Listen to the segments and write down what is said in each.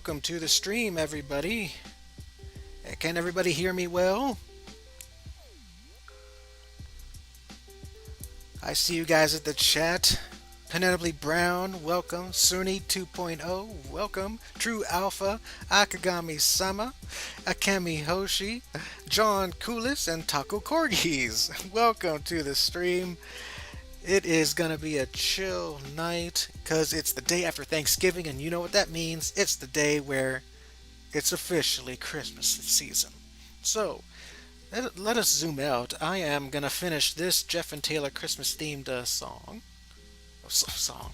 welcome to the stream, everybody. Can everybody hear me well? I see you guys at the chat. Penelope Brown, welcome. Suni 2.0, welcome. True Alpha, Akagami Sama, Akemi Hoshi, John Coolis, and Taco Corgis. Welcome to the stream. It is gonna be a chill night because it's the day after Thanksgiving, and you know what that means. It's the day where it's officially Christmas season. So, let us zoom out. I am gonna finish this Jeff and Taylor Christmas themed song. Song.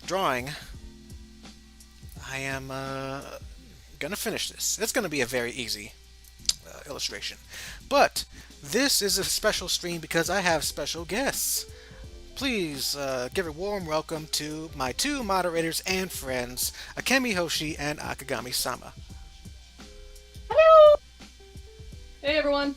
Drawing. I am gonna finish this. It's gonna be a very easy illustration. But this is a special stream because I have special guests. Please give a warm welcome to my two moderators and friends, Akemi Hoshi and Akagami Sama. Hello! Hey everyone.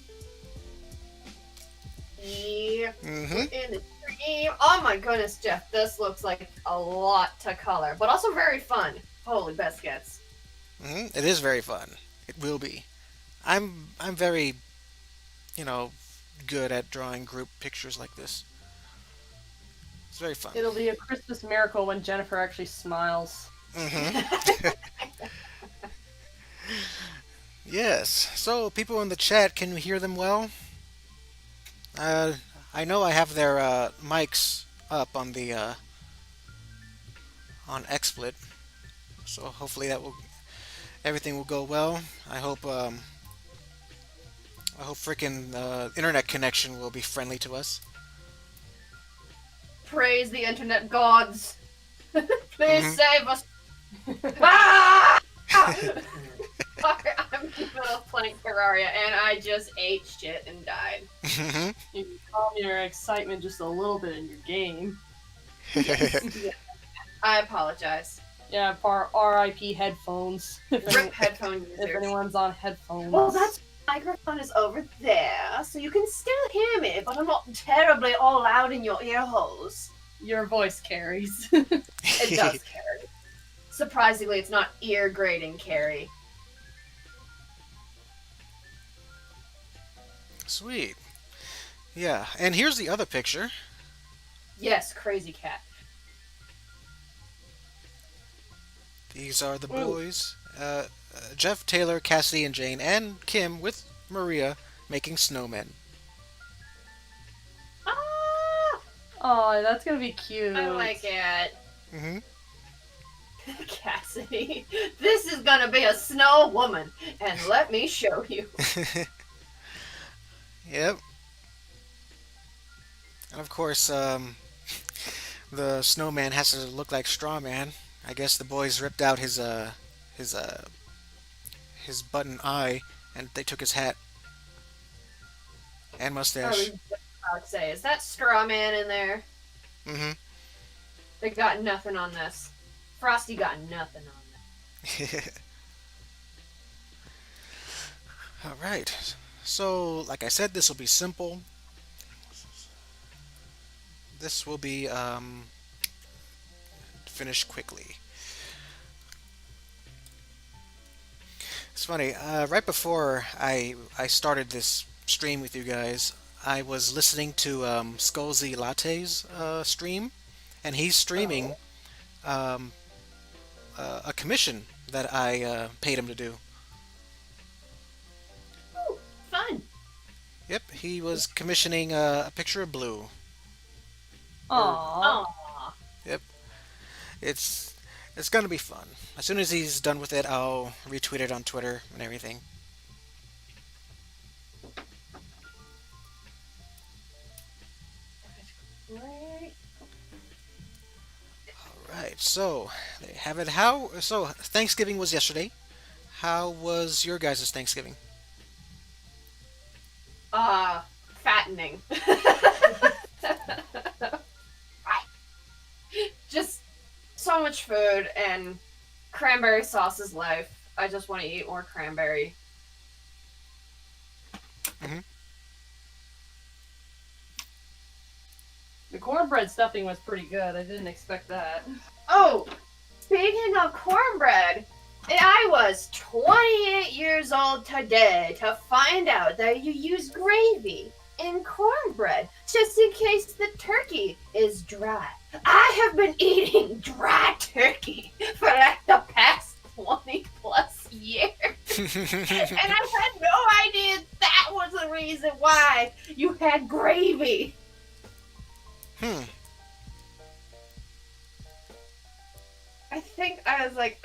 Yeah. Mm-hmm. In the stream. Oh my goodness, Jeff, this looks like a lot to color, but also very fun. Holy biscuits. Mm-hmm. It is very fun. It will be. I'm very, good at drawing group pictures like this. It's very fun. It'll be a Christmas miracle when Jennifer actually smiles. Mm-hmm. Yes. So, people in the chat, can you hear them well? I know I have their mics up on the on XSplit, so hopefully everything will go well. I hope freaking internet connection will be friendly to us. Praise the internet gods. Please Mhm. save us. Ah! Sorry, I'm in the middle of playing Terraria and I just ate shit and died. Mhm. You can calm your excitement just a little bit in your game. Yeah. I apologize. Yeah, for RIP headphones. Rip headphone If users. anyone's on headphones. Well, that microphone is over there, so you can still hear me, but I'm not terribly all loud in your ear holes. Your voice carries. It does carry. Surprisingly, it's not ear grating carry. Sweet. Yeah, and here's the other picture. Yes, crazy cat. These are the Ooh. boys. Jeff, Taylor, Cassidy, and Jane, and Kim with Maria making snowmen. Ah, Oh, that's gonna be cute. I like it. Mm-hmm. Cassidy, this is gonna be a snow woman, and let me show you. Yep. And of course, the snowman has to look like Straw Man. I guess the boys ripped out his button eye, and they took his hat and I mustache. was just about to say, is that straw man in there? Mm-hmm. They got nothing on this. Frosty got nothing on this. All right. So, like I said, this will be simple. This will be finished quickly. It's funny. Right before I started this stream with you guys, I was listening to Skullzy Latte's stream, and he's streaming um, a commission that I paid him to do. Ooh, fun. Yep, he was commissioning a picture of Blue. Aww. Aww. Yep, it's gonna be fun. As soon as he's done with it, I'll retweet it on Twitter and everything. Great. All right, so there you have it. So Thanksgiving was yesterday. How was your guys' Thanksgiving? Fattening. Just so much food, and cranberry sauce is life. I just want to eat more cranberry. The cornbread stuffing was pretty good. I didn't expect that. Oh, speaking of cornbread, I was 28 years old today to find out that you use gravy in cornbread just in case the turkey is dry. I have been eating dry turkey for like the past 20 plus years. And I had no idea that was the reason why you had gravy. I think I was like,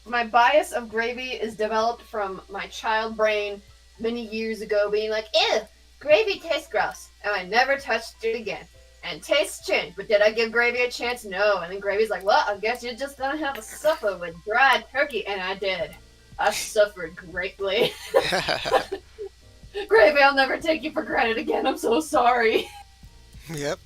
my bias of gravy is developed from my child brain many years ago being like, ew, gravy tastes gross. And I never touched it again. And tastes change. But did I give gravy a chance? No. And then gravy's like, well, I guess you're just gonna have to suffer with dried turkey. And I did. I suffered greatly. Gravy, I'll never take you for granted again. I'm so sorry. Yep.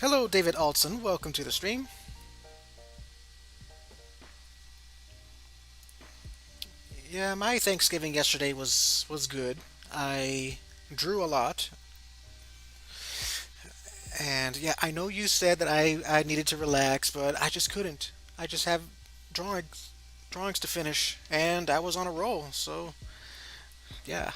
Hello, David Altson. Welcome to the stream. Yeah, my Thanksgiving yesterday was good. I drew a lot. And yeah, I know you said that I needed to relax, but I just couldn't. I just have drawings to finish, and I was on a roll. So, yeah.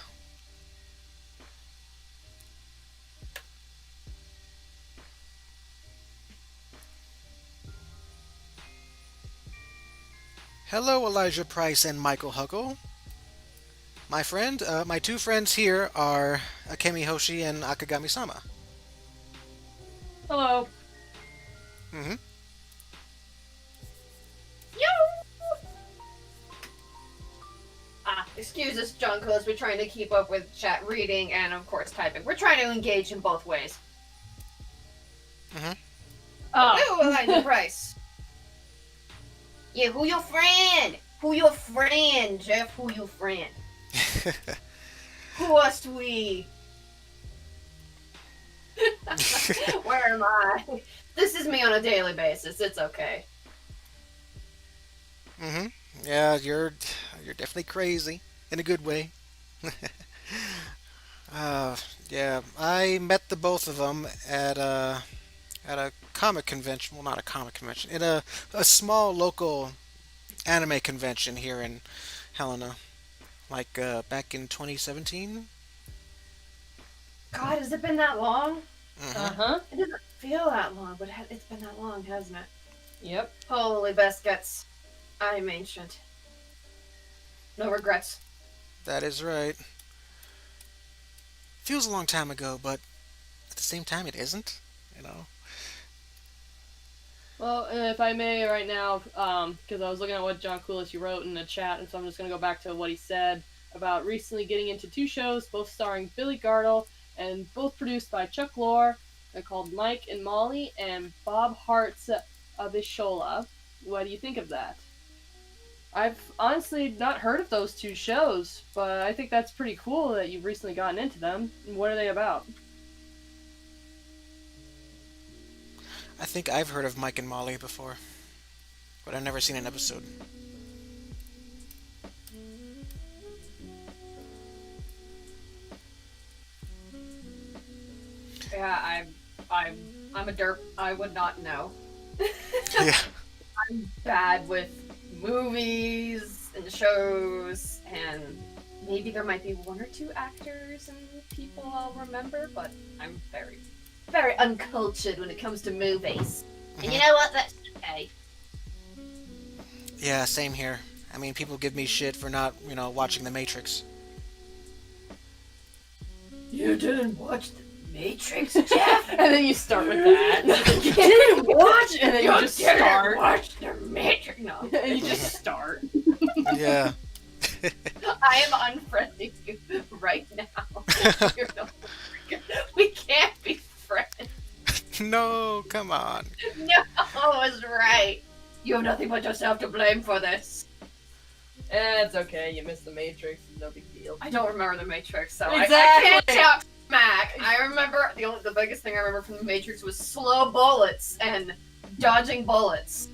Hello, Elijah Price and Michael Huckle. My two friends here are Akemi Hoshi and Akagami Sama. Hello. Mm-hmm. Excuse us, Junko, as we're trying to keep up with chat reading and, of course, typing. We're trying to engage in both ways. Mm-hmm. Oh, Elijah Price. Yeah, who your friend? Who your friend, Jeff? Who your friend? Who us we? Where am I? This is me on a daily basis. It's okay. Mm-hmm. Yeah, you're definitely crazy in a good way. Yeah, I met the both of them at a comic convention. Well, not a comic convention. In a small local anime convention here in Helena, like back in 2017. God, has it been that long? Uh-huh. It doesn't feel that long, but it's been that long, hasn't it? Yep. Holy baskets. I'm ancient. No regrets. That is right. Feels a long time ago, but at the same time, it isn't. You know. Well, if I may right now, because I was looking at what John Coulis you wrote in the chat, and so I'm just going to go back to what he said about recently getting into two shows, both starring Billy Gardell, and both produced by Chuck Lorre. They're called Mike and Molly, and Bob Hart's Abishola. What do you think of that? I've honestly not heard of those two shows, but I think that's pretty cool that you've recently gotten into them. And what are they about? I think I've heard of Mike and Molly before, but I've never seen an episode. Yeah, I'm a derp. I would not know. Yeah. I'm bad with movies and shows, and maybe there might be one or two actors and people I'll remember, but I'm very, very uncultured when it comes to movies. And you know what? That's okay. Yeah, same here. I mean, people give me shit for not, watching The Matrix. You didn't watch The Matrix, Jeff? And then you start with that. You didn't watch, and then you just start. Watch The Matrix. No. And you just start. Yeah. I am unfriending you right now. You're no we can't be friends. No, come on. No, I was right. You have nothing but yourself to blame for this. It's okay, you missed the Matrix, no big deal. I don't remember The Matrix, so Exactly. I can't talk smack. I remember, the biggest thing I remember from The Matrix was slow bullets and dodging bullets.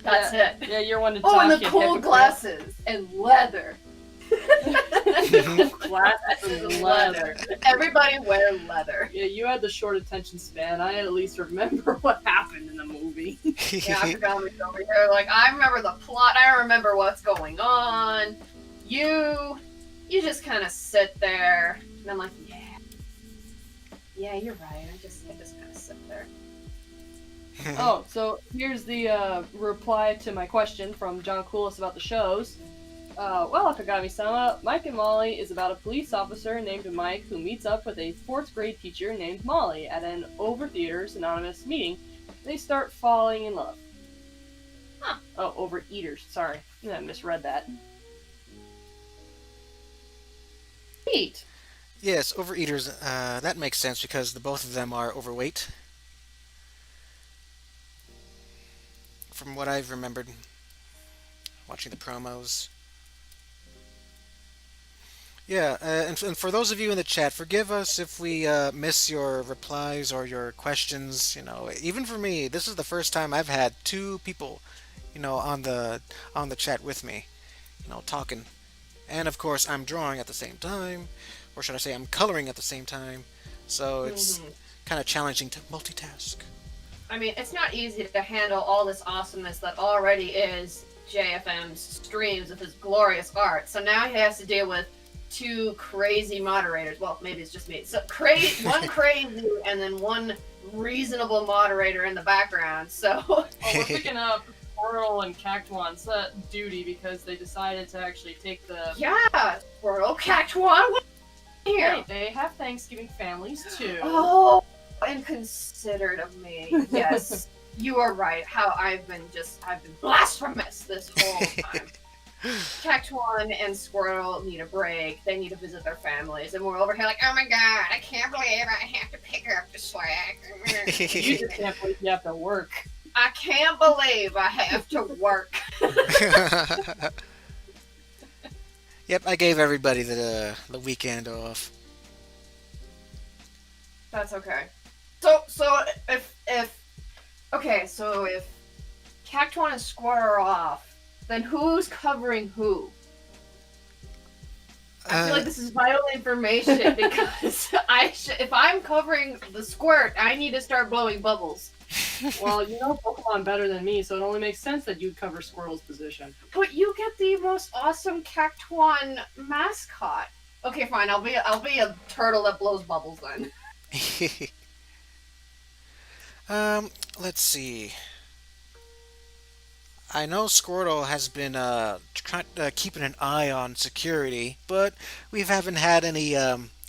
That's it. Yeah, you're one to talk. Oh, and the you cool hypocrite. glasses and leather. Glasses and leather. Everybody wear leather. Yeah, you had the short attention span. I at least remember what happened in the movie. Yeah, Akagami's over here. Like, I remember the plot. I remember what's going on. You just kind of sit there, and I'm like, yeah, you're right. I just kind of sit there. Oh, so here's the reply to my question from John Coolis about the shows. Well, Akagami-sama, Mike and Molly is about a police officer named Mike who meets up with a 4th grade teacher named Molly at an Overtheaters Anonymous meeting. They start falling in love. Huh. Oh, Overeaters, sorry. I misread that. Neat. Yes, overeaters. That makes sense because the both of them are overweight. From what I've remembered watching the promos. Yeah, and for those of you in the chat, forgive us if we miss your replies or your questions. Even for me, this is the first time I've had two people, on the chat with me, talking. And of course, I'm drawing at the same time, or should I say, I'm coloring at the same time. So it's kind of challenging to multitask. I mean, it's not easy to handle all this awesomeness that already is JFM's streams of his glorious art. So now he has to deal with two crazy moderators. Well, maybe it's just me. So one crazy and then one reasonable moderator in the background. So we're picking up Squirtle and Cactuan's duty because they decided to actually take the... Yeah, Squirtle, Cactuan, what here? Hey, they have Thanksgiving families too. Oh, inconsiderate of me. Yes, you are right. How I've been blasphemous this whole time. Cactuan and Squirtle need a break. They need to visit their families, and we're over here like, oh my god, I can't believe I have to pick up the slack. You just can't believe you have to work. I can't believe I have to work. Yep, I gave everybody the weekend off. That's okay. So if Cactuan and Squirtle are off, then who's covering who? I feel like this is vital information because if I'm covering the squirt, I need to start blowing bubbles. Well, you know Pokemon better than me, so it only makes sense that you'd cover Squirtle's position. But you get the most awesome Cactuan mascot. Okay, fine. I'll be a turtle that blows bubbles then. Let's see. I know Squirtle has been keeping an eye on security, but we haven't had any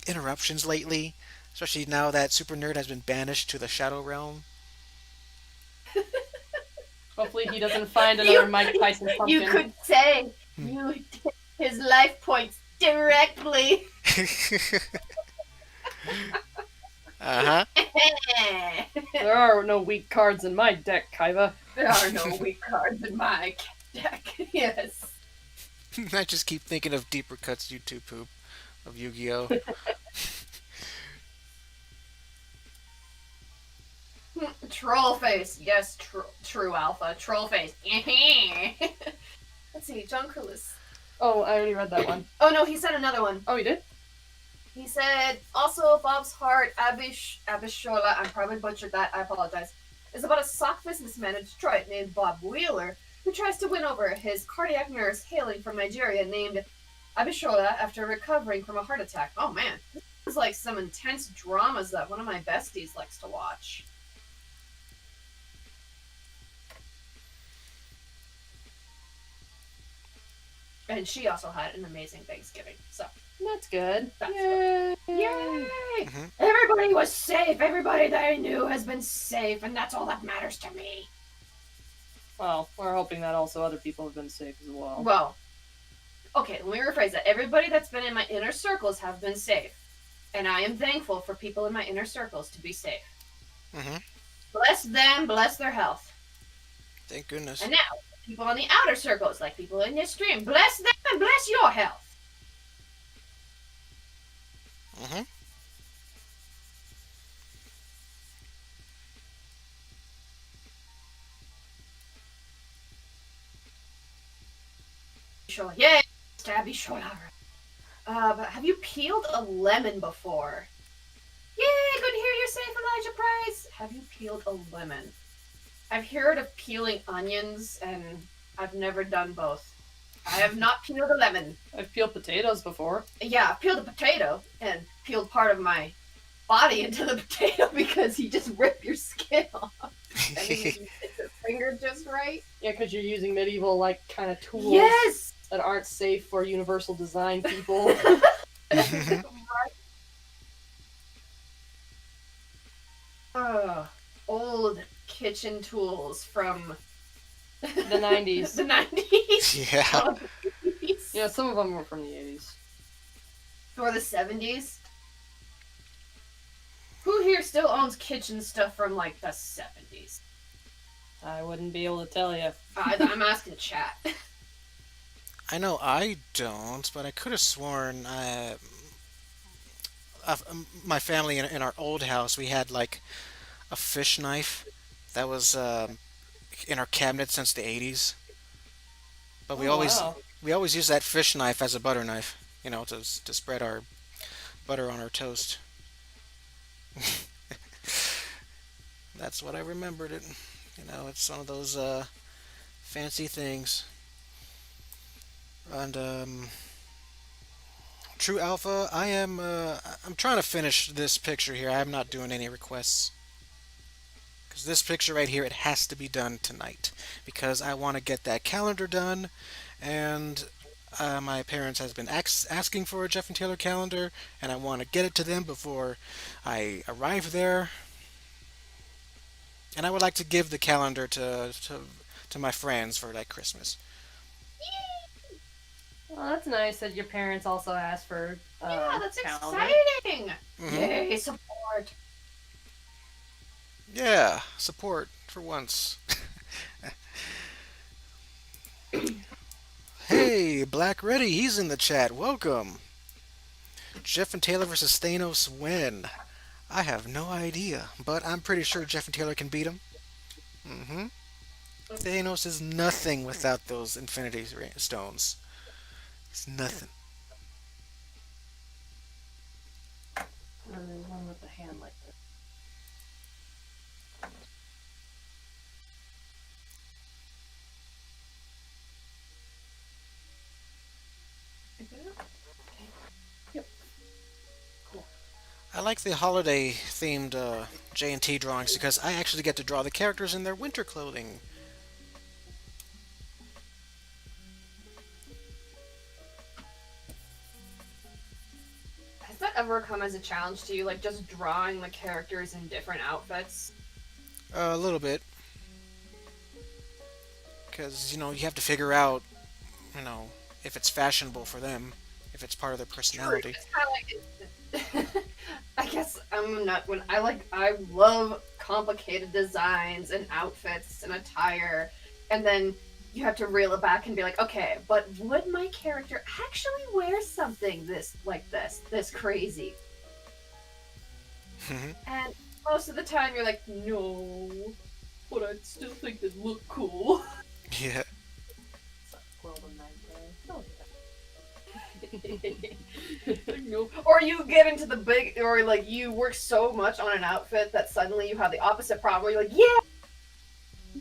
interruptions lately, especially now that Super Nerd has been banished to the Shadow Realm. Hopefully he doesn't find another Mike Tyson pumpkin. You could say his life points directly. Uh-huh. There are no weak cards in my deck, Kaiba. There are no weak cards in my deck. Yes. I just keep thinking of Deeper Cuts YouTube poop of Yu-Gi-Oh! Troll face. Yes, true alpha. Troll face. Let's see, John Coolis. Oh, I already read that one. Oh no, he said another one. Oh, you did? He said, also Bob's Heart, Abishola, I probably butchered that, I apologize, is about a sock businessman in Detroit named Bob Wheeler, who tries to win over his cardiac nurse hailing from Nigeria named Abishola after recovering from a heart attack. Oh man, this is like some intense dramas that one of my besties likes to watch. And she also had an amazing Thanksgiving, so... That's good. Yay! Mm-hmm. Everybody was safe. Everybody that I knew has been safe, and that's all that matters to me. Well, we're hoping that also other people have been safe as well. Well, okay, let me rephrase that. Everybody that's been in my inner circles have been safe, and I am thankful for people in my inner circles to be safe. Mm-hmm. Bless them, bless their health. Thank goodness. And now, people on the outer circles, like people in this stream, bless them and bless your health. Mm-hmm. Yay! Stabby Shola. But have you peeled a lemon before? Yay, good to hear you're safe, Elijah Price. Have you peeled a lemon? I've heard of peeling onions, and I've never done both. I have not peeled a lemon. I've peeled potatoes before. Yeah, I've peeled a potato and peeled part of my body into the potato because you just rip your skin off. And then you hit your finger just right. Yeah, because you're using medieval, like, kind of tools Yes! that aren't safe for universal design people. Old kitchen tools from the 90s. the 90s. Yeah. Yeah, some of them were from the 80s. Or the 70s. Who here still owns kitchen stuff from, like, the 70s? I wouldn't be able to tell you. I'm asking chat. I know I don't, but I could have sworn my family in our old house, we had like a fish knife that was in our cabinet since the 80s. But Oh, wow. we always use that fish knife as a butter knife, to spread our butter on our toast. That's what I remembered it. It's one of those fancy things. And True Alpha, I'm trying to finish this picture here. I'm not doing any requests. Because this picture right here, it has to be done tonight. Because I want to get that calendar done. And my parents has been asking for a Jeff and Taylor calendar. And I want to get it to them before I arrive there. And I would like to give the calendar to my friends for like Christmas. Well, that's nice that your parents also asked for Yeah, that's calendar. exciting! Mhm. Yay, support! Yeah, support for once. Hey, Black Reddy, he's in the chat. Welcome. Jeff and Taylor versus Thanos when? I have no idea, but I'm pretty sure Jeff and Taylor can beat him. hmm Thanos is nothing without those Infinity Stones. It's nothing. And then one with the hand like this. Yep. Cool. I like the holiday themed J&T drawings because I actually get to draw the characters in their winter clothing. Has that ever come as a challenge to you, like just drawing the characters in different outfits? A little bit. Because, you have to figure out, if it's fashionable for them, if it's part of their personality. It's kind of like, I guess I'm not when I love complicated designs and outfits and attire, and then you have to reel it back and be like, okay, but would my character actually wear something this crazy? And most of the time you're like, no, but I still think they'd look cool. Yeah. No. Or you get into the big, or like you work so much on an outfit that suddenly you have the opposite problem where you're like, yeah,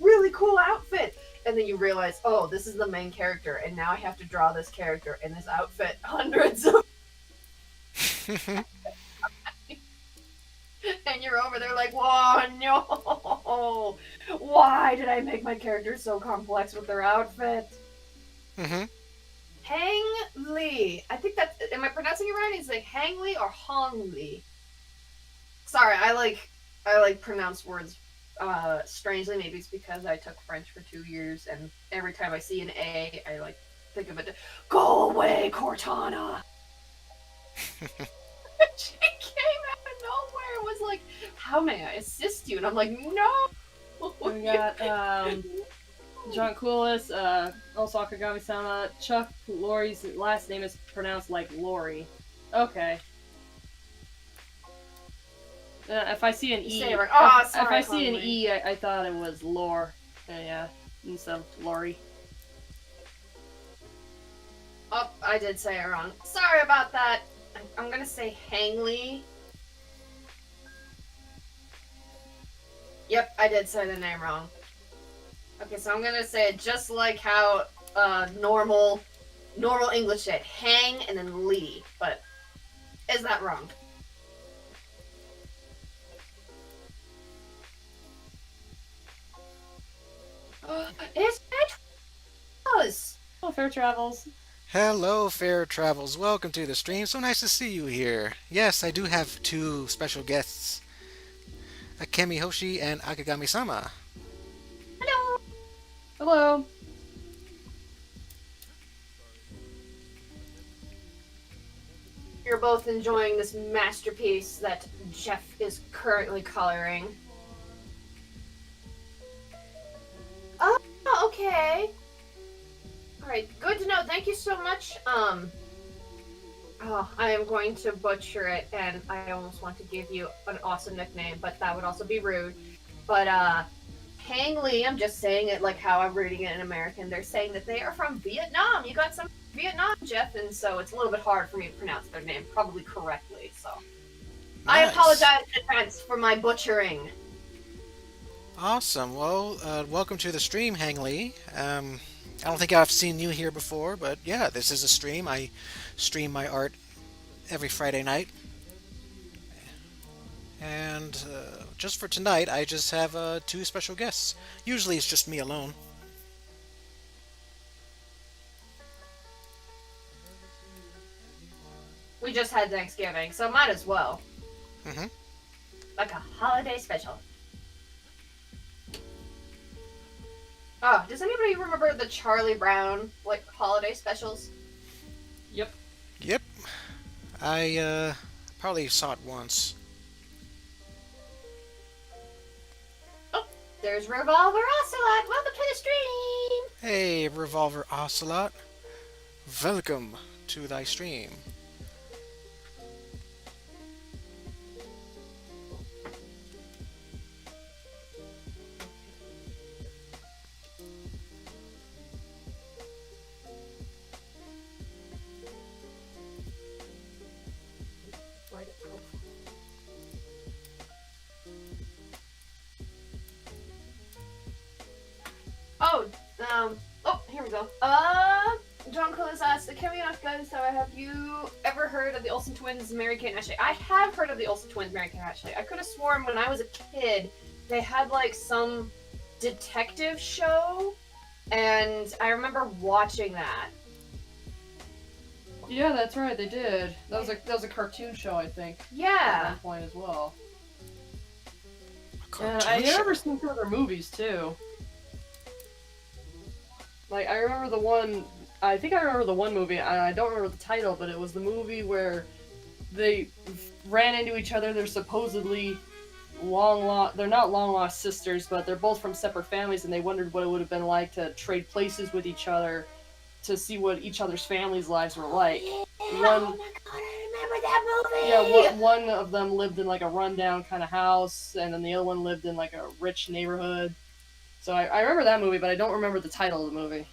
really cool outfit. And then you realize, oh, this is the main character, and now I have to draw this character in this outfit hundreds of. And you're over there like, whoa, no! Why did I make my character so complex with their outfit? hmm Hang Lee. I think that's. Am I pronouncing it right? Is it Hang Lee or Hong Lee? Sorry, I like pronounce words strangely. Maybe it's because I took French for 2 years, and every time I see an A, I like think of it. Go away, Cortana. She came out of nowhere and was like, "How may I assist you?" And I'm like, "No." We got John Coolis, also Akagami-sama. Chuck Lori's last name is pronounced like Lori. Okay. If I see an E, Say it right. Oh, if sorry, I see an Conley. E, I thought it was Lore. Yeah, instead of Lori. Oh, I did say it wrong. Sorry about that. I'm gonna say Hangli. Yep, I did say the name wrong. Okay, so I'm gonna say it just like how normal English said. Hang and then Lee. But is that wrong? It's was. Oh, fair travels. Hello, Fair Travels. Welcome to the stream. So nice to see you here. Yes, I do have two special guests, Akemi Hoshi and Akagami Sama. Hello. Hello. You're both enjoying this masterpiece that Jeff is currently coloring. Oh, okay. All right, good to know. Thank you so much. Oh, I am going to butcher it, and I almost want to give you an awesome nickname, but that would also be rude. But Hang Lee, I'm just saying it like how I'm reading it in American. They're saying that they are from Vietnam. You got some Vietnam, Jeff, and so it's a little bit hard for me to pronounce their name probably correctly. So I Nice. apologize in advance for my butchering. Awesome. Well, welcome to the stream, Hang Lee. I don't think I've seen you here before, but yeah, this is a stream. I stream my art every Friday night. And just for tonight, I just have two special guests. Usually it's just me alone. We just had Thanksgiving, so might as well. Hmm. Like a holiday special. Oh, does anybody remember the Charlie Brown like holiday specials? Yep. Yep. I probably saw it once. Oh, there's Revolver Ocelot. Welcome to the stream. Hey, Revolver Ocelot. Welcome to thy stream. Oh, here we go. John Close asked, "Can we ask guys, so have you ever heard of the Olsen twins, Mary Kate and Ashley?" I have heard of the Olsen twins, Mary Kate and Ashley. I could have sworn when I was a kid they had like some detective show, and I remember watching that. Yeah, that's right. They did. That was a cartoon show, I think. At Yeah. one point as well. A And cartoon I show. remember seeing some of their movies too. Like I remember the one. I think I remember the one movie. I don't remember the title, but it was the movie where they ran into each other. They're supposedly they're not long lost sisters, but they're both from separate families, and they wondered what it would have been like to trade places with each other to see what each other's families' lives were like. Yeah, One, oh my god, I remember that movie. yeah, one of them lived in like a rundown kind of house, and then the other one lived in like a rich neighborhood. So I remember that movie, but I don't remember the title of the movie.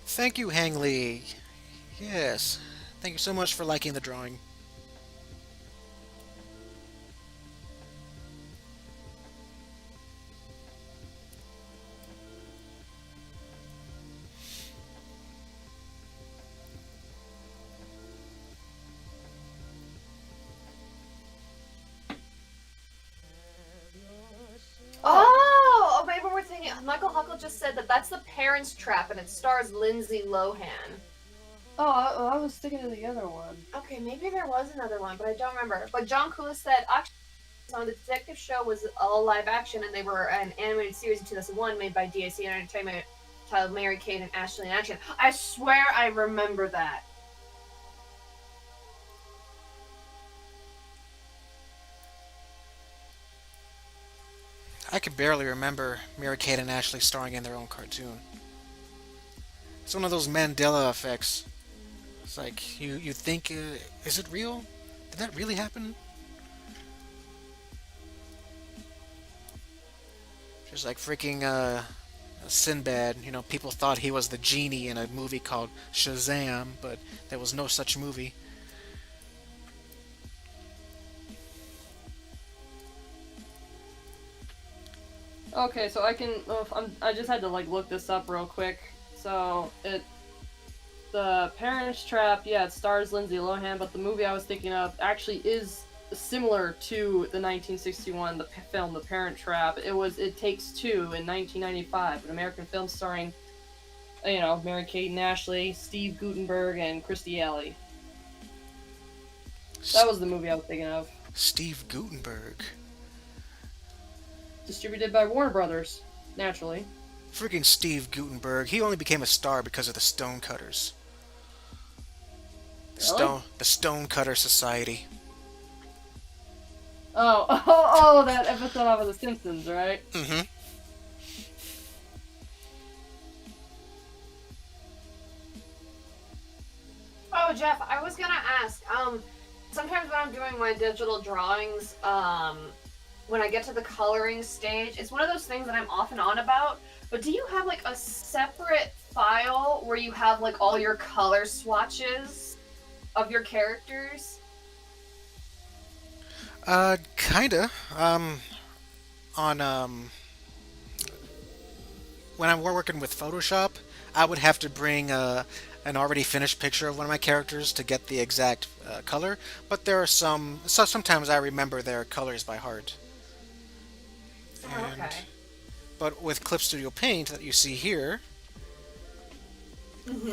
Thank you, Hang Lee. Yes. Thank you so much for liking the drawing. Oh, maybe we're thinking. Michael Huckle just said that that's The Parents Trap, and it stars Lindsay Lohan. Oh, I was thinking of the other one. Okay, maybe there was another one, but I don't remember. But John Kula said actually, on the detective show was all live action, and they were an animated series in 2001 made by DAC Entertainment, titled Mary Kate and Ashley in Action. I swear I remember that. I can barely remember Mary Kate and Ashley starring in their own cartoon. It's one of those Mandela effects. It's like you think, is it real? Did that really happen? Just like freaking Sinbad. People thought he was the genie in a movie called Shazam, but there was no such movie. Okay, so I can. I just had to like look this up real quick. So the Parents Trap. Yeah, it stars Lindsay Lohan, but the movie I was thinking of actually is similar to the 1961 film The Parent Trap. It Takes Two in 1995, an American film starring Mary-Kate and Ashley, Steve Guttenberg, and Christy Alley. That was the movie I was thinking of. Steve Guttenberg. Distributed by Warner Brothers, naturally. Freaking Steve Guttenberg. He only became a star because of the Stonecutters. Really? The Stonecutter Society. Oh, that episode off of The Simpsons, right? Mm-hmm. Oh, Jeff, I was gonna ask. Sometimes when I'm doing my digital drawings, when I get to the coloring stage, it's one of those things that I'm off and on about. But do you have like a separate file where you have like all your color swatches of your characters? Kinda. On when I'm working with Photoshop, I would have to bring an already finished picture of one of my characters to get the exact color. But there are sometimes I remember their colors by heart. Oh, And okay. but with Clip Studio Paint that you see here,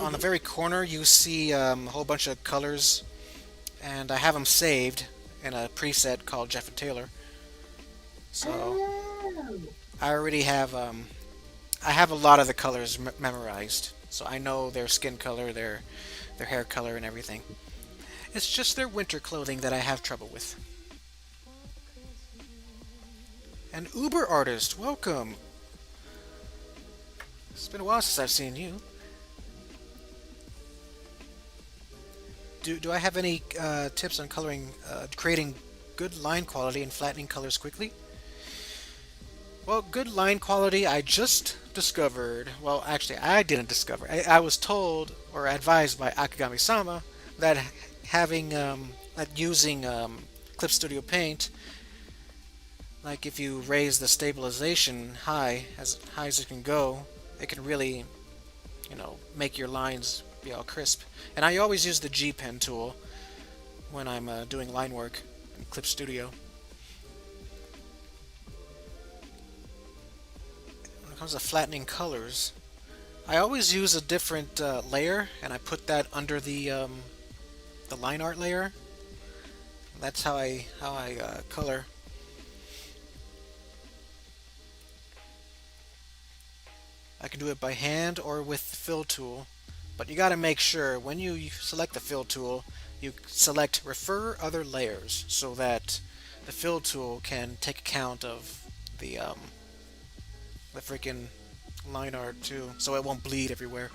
on the very corner you see a whole bunch of colors, and I have them saved in a preset called Jeff and Taylor. So Oh. I already have I have a lot of the colors memorized, so I know their skin color, their hair color, and everything. It's just their winter clothing that I have trouble with. An Uber artist, welcome. It's been a while since I've seen you. Do I have any tips on creating good line quality and flattening colors quickly? Well, good line quality I just discovered. Well, actually, I didn't discover. I was told or advised by Akagami-sama that using Clip Studio Paint, like if you raise the stabilization as high as it can go, it can really, make your lines be all crisp. And I always use the G Pen tool when I'm doing line work in Clip Studio. When it comes to flattening colors, I always use a different layer, and I put that under the line art layer. That's how I color. I can do it by hand or with the fill tool, but you got to make sure when you select the fill tool, you select refer other layers so that the fill tool can take account of the freaking line art too, so it won't bleed everywhere.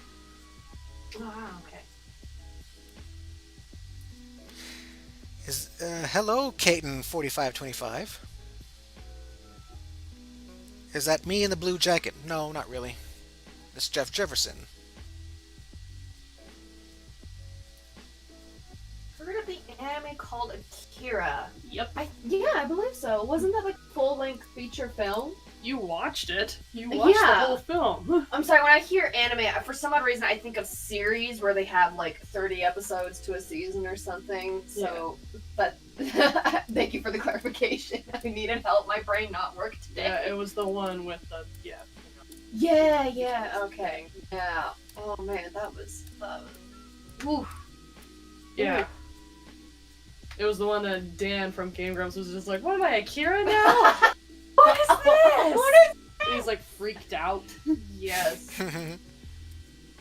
Oh, okay. Hello, Caton4525. Is that me in the blue jacket? No, not really. It's Jeff Jefferson. Heard of the anime called Akira? Yep. I believe so. Wasn't that like full-length feature film? You watched it. You watched the Yeah. whole film. I'm sorry, when I hear anime, for some odd reason I think of series where they have like 30 episodes to a season or something. So, but thank you for the clarification. I needed help. My brain not work today. Yeah, it was the one with the Yeah, okay. Yeah. Oh man, that was oof. Yeah. It was the one that Dan from Game Grumps was just like, "What am I, Akira now?" What is this? What is He's like freaked out. Yes.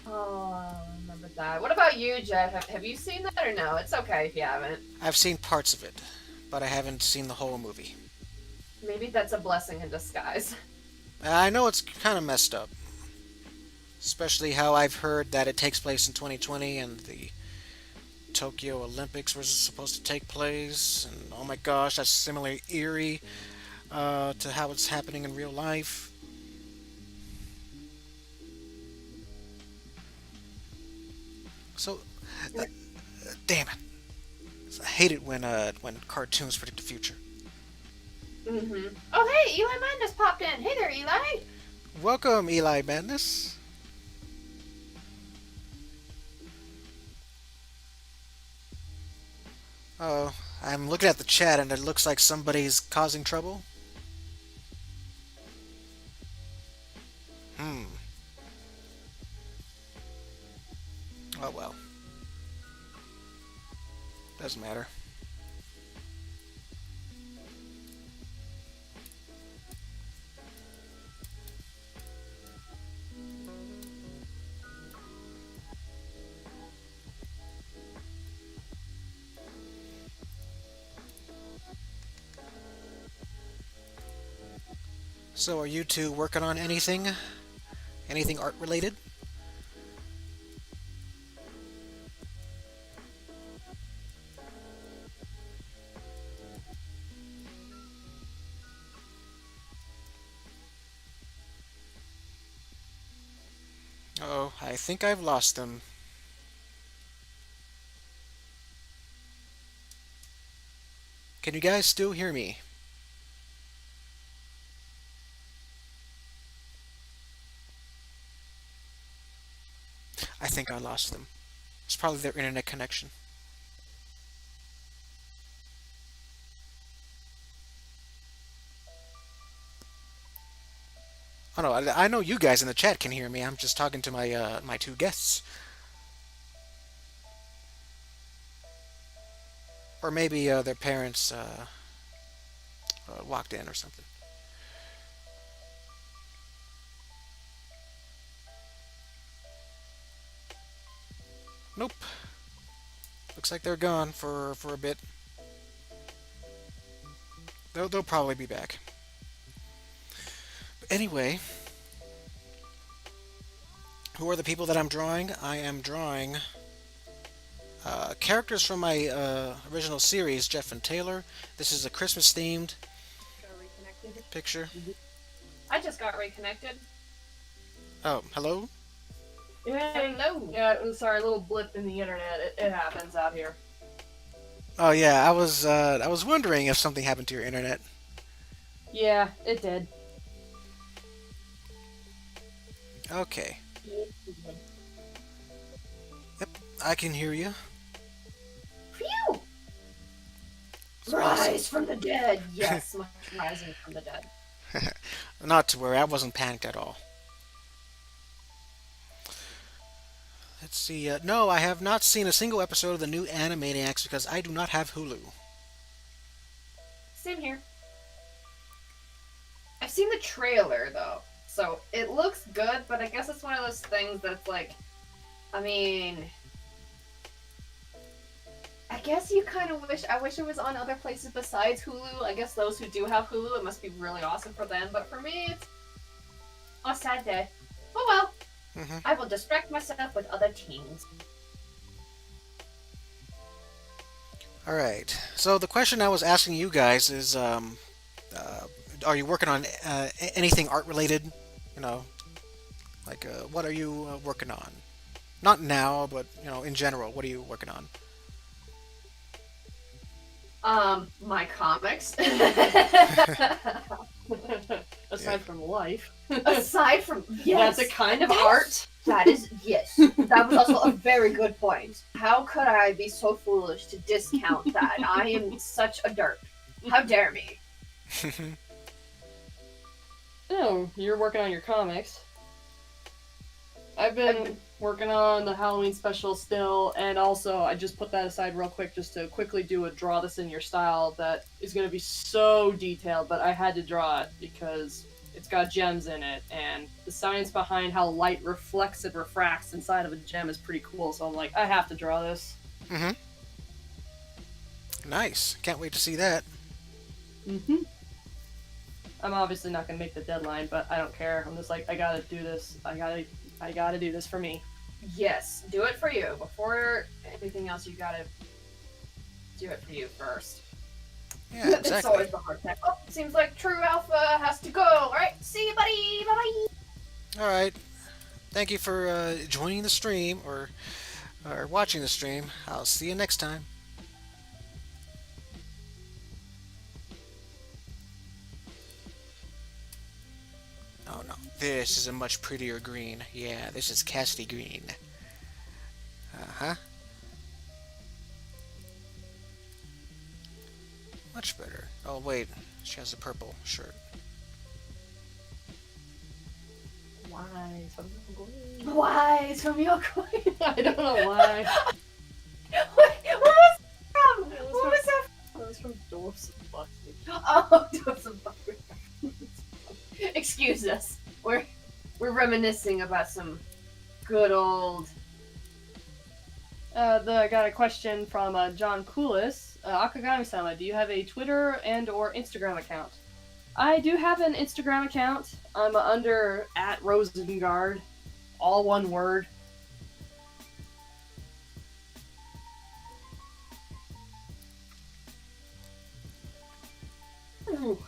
Oh, I remember that. What about you, Jeff? Have you seen that or no? It's okay if you haven't. I've seen parts of it, but I haven't seen the whole movie. Maybe that's a blessing in disguise. I know it's kind of messed up, especially how I've heard that it takes place in 2020 and the Tokyo Olympics were supposed to take place, and oh my gosh, that's similarly eerie to how it's happening in real life. So, uh, damn it. I hate it when cartoons predict the future. Oh, hey, Eli Mann just popped in. Hey there, Eli. Welcome, Eli Madness. Oh, I'm looking at the chat and it looks like somebody's causing trouble. Hmm. Oh well. Doesn't matter. So, are you two working on anything? Anything art related? Oh, I think I've lost them. Can you guys still hear me? I think I lost them. It's probably their internet connection. Oh no, I know you guys in the chat can hear me. I'm just talking to my two guests, or maybe their parents walked in or something. Nope. Looks like they're gone for a bit. They'll probably be back. But anyway, who are the people that I'm drawing? I am drawing characters from my original series, Jeff and Taylor. This is a Christmas themed Got reconnected. picture. I just got reconnected. Oh, hello. Hello. Yeah, sorry, a little blip in the internet. It happens out here. Oh yeah, I was wondering if something happened to your internet. Yeah, it did. Okay. Yep, I can hear you. Phew! Rise from the dead. Yes, much rising from the dead. Not to worry, I wasn't panicked at all. Let's see. No, I have not seen a single episode of the new Animaniacs because I do not have Hulu. Same here. I've seen the trailer though, so it looks good. But I guess it's one of those things that's like, I mean, I guess you kind of wish. I wish it was on other places besides Hulu. I guess those who do have Hulu, it must be really awesome for them. But for me, it's a sad day. Oh well. I will distract myself with other teams. All right. So the question I was asking you guys is, are you working on anything art related? You know, like what are you working on? Not now, but in general, what are you working on? My comics. Aside from life. Aside from yes, That's a kind of art. that is yes. That was also a very good point. How could I be so foolish to discount that? I am such a derp. How dare me? Oh, you're working on your comics. I've been working on the Halloween special still, and also I just put that aside real quick just to quickly do a draw this in your style that is going to be so detailed, but I had to draw it because it's got gems in it, and the science behind how light reflects and refracts inside of a gem is pretty cool, so I'm like, I have to draw this. Nice. Can't wait to see that. I'm obviously not going to make the deadline, but I don't care. I'm just like, I gotta do this. I gotta do this for me. Yes, do it for you. Before anything else, you gotta do it for you first. Yeah, It's exactly. always the hard time. Oh, seems like True Alpha has to go. All right, see you, buddy. Bye bye. All right. Thank you for joining the stream or or watching the stream. I'll see you next time. Oh no, this is a much prettier green. Yeah, this is Cassidy green. Uh-huh. Much better. Oh wait, she has a purple shirt. Why? Wise from your queen. I don't know why. What was that from? It What was that That was from Dwarfs of Buckley. from? Oh, Joseph Buckley. Excuse us. We're reminiscing about some good old. I got a question from John Coolis. Akagami-sama, do you have a Twitter and or Instagram account? I do have an Instagram account. I'm under @Rosengard, all one word. Ooh.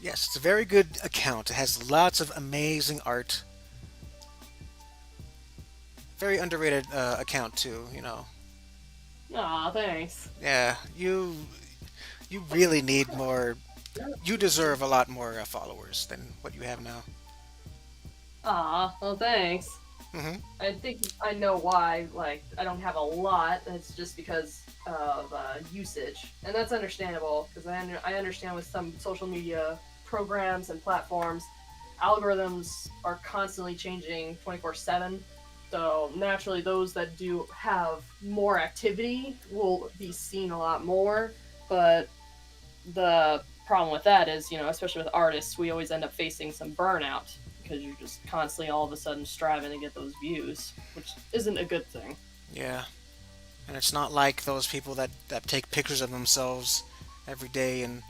Yes, it's a very good account. It has lots of amazing art. Very underrated account too. Aw, thanks. Yeah, you really need more. You deserve a lot more followers than what you have now. Aw, well, thanks. Hmm. I think I know why. Like, I don't have a lot. It's just because of usage, and that's understandable. Because I understand with some social media programs and platforms, algorithms are constantly changing 24/7. So naturally, those that do have more activity will be seen a lot more. But the problem with that is, especially with artists, we always end up facing some burnout because you're just constantly all of a sudden striving to get those views, which isn't a good thing. Yeah, and it's not like those people that take pictures of themselves every day in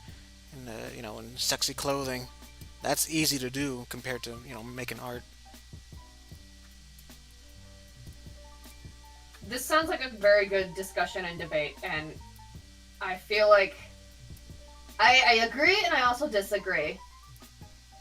sexy clothing. That's easy to do compared to making art. This sounds like a very good discussion and debate, and I feel like I agree and I also disagree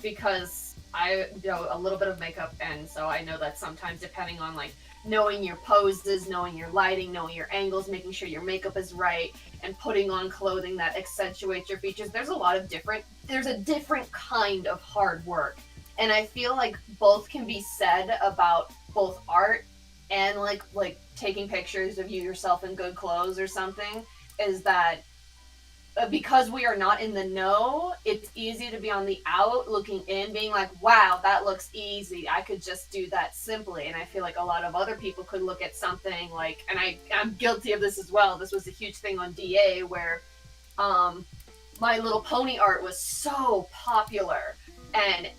because I know a little bit of makeup, and so I know that sometimes depending on like knowing your poses, knowing your lighting, knowing your angles, making sure your makeup is right, and putting on clothing that accentuates your features, there's a different kind of hard work. And I feel like both can be said about both art and like taking pictures of you yourself in good clothes or something, is that because we are not in the know, it's easy to be on the out looking in, being like, wow, that looks easy. I could just do that simply. And I feel like a lot of other people could look at something like, and I'm guilty of this as well. This was a huge thing on DA where My Little Pony art was so popular. And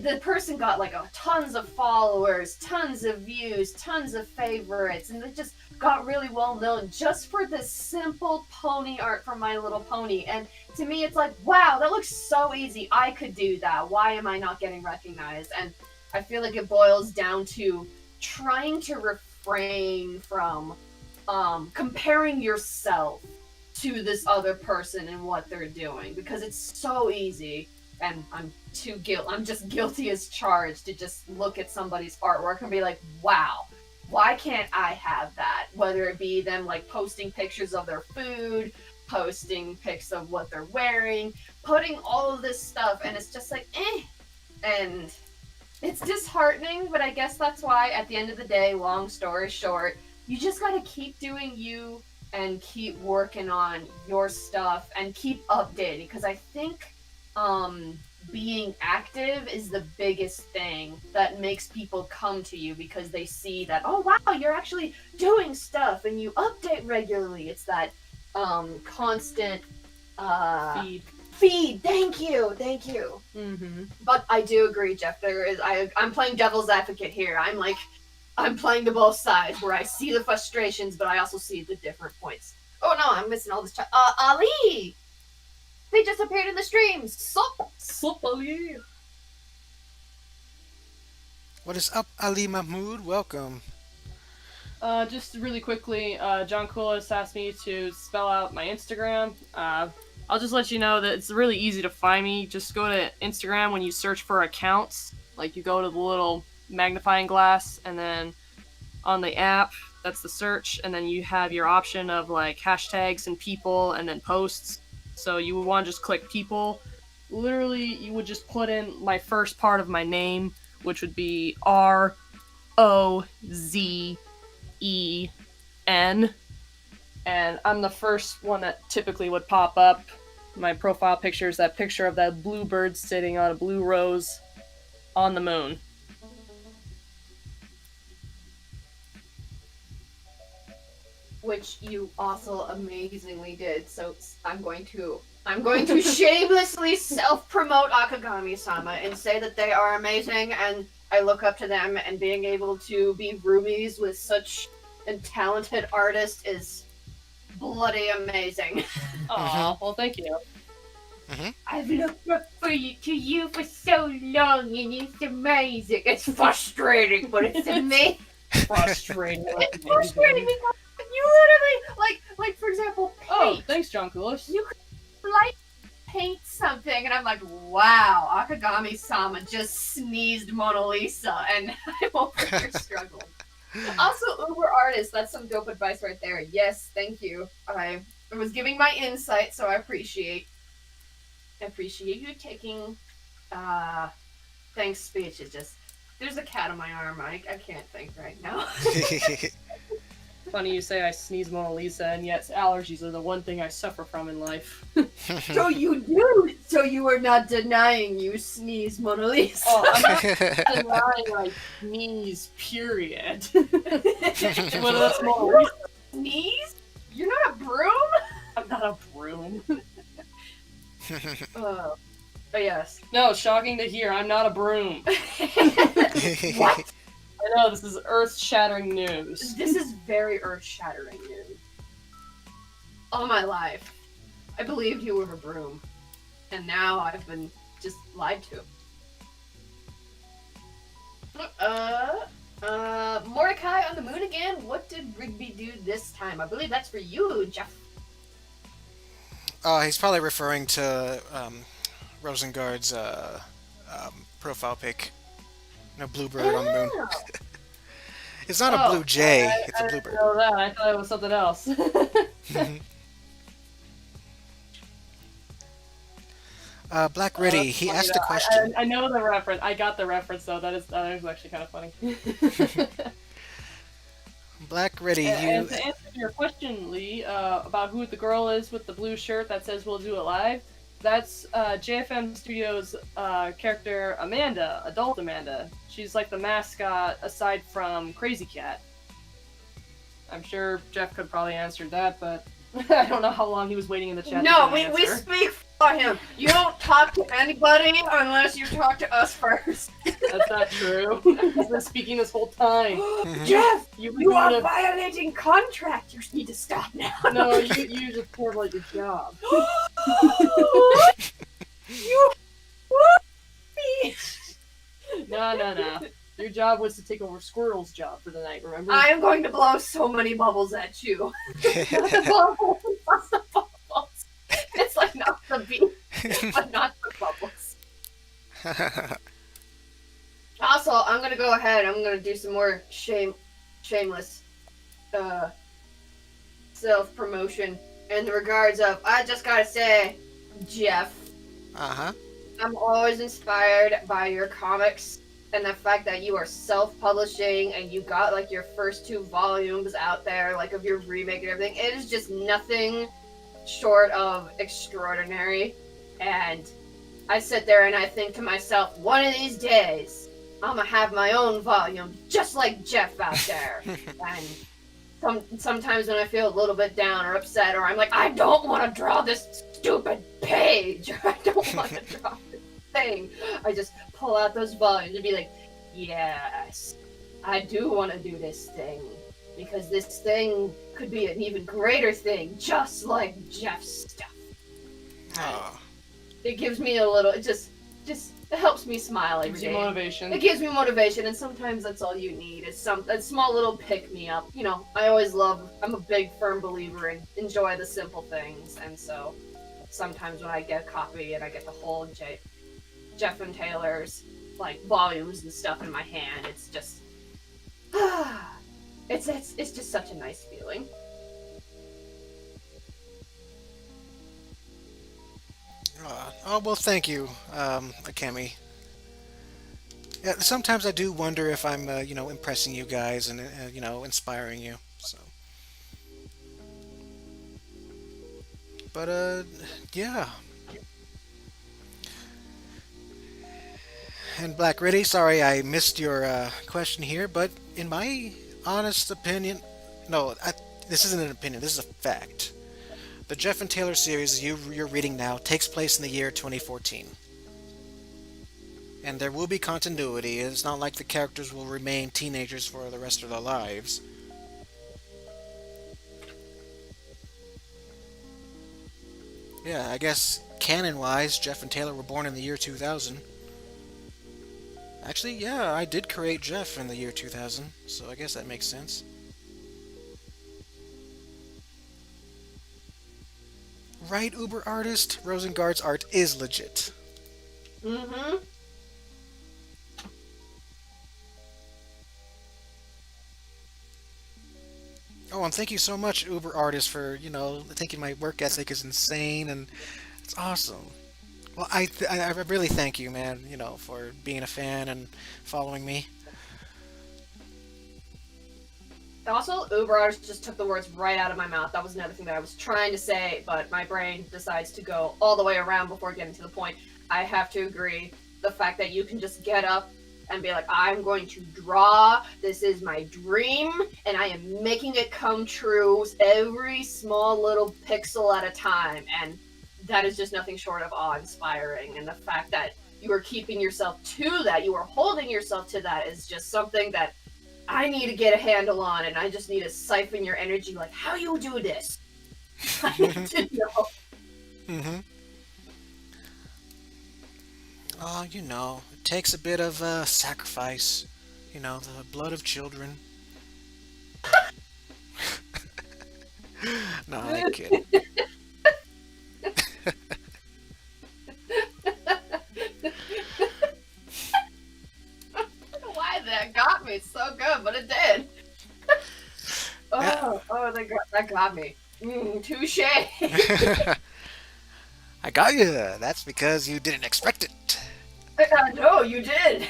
the person got like tons of followers, tons of views, tons of favorites, and it just got really well known just for this simple pony art from My Little Pony. And to me, it's like, wow, that looks so easy. I could do that. Why am I not getting recognized? And I feel like it boils down to trying to refrain from comparing yourself to this other person and what they're doing, because it's so easy. And I'm just guilty as charged to just look at somebody's artwork and be like, wow, why can't I have that? Whether it be them like posting pictures of their food, posting pics of what they're wearing, putting all of this stuff, and it's just like, eh. And it's disheartening, but I guess that's why at the end of the day, long story short, you just gotta keep doing you and keep working on your stuff and keep updating, because I think being active is the biggest thing that makes people come to you, because they see that, oh wow, you're actually doing stuff and you update regularly. It's that constant feed. Thank you. Mm-hmm. But I do agree, Jeff. I'm playing devil's advocate here. I'm playing to both sides, where I see the frustrations, but I also see the different points. Oh no, I'm missing all this chat. Ali! They just appeared in the stream. Sup, Ali? What is up, Ali Mahmood? Welcome. Just really quickly, John Coolis asked me to spell out my Instagram. I'll just let you know that it's really easy to find me. Just go to Instagram when you search for accounts. Like, you go to the little magnifying glass, and then on the app That's the search, and then you have your option of like hashtags and people, and then posts. So you would want to just click people. Literally, you would just put in my first part of my name, which would be ROZEN, and I'm the first one that typically would pop up. My profile picture is that picture of that blue bird sitting on a blue rose on the moon. Which you also amazingly did. So I'm going to shamelessly self-promote Akagami-sama and say that they are amazing, and I look up to them, and being able to be roomies with such a talented artist is bloody amazing. Aw, well, thank you. I've looked up to you for so long, and it's amazing. It's frustrating, but it's amazing. Frustrating. It's frustrating because you literally, like for example, paint. Oh, thanks, John Kulis. You could like paint something, and I'm like, wow, Akagami-sama just sneezed Mona Lisa, and I'm over here struggling. Also, Uber artist, that's some dope advice right there. Yes, thank you. I was giving my insight, so I appreciate you taking thanks speech. It just, there's a cat on my arm. I can't think right now. Funny you say I sneeze Mona Lisa, and yet allergies are the one thing I suffer from in life. So you do. So you are not denying you sneeze Mona Lisa. Oh, I'm not denying I sneeze, period. Whether that's Mona Lisa. Sneeze? You're not a broom? I'm not a broom. But yes. No, shocking to hear, I'm not a broom. What? I know, this is earth-shattering news. This is very earth-shattering news. All my life, I believed you were a broom, and now I've been just lied to. Mordecai on the moon again? What did Rigby do this time? I believe that's for you, Jeff. He's probably referring to Rosengard's profile pic. No bluebird on the moon. It's not a blue jay, it's a bluebird. I didn't know that. I thought it was something else. Black Riddy, he asked a question. I know the reference. I got the reference, though. That is actually kind of funny. Black Riddy, And to answer your question, Lee, about who the girl is with the blue shirt that says "We'll do it live," that's JFM Studios' character Amanda, adult Amanda. She's like the mascot aside from Crazy Cat. I'm sure Jeff could probably answer that, but I don't know how long he was waiting in the chat. No, we speak for him. You don't talk to anybody unless you talk to us first. That's not true. He's been speaking this whole time. Jeff, you are a... violating contract. You need to stop now. No, you just poured like your job. You me. No. Your job was to take over Squirrel's job for the night, remember? I am going to blow so many bubbles at you. Bubbles. It's like not the beat, but not the bubbles. Also, I'm gonna go ahead. I'm gonna do some more shameless self-promotion in the regards of, I just gotta say, Jeff. I'm always inspired by your comics and the fact that you are self-publishing and you got like your first 2 volumes out there, like of your remake and everything. It is just nothing short of extraordinary. And I sit there and I think to myself, one of these days, I'm gonna have my own volume, just like Jeff out there. And sometimes when I feel a little bit down or upset, or I'm like, I don't want to draw this stupid page, or I don't want to draw this thing, I just pull out those volumes and be like, yes, I do want to do this thing, because this thing could be an even greater thing, just like Jeff's stuff. It gives me a little, it just it helps me smile every day. Motivation. It gives me motivation, and sometimes that's all you need, is a small little pick-me-up. You know, I'm a big, firm believer in enjoy the simple things, and so sometimes when I get a copy and I get the whole Jeff and Taylor's, like, volumes and stuff in my hand, it's just, It's just such a nice feeling. Oh well, thank you, Akemi. Yeah, sometimes I do wonder if I'm, impressing you guys and inspiring you. So, but yeah. And Black Riddy, sorry I missed your question here, but in my honest opinion, no, this isn't an opinion. This is a fact. The Jeff and Taylor series you're reading now takes place in the year 2014. And there will be continuity. It's not like the characters will remain teenagers for the rest of their lives. Yeah, I guess canon wise, Jeff and Taylor were born in the year 2000. Actually, yeah, I did create Jeff in the year 2000, so I guess that makes sense. Right, Uber artist? Rosengard's art is legit. Mm-hmm. Oh, and thank you so much, Uber artist, for, thinking my work ethic is insane and it's awesome. Well, I really thank you, man, for being a fan and following me. Also, Uber artist just took the words right out of my mouth. That was another thing that I was trying to say, but my brain decides to go all the way around before getting to the point. I have to agree. The fact that you can just get up and be like, I'm going to draw, this is my dream, and I am making it come true every small little pixel at a time. And that is just nothing short of awe-inspiring. And the fact that you are keeping yourself to that, you are holding yourself to that, is just something that I need to get a handle on, and I just need to siphon your energy. Like, how you do this? I need to know. Mm-hmm. Oh, it takes a bit of sacrifice. The blood of children. No, I kid. Why that got me so good, but it did. Yeah. That got me. Touche. I got you. That's because you didn't expect it. No, you did.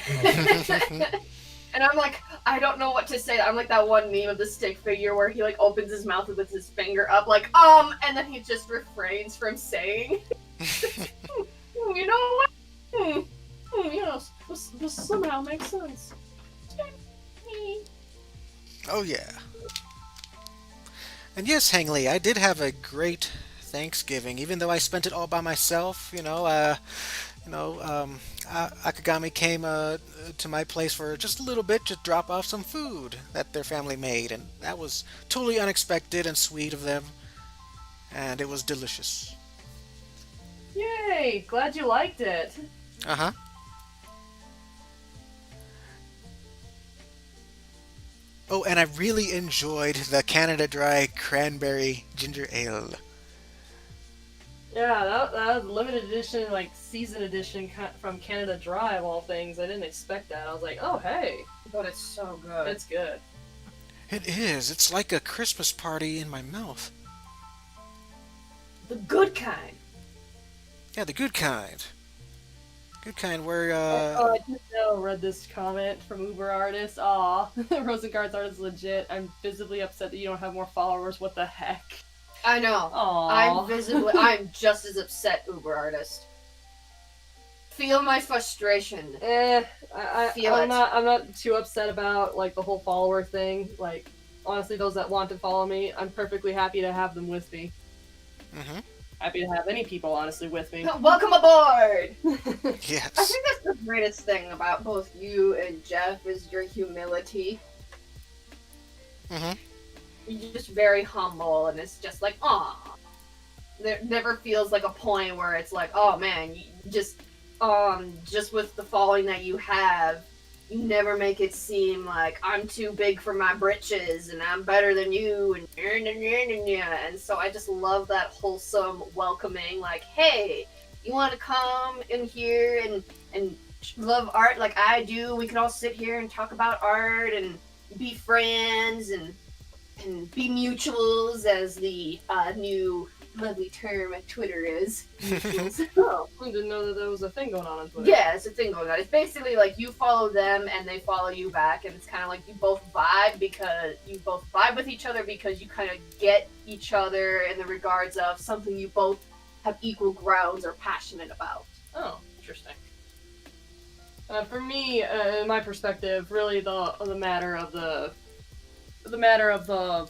And I'm like, I don't know what to say. I'm like that one meme of the stick figure where he like opens his mouth with his finger up, like, and then he just refrains from saying, you know what? Yes, this somehow makes sense. Oh yeah. And yes, Hangley, I did have a great Thanksgiving, even though I spent it all by myself. Akagami came to my place for just a little bit to drop off some food that their family made, and that was totally unexpected and sweet of them, and it was delicious. Yay! Glad you liked it. Uh huh. Oh, and I really enjoyed the Canada Dry Cranberry Ginger Ale. Yeah, that was limited edition, like season edition from Canada Dry of all things. I didn't expect that. I was like, oh hey, But it's so good. it's good. It is. It's like a Christmas party in my mouth. The good kind. Yeah, the good kind. Good kind where, Oh, I just now read this comment from Uber artist. Aw, Rosengard's art is legit. I'm visibly upset that you don't have more followers. What the heck? I know. Aw. I'm just as upset, Uber artist. Feel my frustration. I'm not too upset about like the whole follower thing. Like, honestly, those that want to follow me, I'm perfectly happy to have them with me. Mm-hmm. Happy to have any people, honestly, with me. Welcome aboard! I Yes. think that's the greatest thing about both you and Jeff is your humility. Mm-hmm. You're just very humble, and it's just like, aw. There never feels like a point where it's like, oh man, you just with the following that you have, you never make it seem like I'm too big for my britches and I'm better than you and so I just love that wholesome welcoming, like, hey, you want to come in here and love art like I do? We can all sit here and talk about art, and be friends and be mutuals, as the new lovely term at Twitter is. Mutuals. Oh, I didn't know that there was a thing going on Twitter. Yeah, it's a thing going on. It's basically like you follow them and they follow you back, and it's kind of like you both vibe with each other because you kind of get each other in the regards of something you both have equal grounds or passionate about. Oh, interesting. For me, in my perspective, really the matter of the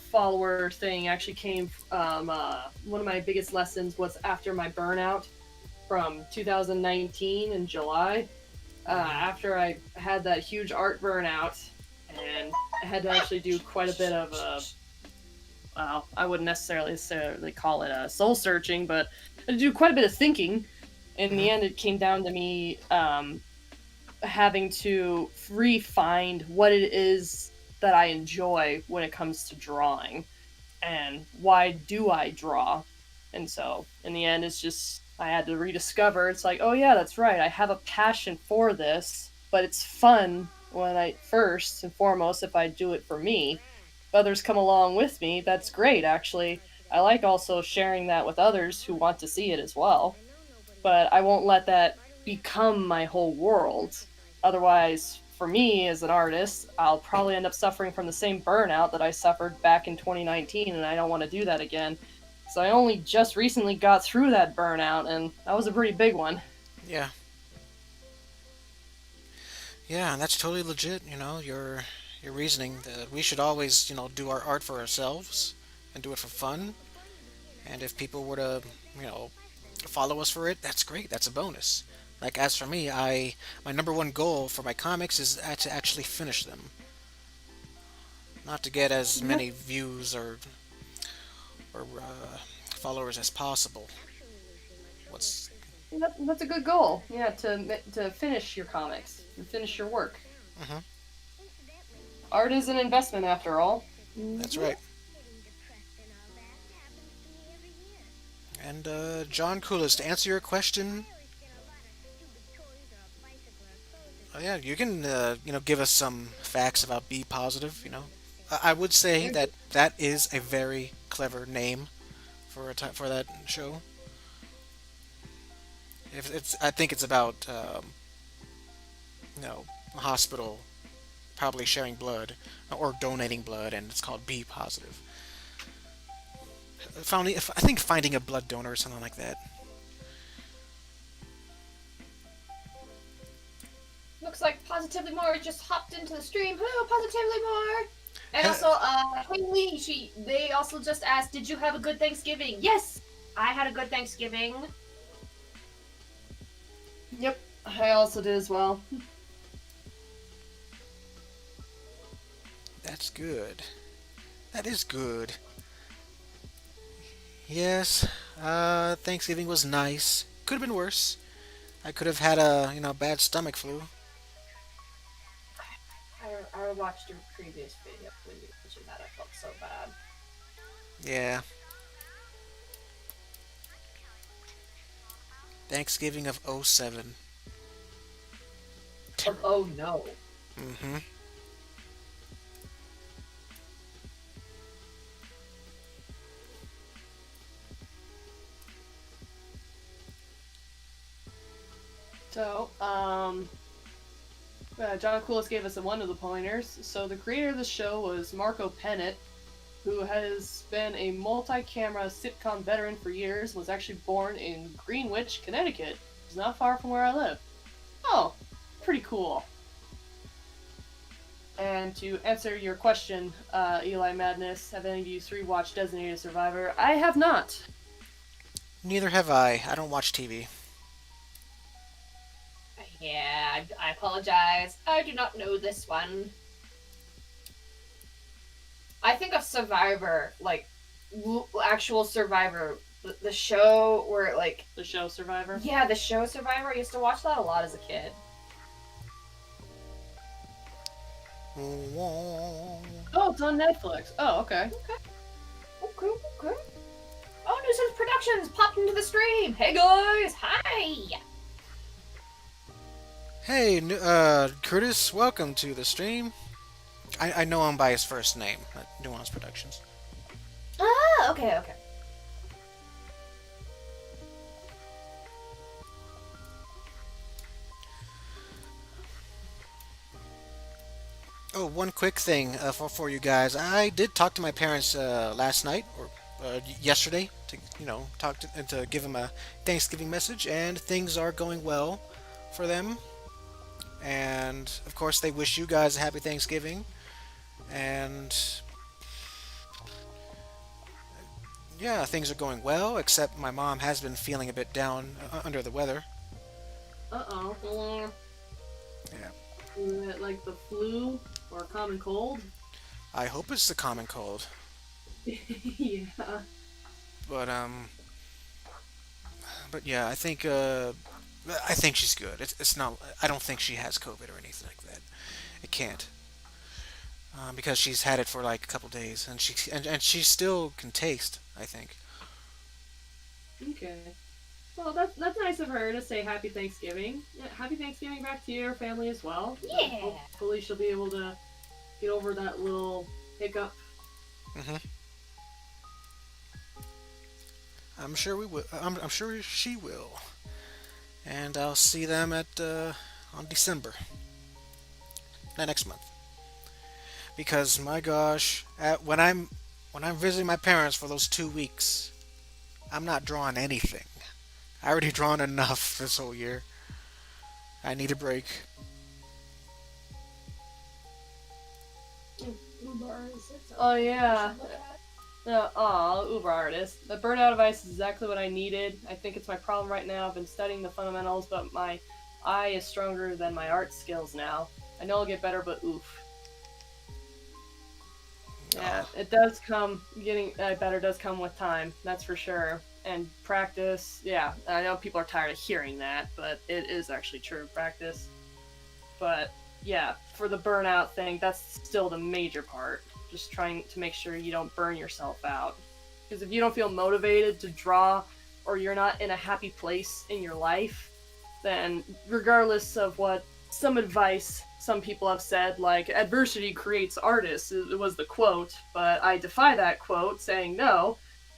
follower thing actually came from one of my biggest lessons was after my burnout from 2019 in July. After I had that huge art burnout, and I had to actually do quite a bit of well, I wouldn't necessarily call it soul searching, but I had to do quite a bit of thinking. In the end, it came down to me having to re-find what it is that I enjoy when it comes to drawing, and why do I draw. And so in the end, it's just I had to rediscover, it's like, oh yeah, that's right, I have a passion for this, but it's fun when I first and foremost if I do it for me. If others come along with me, that's great. Actually, I like also sharing that with others who want to see it as well, but I won't let that become my whole world. Otherwise, for me as an artist, I'll probably end up suffering from the same burnout that I suffered back in 2019, and I don't want to do that again. So I only just recently got through that burnout, and that was a pretty big one. Yeah. Yeah, and that's totally legit, your reasoning that we should always, do our art for ourselves and do it for fun. And if people were to, you know, follow us for it, that's great. That's a bonus. Like as for me, I my number one goal for my comics is to actually finish them, not to get as many views or followers as possible. What's That's a good goal. Yeah, to finish your comics and finish your work. Mhm. Art is an investment, after all. That's right. And John Coolis, to answer your question, yeah, you can give us some facts about Be Positive. I would say that that is a very clever name for that show. If it's I think it's about a hospital probably sharing blood or donating blood, and it's called Be Positive. I think finding a blood donor or something like that. Looks like Positively More just hopped into the stream. Hello, Positively More. And He- also, Haley, they also just asked, did you have a good Thanksgiving? Yes, I had a good Thanksgiving. Yep, I also did as well. That's good. That is good. Yes, Thanksgiving was nice. Could have been worse. I could have had a bad stomach flu. I watched your previous video when you mentioned that. I felt so bad. Yeah, Thanksgiving of '07. Oh no. Mm-hmm. So, John Coolis gave us one of the pointers. So the creator of the show was Marco Pennant, who has been a multi-camera sitcom veteran for years, was actually born in Greenwich, Connecticut. It's not far from where I live. Oh, pretty cool. And to answer your question, Eli Madness, have any of you three watched Designated Survivor? I have not. Neither have I. I don't watch TV. Yeah, I apologize. I do not know this one. I think of Survivor, like actual Survivor, the show where like The show Survivor? yeah, the show Survivor. I used to watch that a lot as a kid. Oh, it's on Netflix. Oh, okay. Okay, okay. Oh, Nuisance Productions popped into the stream. Hey guys, hi. Hey, Curtis, welcome to the stream. I know him by his first name at Nuance Productions. Ah, okay, okay. Oh, one quick thing for you guys. I did talk to my parents last night or yesterday to talk to and to give them a Thanksgiving message, and things are going well for them. And of course, they wish you guys a happy Thanksgiving. And yeah, things are going well. Except my mom has been feeling a bit down under the weather. Uh-oh. Yeah, Is it like the flu or common cold? I hope it's the common cold. Yeah. But yeah, I think she's good. It's not. I don't think she has COVID or anything like that. It can't, because she's had it for like a couple days, and she still can taste. I think. Okay. Well, that's nice of her to say Happy Thanksgiving. Yeah, Happy Thanksgiving back to your family as well. Yeah. Hopefully, she'll be able to get over that little hiccup. Hmm. I'm sure we will. I'm sure she will. And I'll see them at on December, not next month. Because my gosh, when I'm visiting my parents for those 2 weeks, I'm not drawing anything. I already drawn enough this whole year. I need a break. Oh yeah. Uber artist. The burnout advice is exactly what I needed. I think it's my problem right now. I've been studying the fundamentals, but my eye is stronger than my art skills now. I know I'll get better, but oof. Yeah, Oh, it does come. Getting better does come with time. That's for sure. And practice. Yeah, I know people are tired of hearing that, but it is actually true. Practice. But yeah, for the burnout thing, that's still the major part. Just trying to make sure you don't burn yourself out. Because if you don't feel motivated to draw, or you're not in a happy place in your life, then regardless of what some advice some people have said, like adversity creates artists, it was the quote, but I defy that quote, saying no,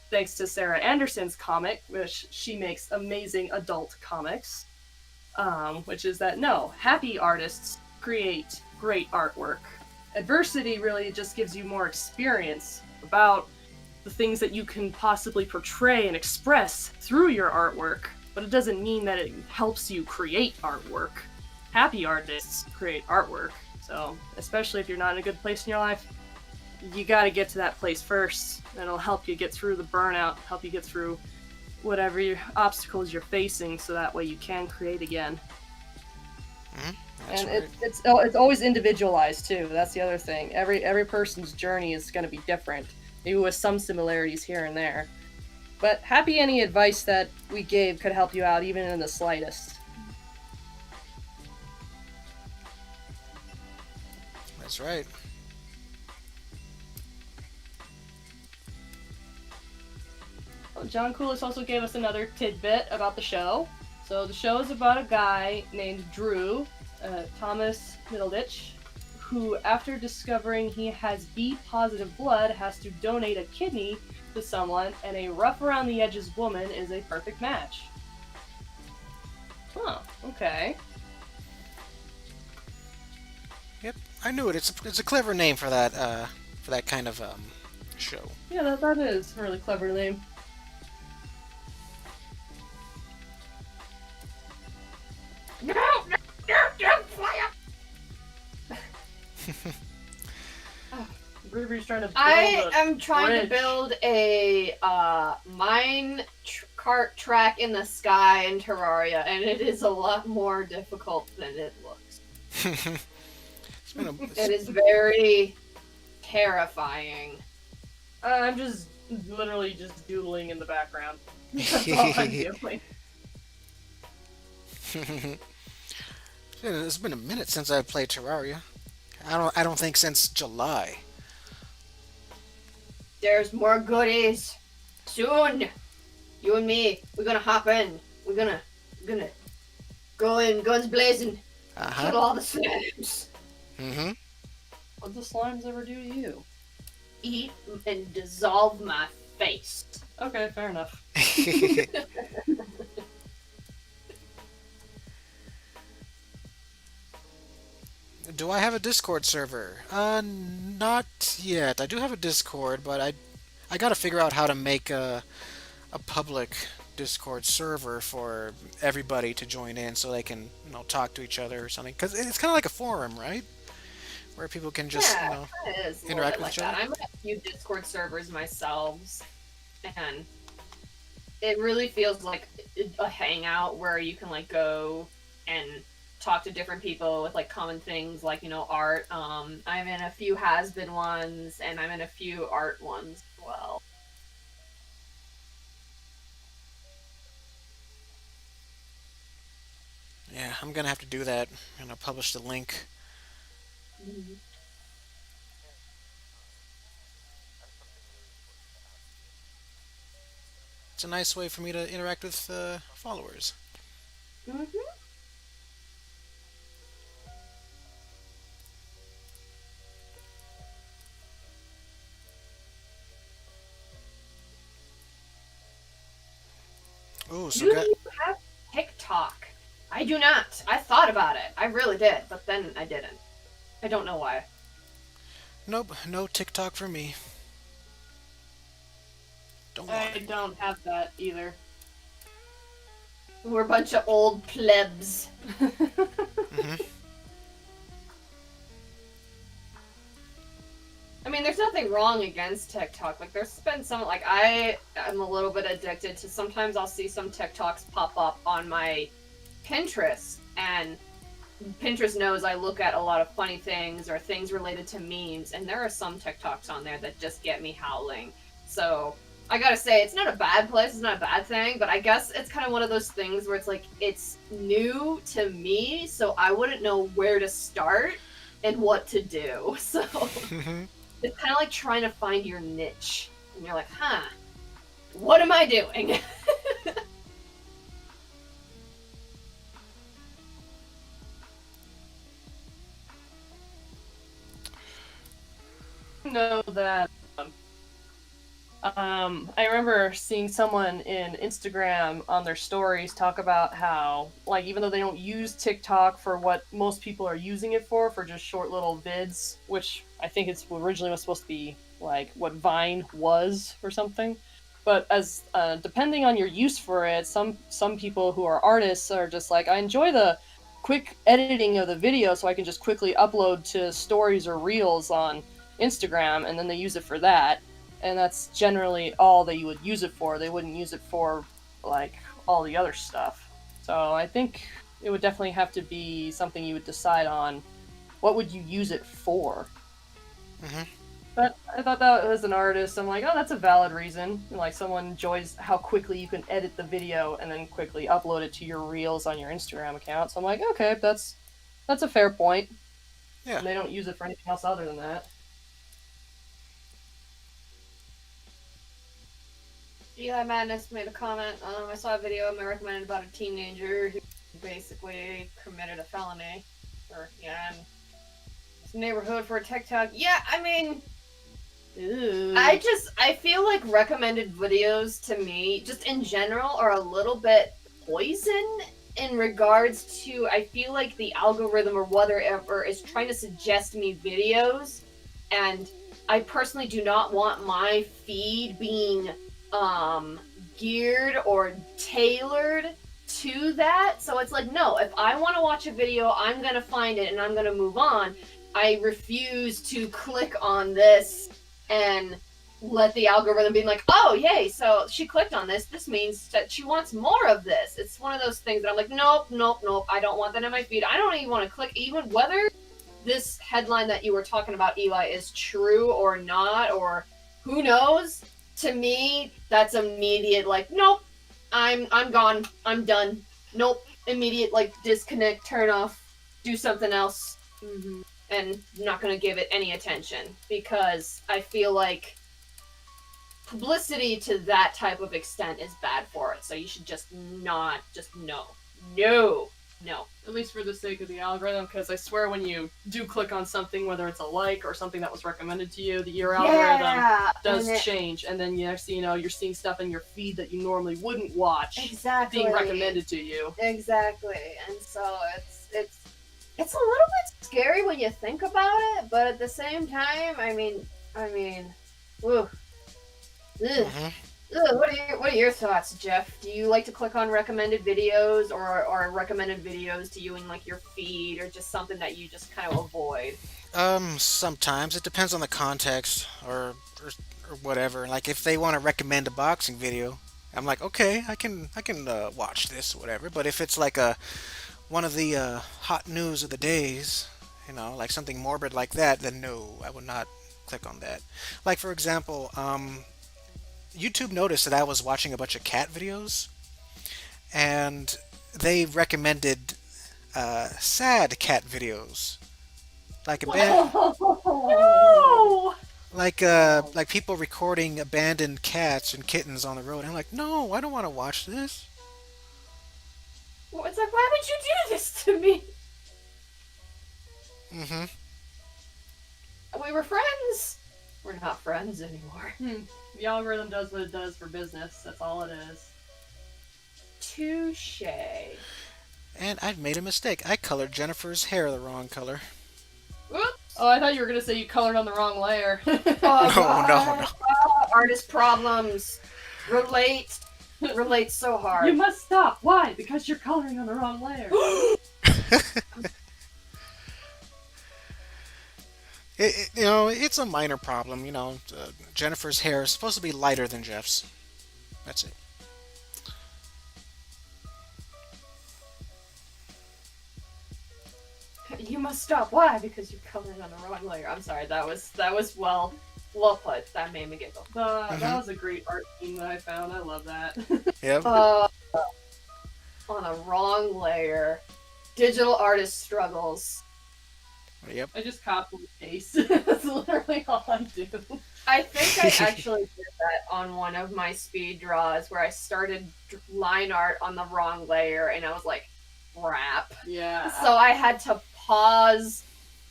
thanks to Sarah Anderson's comic, which she makes amazing adult comics, which is that no, happy artists create great artwork. Adversity really just gives you more experience about the things that you can possibly portray and express through your artwork, but it doesn't mean that it helps you create artwork. Happy artists create artwork, so especially if you're not in a good place in your life, you gotta get to that place first. That'll help you get through the burnout, help you get through whatever obstacles you're facing, so that way you can create again. mhm, that's And right. it's always individualized too. That's the other thing. Every person's journey is going to be different, maybe with some similarities here and there. But happy any advice that we gave could help you out, even in the slightest. That's right. Oh, John Coulis also gave us another tidbit about the show. So the show is about a guy named Drew, Thomas Middleditch, who, after discovering he has B positive blood, has to donate a kidney to someone, and a rough around the edges woman is a perfect match. Huh, okay. Yep, I knew it. It's a clever name for that kind of show. Yeah, that is a really clever name. No, no, no, don't fly up. Ruby's trying to build I a am trying to bridge. build a cart track in the sky in Terraria, and it is a lot more difficult than it looks. It's been a, It is very terrifying. I'm just literally just doodling in the background. That's all I'm doing. it's been a minute since I played Terraria. I don't think since July. There's more goodies soon. You and me, we're gonna hop in. We're gonna go in, guns blazing, Uh huh. kill all the slams. Mhm. What the slimes ever do to you? Eat and dissolve my face. Okay, fair enough. Do I have a Discord server? Not yet. I do have a Discord, but I got to figure out how to make a public Discord server for everybody to join in, so they can talk to each other or something. Because it's kind of like a forum, right? Where people can just Yeah, it kind of is a little interact bit with like each that. other. I'm in a few Discord servers myself, and it really feels like a hangout where you can like go and talk to different people with like common things like art. I'm in a few has been ones, and I'm in a few art ones as well. Yeah, I'm gonna have to do that. I'm gonna publish the link. Mhm. It's a nice way for me to interact with followers. Mhm. Oh, Do so got you have TikTok? I do not. I thought about it. I really did, but then I didn't. I don't know why. nope, no TikTok for me. Don't want I it. don't have that either. We're a bunch of old plebs. Hmm. I mean, there's nothing wrong against TikTok. Like, there's been some, like, I am a little bit addicted to, sometimes I'll see some TikToks pop up on my Pinterest, and Pinterest knows I look at a lot of funny things or things related to memes, and there are some TikToks on there that just get me howling. So, I gotta say, it's not a bad place, it's not a bad thing, but I guess it's kind of one of those things where it's like, it's new to me, so I wouldn't know where to start and what to do. So. It's kind of like trying to find your niche. And you're like, huh, what am I doing? Know that I remember seeing someone in Instagram on their stories talk about how, like, even though they don't use TikTok for what most people are using it for just short little vids, which I think it's originally was supposed to be like what Vine was or something. But as depending on your use for it, some people who are artists are just like, I enjoy the quick editing of the video, so I can just quickly upload to stories or reels on Instagram, and then they use it for that, and that's generally all that you would use it for. They wouldn't use it for like all the other stuff. So I think it would definitely have to be something you would decide on. What would you use it for? Hmm. But I thought that as an artist, I'm like, oh, that's a valid reason. Like someone enjoys how quickly you can edit the video and then quickly upload it to your reels on your Instagram account. So I'm like, okay, that's a fair point. Yeah. And they don't use it for anything else other than that. Eli Madness made a comment. I saw a video I recommended about a teenager who basically committed a felony. Or, yeah, in his neighborhood for a TikTok. Yeah, I mean, Ooh. I feel like recommended videos to me, just in general, are a little bit poison in regards to, I feel like the algorithm or whatever is trying to suggest me videos, and I personally do not want my feed being um geared or tailored to that. So it's like, no, if I want to watch a video, I'm gonna find it and I'm gonna move on. I refuse to click on this and let the algorithm be like, oh, yay, so she clicked on this. This means that she wants more of this. It's one of those things that I'm like, nope, nope, nope. I don't want that in my feed. I don't even want to click, even whether this headline that you were talking about, Eli, is true or not, or who knows. To me, that's immediate, like, nope, I'm gone. I'm done. Nope. Immediate, like, disconnect, turn off, do something else. Mm-hmm. And not going to give it any attention because I feel like publicity to that type of extent is bad for it. So you should just not, just no. No. No. At least for the sake of the algorithm, because I swear when you do click on something, whether it's a like or something that was recommended to you, your algorithm Yeah, does and change, and then next thing you know, you're seeing stuff in your feed that you normally wouldn't watch exactly being recommended to you. Exactly, and so it's a little bit scary when you think about it, but at the same time, ugh, ugh. Hmm. Ugh, what are your thoughts, Jeff? Do you like to click on recommended videos or recommended videos to you in like your feed or just something that you just kind of avoid? Sometimes it depends on the context or whatever. Like if they want to recommend a boxing video, I'm like, okay, I can watch this, whatever. But if it's like a one of the hot news of the days, like something morbid like that, then no, I would not click on that. Like for example, YouTube noticed that I was watching a bunch of cat videos, and they recommended sad cat videos, like No! like people recording abandoned cats and kittens on the road. I'm like, no, I don't want to watch this. Well, it's like, why would you do this to me? Hmm. We were friends. We're not friends anymore. The algorithm does what it does for business. That's all it is. Touche. And I've made a mistake. I colored Jennifer's hair the wrong color. Oops. Oh, I thought you were gonna say you colored on the wrong layer. Oh, No, no, God. Oh, artist problems. Relate so hard. You must stop. Why? Because you're coloring on the wrong layer. It's a minor problem. Jennifer's hair is supposed to be lighter than Jeff's. That's it. You must stop. Why? Because you're coloring on the wrong layer. I'm sorry. That was well put. That made me giggle. That was a great art scheme that I found. I love that. Yep. On a wrong layer. Digital artist struggles. Yep. I just copy and paste. That's literally all I do. I think I actually did that on one of my speed draws where I started line art on the wrong layer and I was like, crap. Yeah. So I had to pause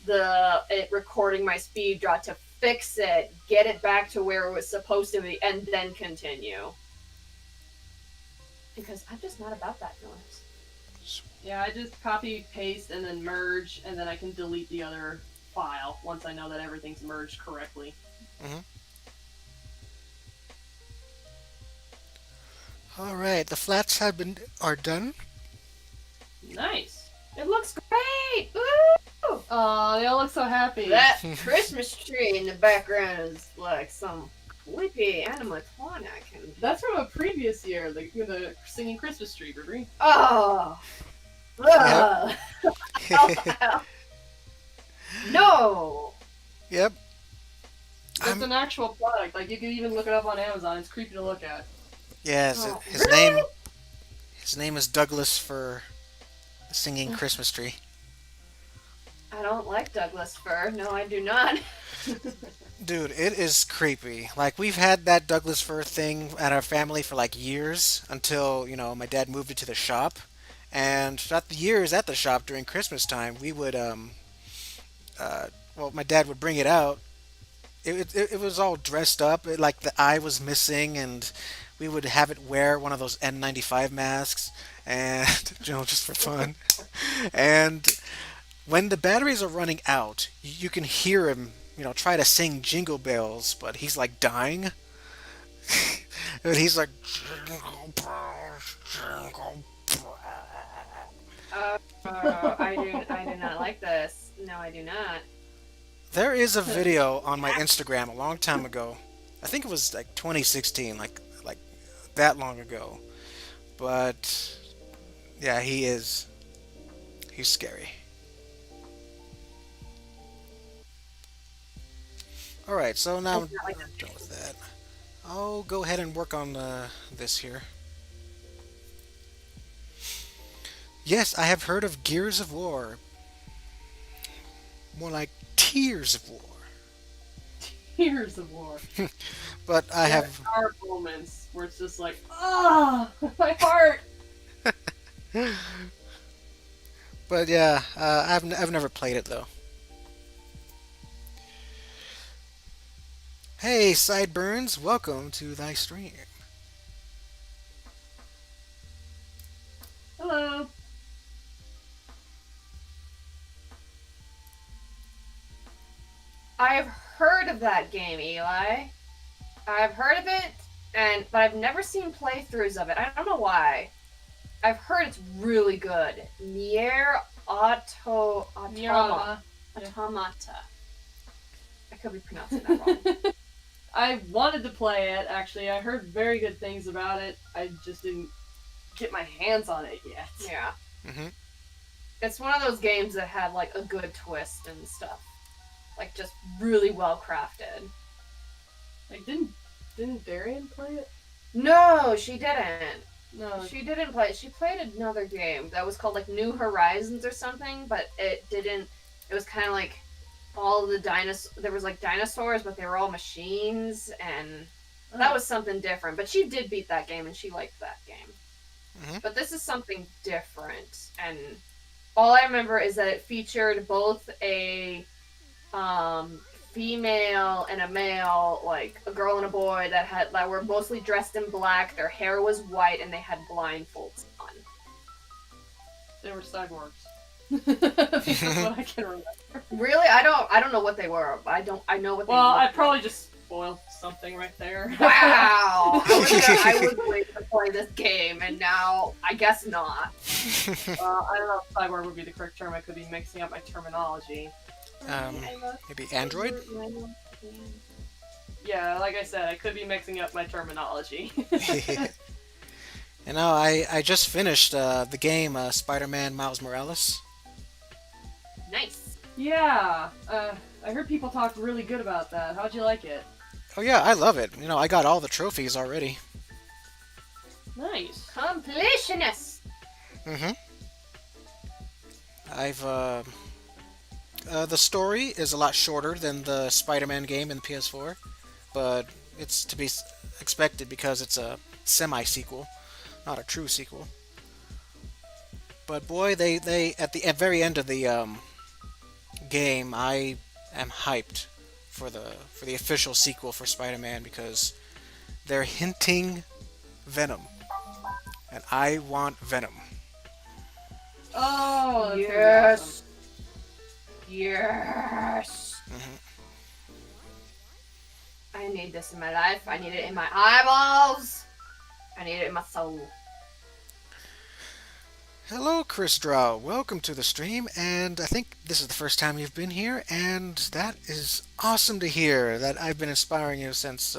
it recording my speed draw to fix it, get it back to where it was supposed to be, and then continue. Because I'm just not about that noise. Yeah, I just copy, paste, and then merge, and then I can delete the other file once I know that everything's merged correctly. Hmm. All right, the flats are done. Nice. It looks great! Woo! Aw, they all look so happy. That Christmas tree in the background is like some creepy animatronic. And... That's from a previous year, the singing Christmas tree, Gregory. Oh! Ugh. No! Yep. It's an actual product. Like, you can even look it up on Amazon. It's creepy to look at. Yes, Oh, his really? name is Douglas for the singing Christmas tree. I don't like Douglas fir. No, I do not. Dude, it is creepy. Like we've had that Douglas fir thing at our family for like years until, my dad moved it to the shop. And throughout the years at the shop during Christmas time, we would my dad would bring it out. It was all dressed up. Like the eye was missing, and we would have it wear one of those N95 masks, and just for fun. And when the batteries are running out, you can hear him, try to sing Jingle Bells, but he's like dying. And he's like, Jingle bells, jingle bells. I do not like this. No, I do not. There is a video on my Instagram a long time ago. I think it was like 2016, like that long ago. But yeah, he's scary. All right, so now I'm done with that. I'll go ahead and work on this here. Yes, I have heard of Gears of War. More like Tears of War. Tears of War. But I There have. are moments where it's just like, ah, my heart. But yeah, I've never played it though. Hey, Sideburns, welcome to thy stream. Hello. I've heard of that game, Eli. I've heard of it, but I've never seen playthroughs of it. I don't know why. I've heard it's really good. Nier Automata. Automata. I could be pronouncing that wrong. I wanted to play it, actually. I heard very good things about it. I just didn't get my hands on it yet. Yeah. Hmm. It's one of those games that had like a good twist and stuff. Like just really well crafted. Like, didn't Darian play it? No, she didn't. No. She didn't play it. She played another game that was called like New Horizons or something, but it didn't. It was kind of like all the there was like dinosaurs, but they were all machines, and that was something different. But she did beat that game, and she liked that game. Mhm. But this is something different, and all I remember is that it featured both a female and a male, like a girl and a boy that were mostly dressed in black. Their hair was white, and they had blindfolds on. They were cyborgs. That's what I can remember. Really, I don't know what they were. I know what they. Well, I looked probably like. just spoiled something right there. Wow! I was waiting to play this game, and now I guess not. I don't know if cyborg would be the correct term. I could be mixing up my terminology. Maybe Android? Yeah, like I said, I could be mixing up my terminology. You know, I just finished the game Spider-Man Miles Morales. Nice. Yeah, I heard people talk really good about that. How'd you like it? Oh yeah, I love it. You know, I got all the trophies already. Nice. Completionist. Mm-hmm. I've the story is a lot shorter than the Spider-Man game in the PS4, but it's to be expected because it's a semi-sequel, not a true sequel. But boy, they at the very end of the game, I am hyped for the official sequel for Spider-Man because they're hinting Venom, and I want Venom. Oh, that's Yes. awesome. Yes. Hmm. I need this in my life. I need it in my eyeballs. I need it in my soul. Hello, Chris Drow. Welcome to the stream, and I think this is the first time you've been here, and that is awesome to hear. That I've been inspiring you since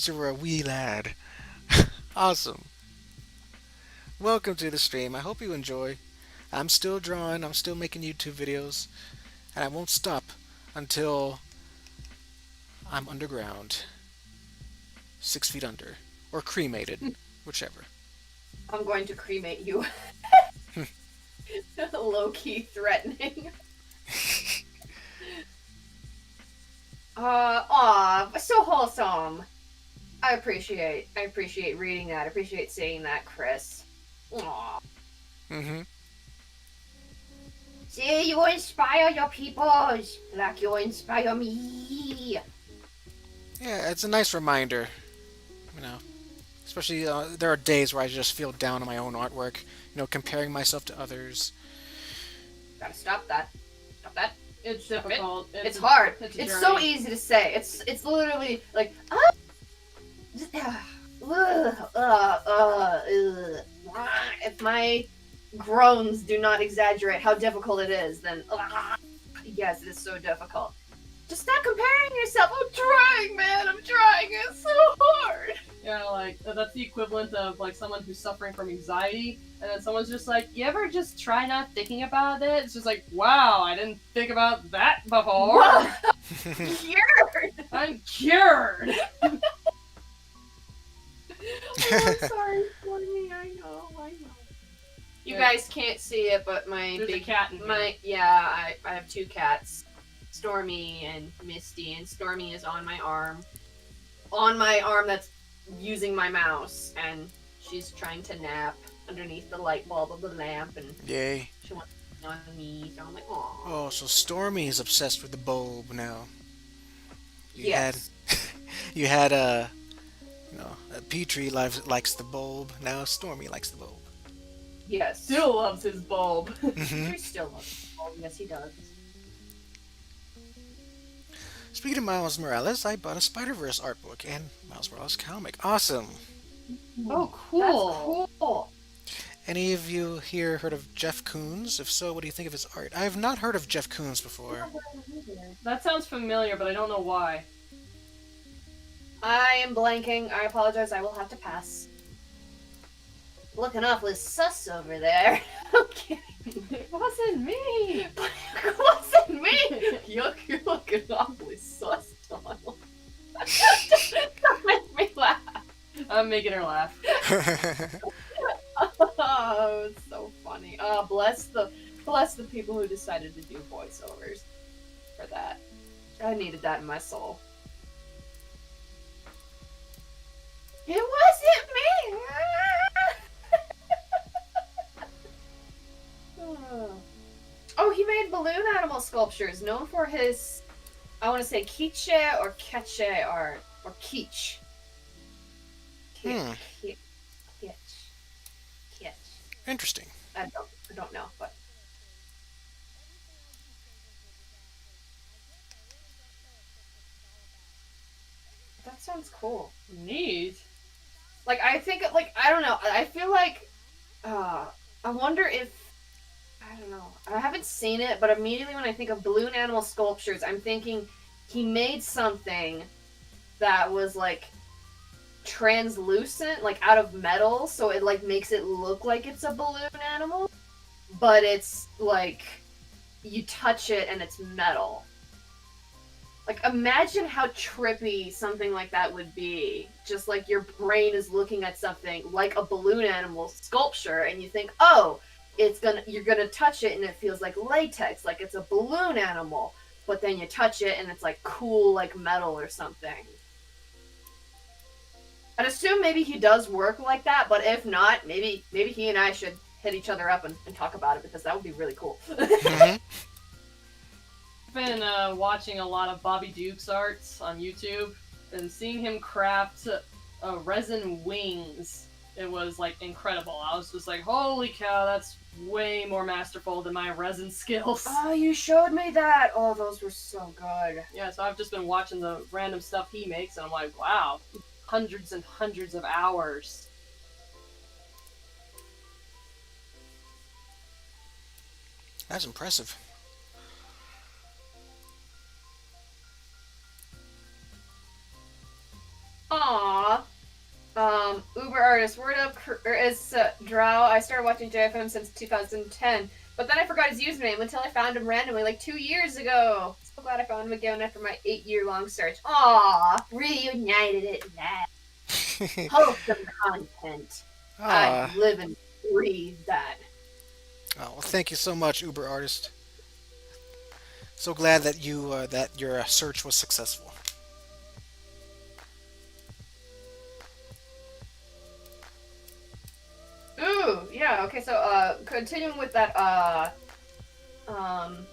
you were a wee lad. Awesome. Welcome to the stream. I hope you enjoy. I'm still drawing. I'm still making YouTube videos, and I won't stop until I'm underground, 6 feet under, or cremated, whichever. I'm going to cremate you. Low-key threatening. So wholesome. I appreciate reading that. I appreciate seeing that, Chris. Aw. Mm-hmm. See, you inspire your peoples like you inspire me. Yeah, it's a nice reminder, you know. Especially, there are days where I just feel down on my own artwork, you know, comparing myself to others. Gotta stop that. Stop that. It's Stop it. difficult. It's hard. It's a It's journey. so easy to say. It's literally like, if my groans do not exaggerate how difficult it is, then yes, it is so difficult. Just stop comparing yourself. I'm trying, man. I'm trying. It's so hard. Yeah, like that's the equivalent of like someone who's suffering from anxiety, and then someone's just like, "You ever just try not thinking about it?" It's just like, "Wow, I didn't think about that before." Cured. I'm cured. Oh, I'm sorry for me. I know. You guys can't see it, but my There's a big cat in here. I have two cats, Stormy and Misty, and Stormy is on my arm that's using my mouse, and she's trying to nap underneath the light bulb of the lamp, and Yay. she wants on me, so I'm like, oh. Oh, so Stormy is obsessed with the bulb now. You had, Yes. you had Petrie likes the bulb. Now Stormy likes the bulb. Yes. Still loves his bulb. Hmm. Petrie still loves the bulb. Yes, he does. Speaking of Miles Morales, I bought a Spider Verse art book and Miles Morales comic. Awesome. Oh, That's cool. cool. Any of you here heard of Jeff Koons? If so, what do you think of his art? I have not heard of Jeff Koons before. That sounds familiar, but I don't know why. I am blanking. I apologize. I will have to pass. Looking awfully sus over there. Okay. It wasn't me. It wasn't me. You're looking awfully sus, Donald. Don't make me laugh. I'm making her laugh. Oh, it's so funny. Bless the people who decided to do voiceovers for that. I needed that in my soul. It wasn't me. Oh, he made balloon animal sculptures known for his, I want to say quiche or keche art. Or quiche. Hmm. Quiche. Quiche. Interesting. I don't know, but that sounds cool. Neat. Like I think, like I don't know. I feel like, I wonder if I don't know. I haven't seen it, but immediately when I think of balloon animal sculptures, I'm thinking he made something that was like translucent, like out of metal, so it like makes it look like it's a balloon animal, but it's like you touch it and it's metal. Like imagine how trippy something like that would be. Just like your brain is looking at something like a balloon animal sculpture and you think, "Oh, you're gonna touch it and it feels like latex, like it's a balloon animal." But then you touch it and it's like cool like metal or something. I'd assume maybe he does work like that, but if not, maybe he and I should hit each other up and talk about it because that would be really cool. Hmm. Been watching a lot of Bobby Duke's arts on YouTube and seeing him craft resin wings. It was like incredible. I was just like, holy cow, that's way more masterful than my resin skills. Oh, you showed me that. Oh, those were so good. Yeah, so I've just been watching the random stuff he makes, and I'm like, wow, hundreds and hundreds of hours. That's impressive. Aww. Uber artist, word up is Drow. I started watching JFM since 2010, but then I forgot his username until I found him randomly like 2 years ago. So glad I found him again after my 8-year-long search. Aww, reunited at last. Wholesome content. I Ah. live and breathe that. Oh, well, thank you so much, Uber artist. So glad that your search was successful. Ooh, yeah, okay, so, continuing with that, um,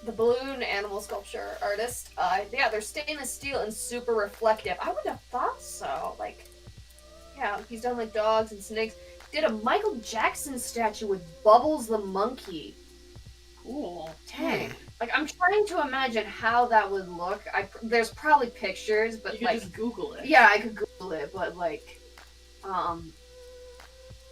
the balloon animal sculpture artist, yeah, they're stainless steel and super reflective. I would have thought so, like, yeah, he's done, like, dogs and snakes. Did a Michael Jackson statue with Bubbles the monkey. Cool. Dang. Like, I'm trying to imagine how that would look. There's probably pictures, but, You could like, just Google it. yeah, I could Google it, but, like,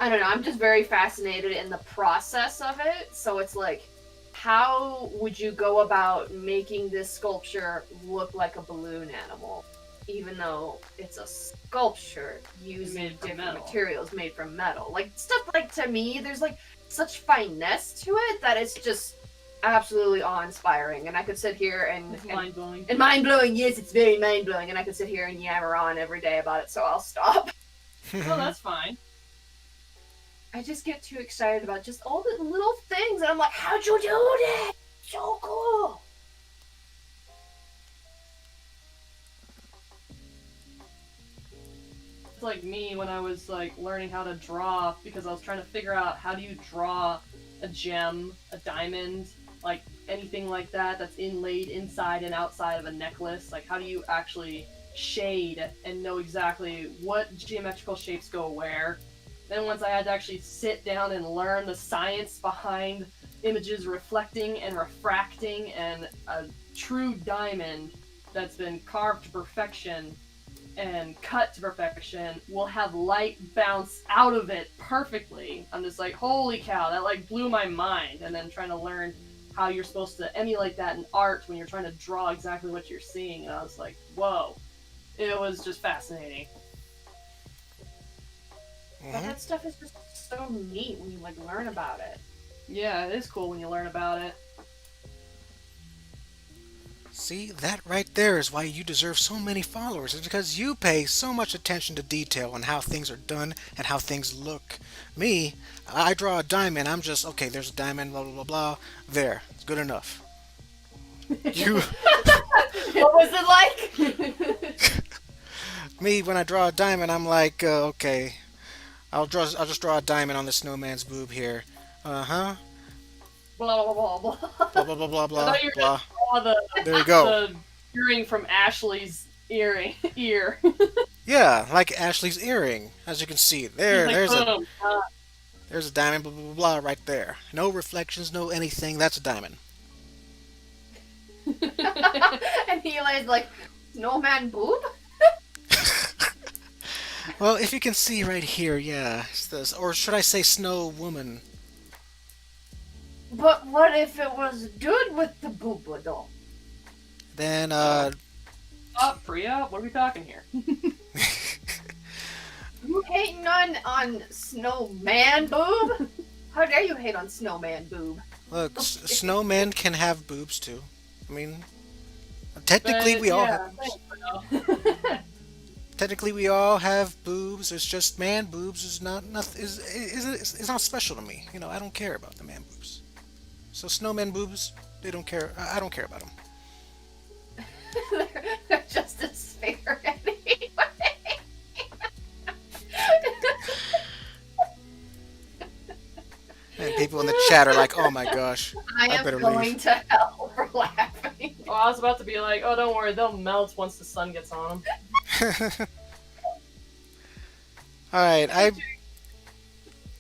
I don't know. I'm just very fascinated in the process of it. So it's like, how would you go about making this sculpture look like a balloon animal, even though it's a sculpture using Made from different metal. materials made from metal? Like stuff like to me, there's like such finesse to it that it's just absolutely awe-inspiring. And I could sit here It's mind blowing. and mind blowing. Yes, it's very mind blowing, and I could sit here and yammer on every day about it. So I'll stop. Oh, that's fine. I just get too excited about just all the little things, and I'm like, how'd you do that? So cool. It's like me when I was like learning how to draw because I was trying to figure out how do you draw a gem, a diamond, like anything like that that's inlaid inside and outside of a necklace? Like, how do you actually shade and know exactly what geometrical shapes go where? Then once I had to actually sit down and learn the science behind images reflecting and refracting, and a true diamond that's been carved to perfection and cut to perfection will have light bounce out of it perfectly. I'm just like, holy cow, that like blew my mind. And then trying to learn how you're supposed to emulate that in art when you're trying to draw exactly what you're seeing. And I was like, whoa. It was just fascinating. But Hmm. that stuff is just so neat when you like learn about it. Yeah, it is cool when you learn about it. See, that right there is why you deserve so many followers. It's because you pay so much attention to detail on how things are done and how things look. Me, I draw a diamond. I'm just okay. There's a diamond. Blah blah blah blah. There, it's good enough. You, What was it like? me, when I draw a diamond, I'm like, okay, I'll just draw a diamond on the snowman's boob here. Uh huh. Blah blah blah blah. Blah blah blah blah I blah thought you were gonna blah. draw There you go. the earring from Ashley's earring ear. Yeah, like Ashley's earring. As you can see, He's there, like, boom. there's a diamond. Blah blah blah blah right there. No reflections, no anything. That's a diamond. And Eli's like, snowman boob? Well, if you can see right here, yeah, it's this, or should I say snow woman? But what if it was dude with the boob though? Then, Up, Priya. What are we talking here? You hating on snowman boob? How dare you hate on snowman boob? look, snowmen can have boobs too. I mean, technically But, we all yeah, technically we all have boobs. It's just man boobs is not is not special to me. You know, I don't care about the man boobs. So snowman boobs, they don't care. I don't care about them. They're just as fair anyway. And people in the chat are like, "Oh my gosh, I I am better going leave." to hell for laughing. Oh, I was about to be like, oh, don't worry, they'll melt once the sun gets on them. All right,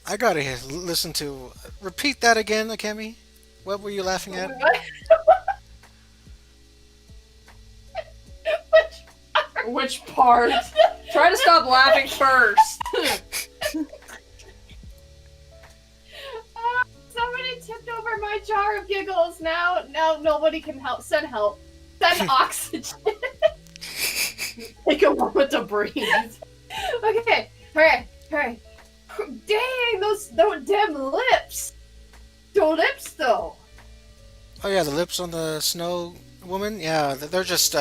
I gotta listen to. Repeat that again, Akemi. What were you laughing at? Which part? Try to stop laughing first. Somebody tipped over my jar of giggles. Now nobody can help. Send help. Send oxygen. Take a moment to breathe. Okay, hurry. Dang, those damn lips. The lips though. Oh yeah, the lips on the snow woman. Yeah, they're just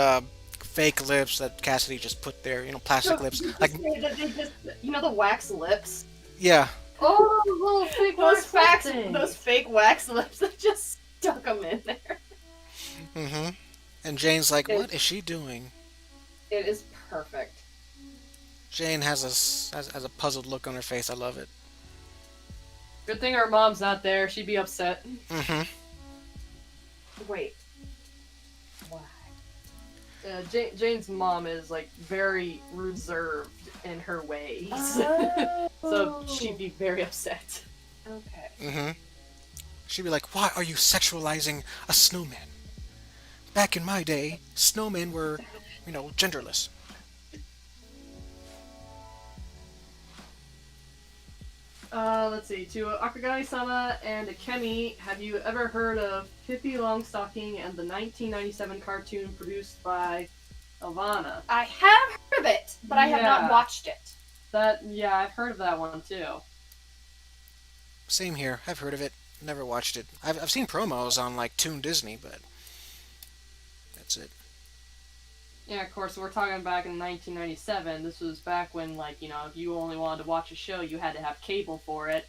fake lips that Cassidy just put there. You know, plastic lips. Like, They just, you know, the wax lips. yeah. Oh, little fake Those fake wax lips that just stuck them in there. Mm-hmm. And Jane's like, "What is she doing?" It is perfect. Jane has a puzzled look on her face. I love it. Good thing our mom's not there. She'd be upset. Mm-hmm. Wait. Why? Jane's mom is like very reserved in her ways, so she'd be very upset. Okay. Mm-hmm. She'd be like, "Why are you sexualizing a snowman? Back in my day, snowmen were, you know, genderless." Let's see. To Akagami-sama and Akemi, have you ever heard of Pippi Longstocking and the 1997 cartoon produced by Elvana? I have heard of it, but I have not Yeah. watched it. Yeah, I've heard of that one too. Same here. I've heard of it. Never watched it. I've seen promos on like Toon Disney, but that's it. Yeah, of course, we're talking back in 1997. This was back when, like, you know, if you only wanted to watch a show, you had to have cable for it.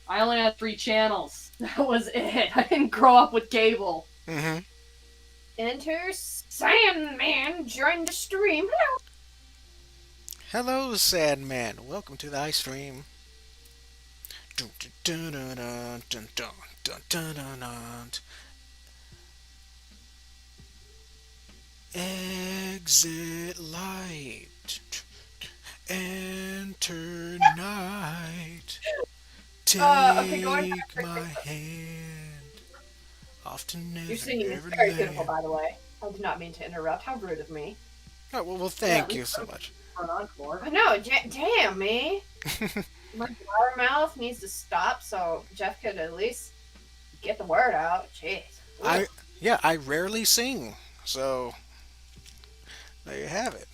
I only had 3 channels. That was it. I didn't grow up with cable. Mm-hmm. Enter Sandman during the stream. Hello, sad man. Welcome to the ice stream. Dun, dun, dun, dun, dun, dun, Dun, dun, dun, dun. Exit light. Enter night. Okay, going Take back. my hand. Often Your never, singing is never very beautiful, land. by the way. I did not mean to interrupt. How rude of me. Oh, well, Yeah, at thank you least so much. for an encore. I know, damn me. My mouth needs to stop so Jeff could at least get the word out. Jeez. I yeah, I rarely sing, so there you have it.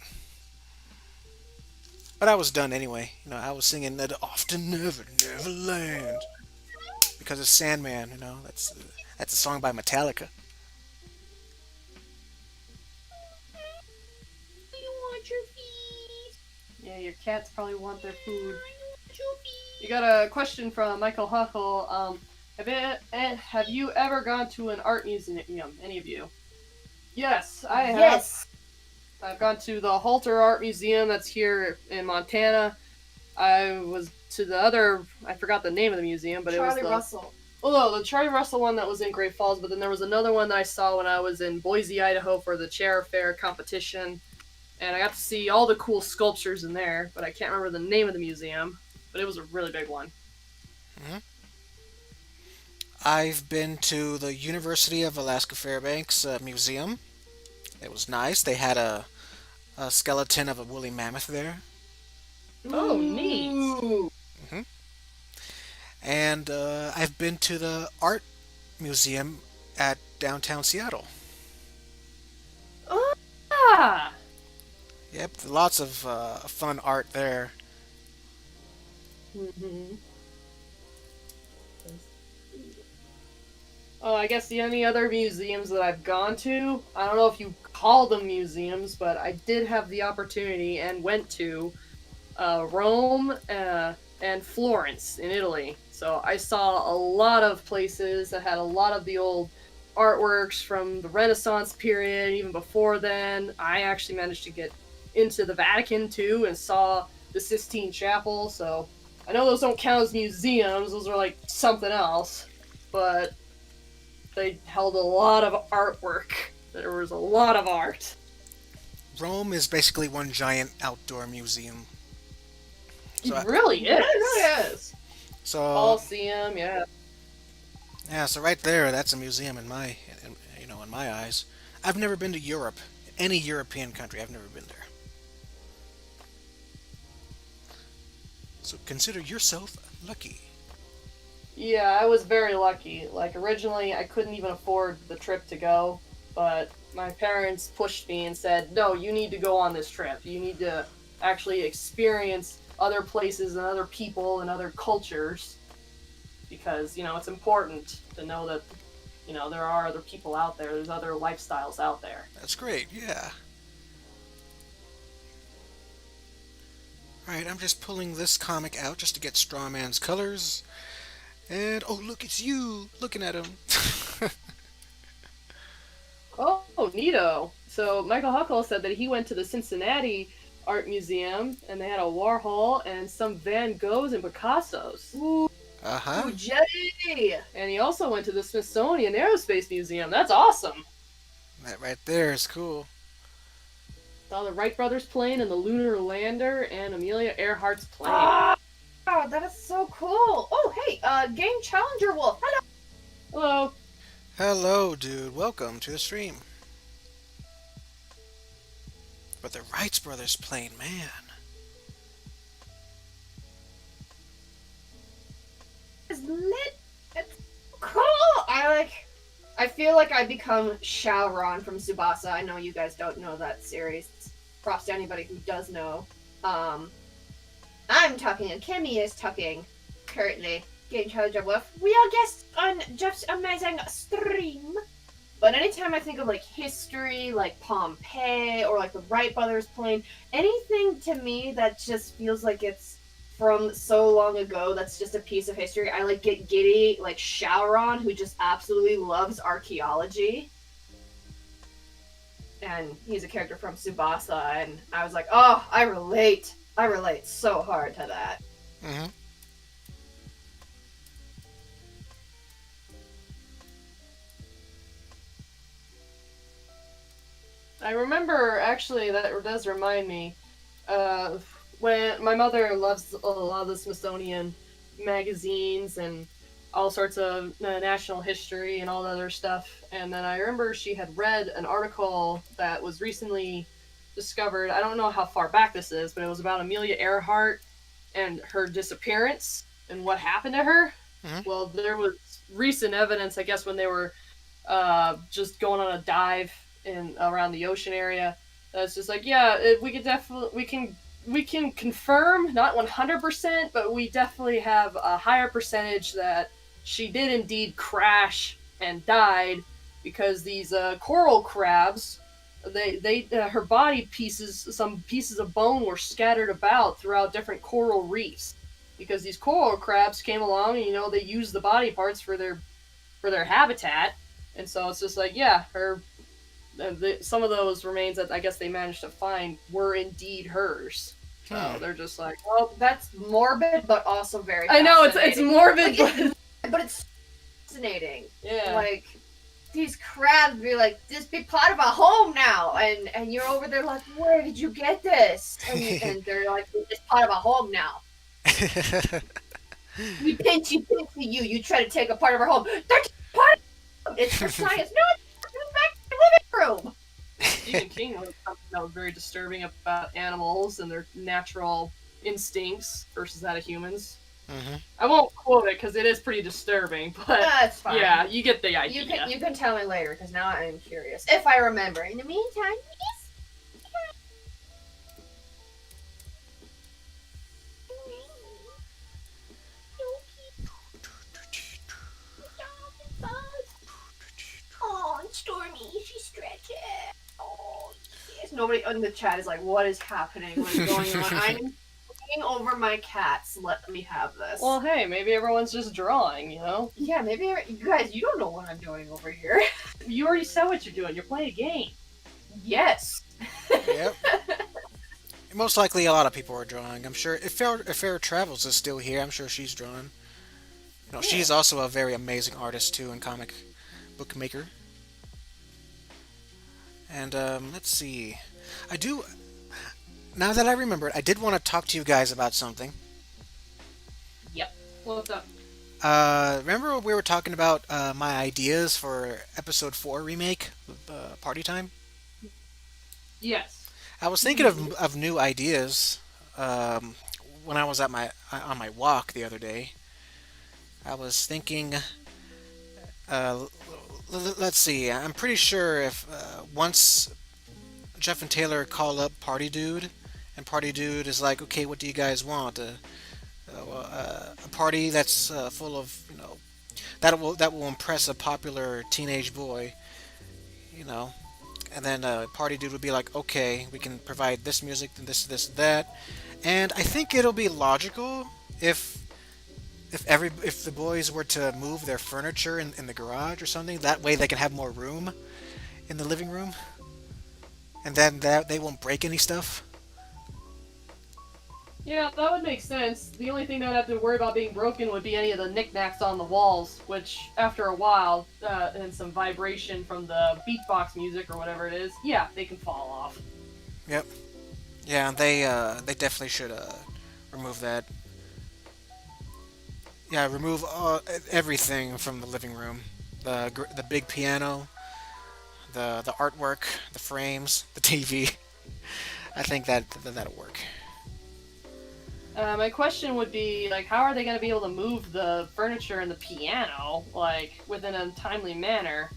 But I was done anyway. I was singing that often never, never land because of Sandman. That's a song by Metallica. You want your feet? Yeah, your cats probably want their food. You got a question from Michael Huckle. Have you ever gone to an art museum? Any of you? Yes, I have. Yes. I've gone to the Halter Art Museum that's here in Montana. I was to the other. I forgot the name of the museum, but Charlie it was Russell. the Charlie Russell one that was in Great Falls. But then there was another one that I saw when I was in Boise, Idaho, for the chair fair competition, and I got to see all the cool sculptures in there. But I can't remember the name of the museum. But it was a really big one. hmm I've been to the University of Alaska Fairbanks Museum. It was nice. They had a skeleton of a woolly mammoth there. Oh, neat. Ooh. hmm And I've been to the art museum at downtown Seattle. Ah. Yep, lots of fun art there. Mm-hmm. Oh, I guess the only other museums that I've gone to, I don't know if you call them museums, but I did have the opportunity and went to Rome and Florence in Italy. So I saw a lot of places that had a lot of the old artworks from the Renaissance period, even before then. I actually managed to get into the Vatican too and saw the Sistine Chapel. So I know those don't count as museums; those are like something else. But they held a lot of artwork. There was a lot of art. Rome is basically one giant outdoor museum. So, It really is. It really is. so Colosseum, yeah. yeah, so right there, that's a museum in my eyes. I've never been to Europe, any European country. I've never been there. So consider yourself lucky. Yeah, I was very lucky. Like, originally, I couldn't even afford the trip to go, but my parents pushed me and said, no, you need to go on this trip. You need to actually experience other places and other people and other cultures because, it's important to know that, there are other people out there, there's other lifestyles out there. That's great, yeah. Alright, I'm just pulling this comic out just to get Strawman's colors. And, oh, look, it's you looking at him. Oh, neato. So Michael Huckle said that he went to the Cincinnati Art Museum and they had a Warhol and some Van Goghs and Picassos. Ooh, Uh-huh. Jetty. And he also went to the Smithsonian Aerospace Museum. That's awesome. That right there is cool. Saw the Wright brothers plane and the lunar lander and Amelia Earhart's plane. Oh, that is so cool. Oh, hey, Game Challenger Wolf. Hello. Hello. Hello, dude. Welcome to the stream. But the Wrights brothers plane, man. It's lit. It's cool. I feel like I become Shaoran from Tsubasa. I know you guys don't know that series. Props to anybody who does know. I'm talking, Akemi is talking currently. Game Challenger Wolf. We are guests on Jeff's amazing stream. But anytime I think of like history, like Pompeii or like the Wright brothers plane, anything to me that just feels like it's from so long ago that's just a piece of history, I like get giddy, like Shauron, who just absolutely loves archaeology. And he's a character from Tsubasa, and I was like, oh, I relate. I relate so hard to that. Mm-hmm. I remember actually that does remind me. Uh, when my mother loves a lot of the Smithsonian magazines and all sorts of national history and all that other stuff, and then I remember she had read an article that was recently discovered. I don't know how far back this is, but it was about Amelia Earhart and her disappearance and what happened to her. Hmm. Well, there was recent evidence, I guess, when they were just going on a dive in around the ocean area. That's just like, yeah, we could definitely we can confirm, not 100%, but we definitely have a higher percentage that she did indeed crash and died because these coral crabs, her body pieces, some pieces of bone were scattered about throughout different coral reefs because these coral crabs came along and they use the body parts for their habitat, and so it's just like, yeah, her some of those remains that I guess they managed to find were indeed hers. So Hmm. they're just like, Well, that's morbid, but also very. I know it's fascinating. morbid, Like, but but it's fascinating. yeah. Like these crabs be like, this be part of a home now, and you're over there like, where did you get this? And they're like, it's part of a home now. We pinch you. You try to take a part of our home. They're part of it's for science. No, it's back to the living room. Stephen King wrote something that was very disturbing about animals and their natural instincts versus that of humans. Hmm. I won't quote it because it is pretty disturbing, but That's fine. yeah, you get the idea. You can tell me later because now I'm curious if I remember. In the meantime, oh, and Stormy, she's stretching. Oh, yes. Nobody in the chat is like, what is happening? What is going on? I'm looking over my cats. Let me have this. Well, hey, maybe everyone's just drawing, Yeah, maybe you guys, you don't know what I'm doing over here. You already said what you're doing. You're playing a game. Yes. Yep. Most likely, a lot of people are drawing. I'm sure if Fair Travels is still here, I'm sure she's drawing. She's also a very amazing artist too and comic book maker. And let's see. I do. Now that I remember it, I did want to talk to you guys about something. Yep. What's up? Remember we were talking about my ideas for episode 4 remake, Party Time? Yes. I was thinking of new ideas when I was at my on my walk the other day. I was thinking, uh, let's see. I'm pretty sure if once Jeff and Taylor call up Party Dude, and Party Dude is like, okay, what do you guys want? A party that's full of that will impress a popular teenage boy, you know. And then Party Dude would be like, okay, we can provide this music, and this, that. And I think it'll be logical if the boys were to move their furniture in the garage or something. That way they can have more room in the living room, and then that they won't break any stuff. Yeah, that would make sense. The only thing that I'd have to worry about being broken would be any of the knickknacks on the walls, which, after a while, and some vibration from the beatbox music or whatever it is, yeah, they can fall off. Yep. Yeah, they definitely should remove that. Yeah, remove everything from the living room. The big piano, the artwork, the frames, the TV. I think that'll work. My question would be, like, how are they going to be able to move the furniture and the piano, like, within a timely manner?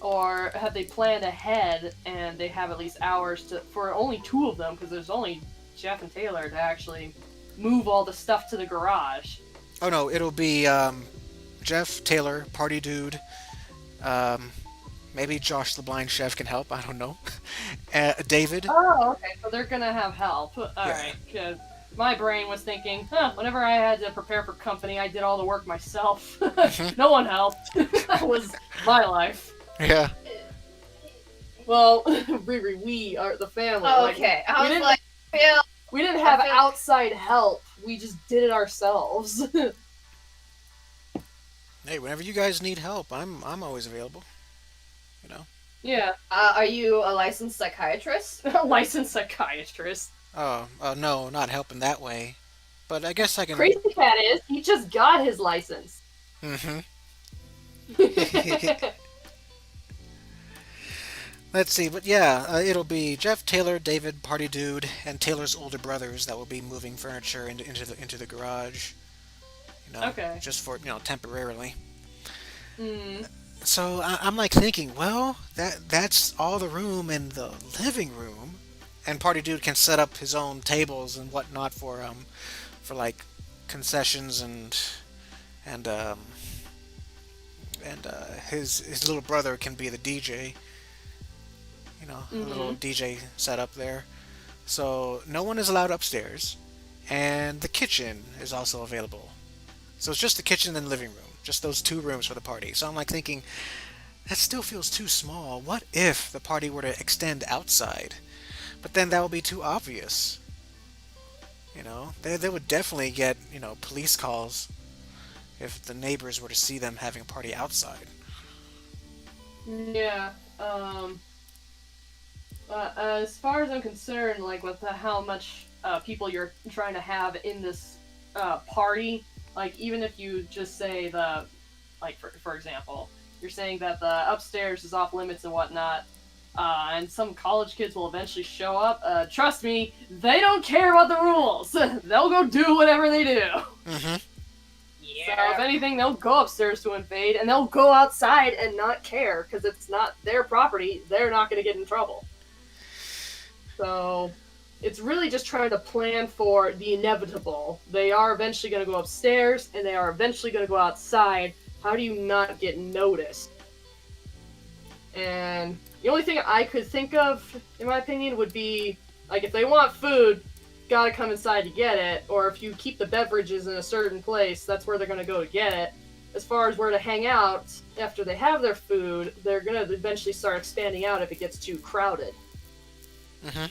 Or have they planned ahead and they have at least hours for only two of them, because there's only Jeff and Taylor to actually move all the stuff to the garage? Oh no, it'll be Jeff, Taylor, Party Dude. Um, Maybe Josh the Blind Chef can help. I don't know. David. Oh, okay. So they're gonna have help. All Yeah. right. Because my brain was thinking, whenever I had to prepare for company, I did all the work myself. Mhm. No one helped. That was my life. Yeah. Well, Riri, we are the family. Oh, Like, okay. I we was didn't, like, Phil. we didn't have I feel- outside help. We just did it ourselves. Hey, whenever you guys need help, I'm always available. You know. Yeah. Are you a licensed psychiatrist? A licensed psychiatrist. Oh, no, not helping that way. But I guess I can. Crazy Cat is. He just got his license. Mm-hmm. Let's see, but yeah, it'll be Jeff, Taylor, David, Party Dude, and Taylor's older brothers that will be moving furniture into the garage. Okay. Just for temporarily. Mm. So I'm like thinking, well, that's all the room in the living room, and Party Dude can set up his own tables and whatnot for like concessions and um and his little brother can be the DJ. A little Mm-hmm. DJ setup there. So no one is allowed upstairs, and the kitchen is also available. So it's just the kitchen and living room, just those two rooms for the party. So I'm like thinking, that still feels too small. What if the party were to extend outside? But then that would be too obvious. They would definitely get police calls if the neighbors were to see them having a party outside. Yeah. As far as I'm concerned, like with how much people you're trying to have in this party, like even if you just say like for example, you're saying that the upstairs is off limits and whatnot, and some college kids will eventually show up. Trust me, they don't care about the rules. They'll go do whatever they do. Mm-hmm. So if anything, they'll go upstairs to invade, and they'll go outside and not care because it's not their property. They're not going to get in trouble. So it's really just trying to plan for the inevitable. They are eventually going to go upstairs, and they are eventually going to go outside. How do you not get noticed? And the only thing I could think of, in my opinion, would be, like, if they want food, gotta come inside to get it, or if you keep the beverages in a certain place, that's where they're gonna go to get it. As far as where to hang out, after they have their food, they're gonna eventually start expanding out if it gets too crowded. Mm-hmm.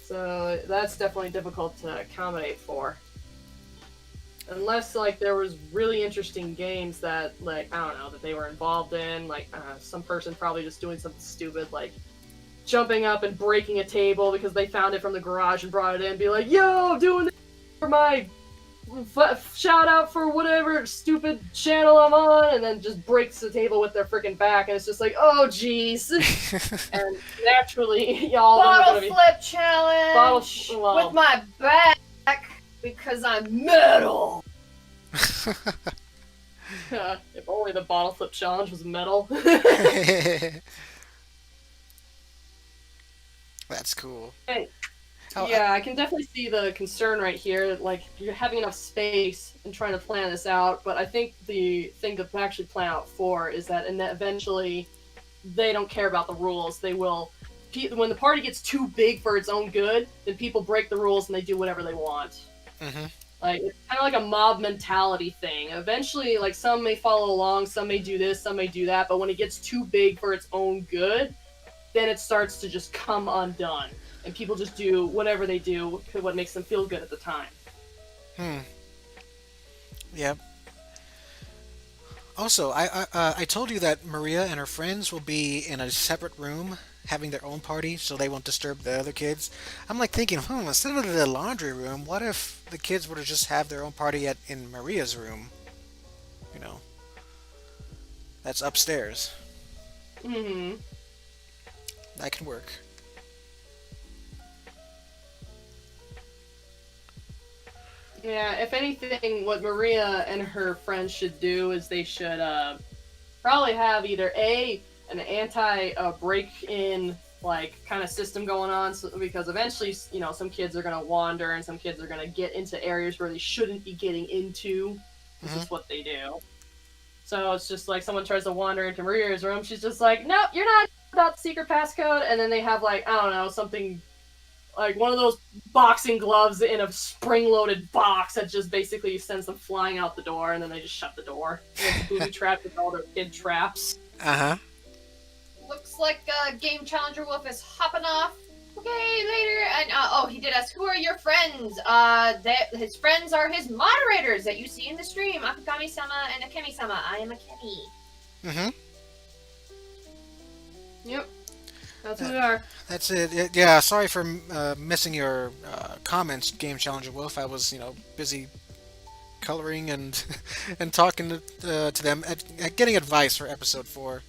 So that's definitely difficult to accommodate for. Unless, like, there was really interesting games that, like, I don't know, that they were involved in, like, some person probably just doing something stupid, like jumping up and breaking a table because they found it from the garage and brought it in and be like, yo, I'm doing this for my shout out for whatever stupid channel I'm on, and then just breaks the table with their freaking back, and it's just like, oh jeez. And naturally, y'all Bottle be flip challenge with my back because I'm metal. If only the bottle flip challenge was metal. That's cool. Hey. Oh, Yeah, I can definitely see the concern right here. Like, you're having enough space and trying to plan this out, but I think the thing to actually plan out for is that, and that eventually they don't care about the rules. They will, when the party gets too big for its own good, then people break the rules and they do whatever they want. Mm-hmm. Like, it's kind of like a mob mentality thing. Eventually, like, some may follow along, some may do this, some may do that, but when it gets too big for its own good, then it starts to just come undone. And people just do whatever they do, what makes them feel good at the time. Yep. Also, I told you that Maria and her friends will be in a separate room having their own party so they won't disturb the other kids. I'm like thinking, instead of the laundry room, what if the kids were to just have their own party in Maria's room? That's upstairs. Mm-hmm. That can work. Yeah, if anything, what Maria and her friends should do is they should probably have either an anti break-in like kind of system going on, because eventually, some kids are gonna wander and some kids are gonna get into areas where they shouldn't be getting into. This is what they do. So it's just like someone tries to wander into Maria's room, she's just like, nope, you're not about the secret passcode, and then they have like, I don't know, something like one of those boxing gloves in a spring-loaded box that just basically sends them flying out the door, and then they just shut the door. And it's booby trapped with all their kid traps. Uh-huh. Looks like Game Challenger Wolf is hopping off. Okay, later. And he did ask, who are your friends? His friends are his moderators that you see in the stream, Akagami-sama and Akemi-sama. I am Akemi. Mm-hmm. Yep, that's who That, we are. that's it. Yeah, sorry for missing your comments, Game Challenger Wolf. I was, busy coloring and and talking to them, at getting advice for episode 4.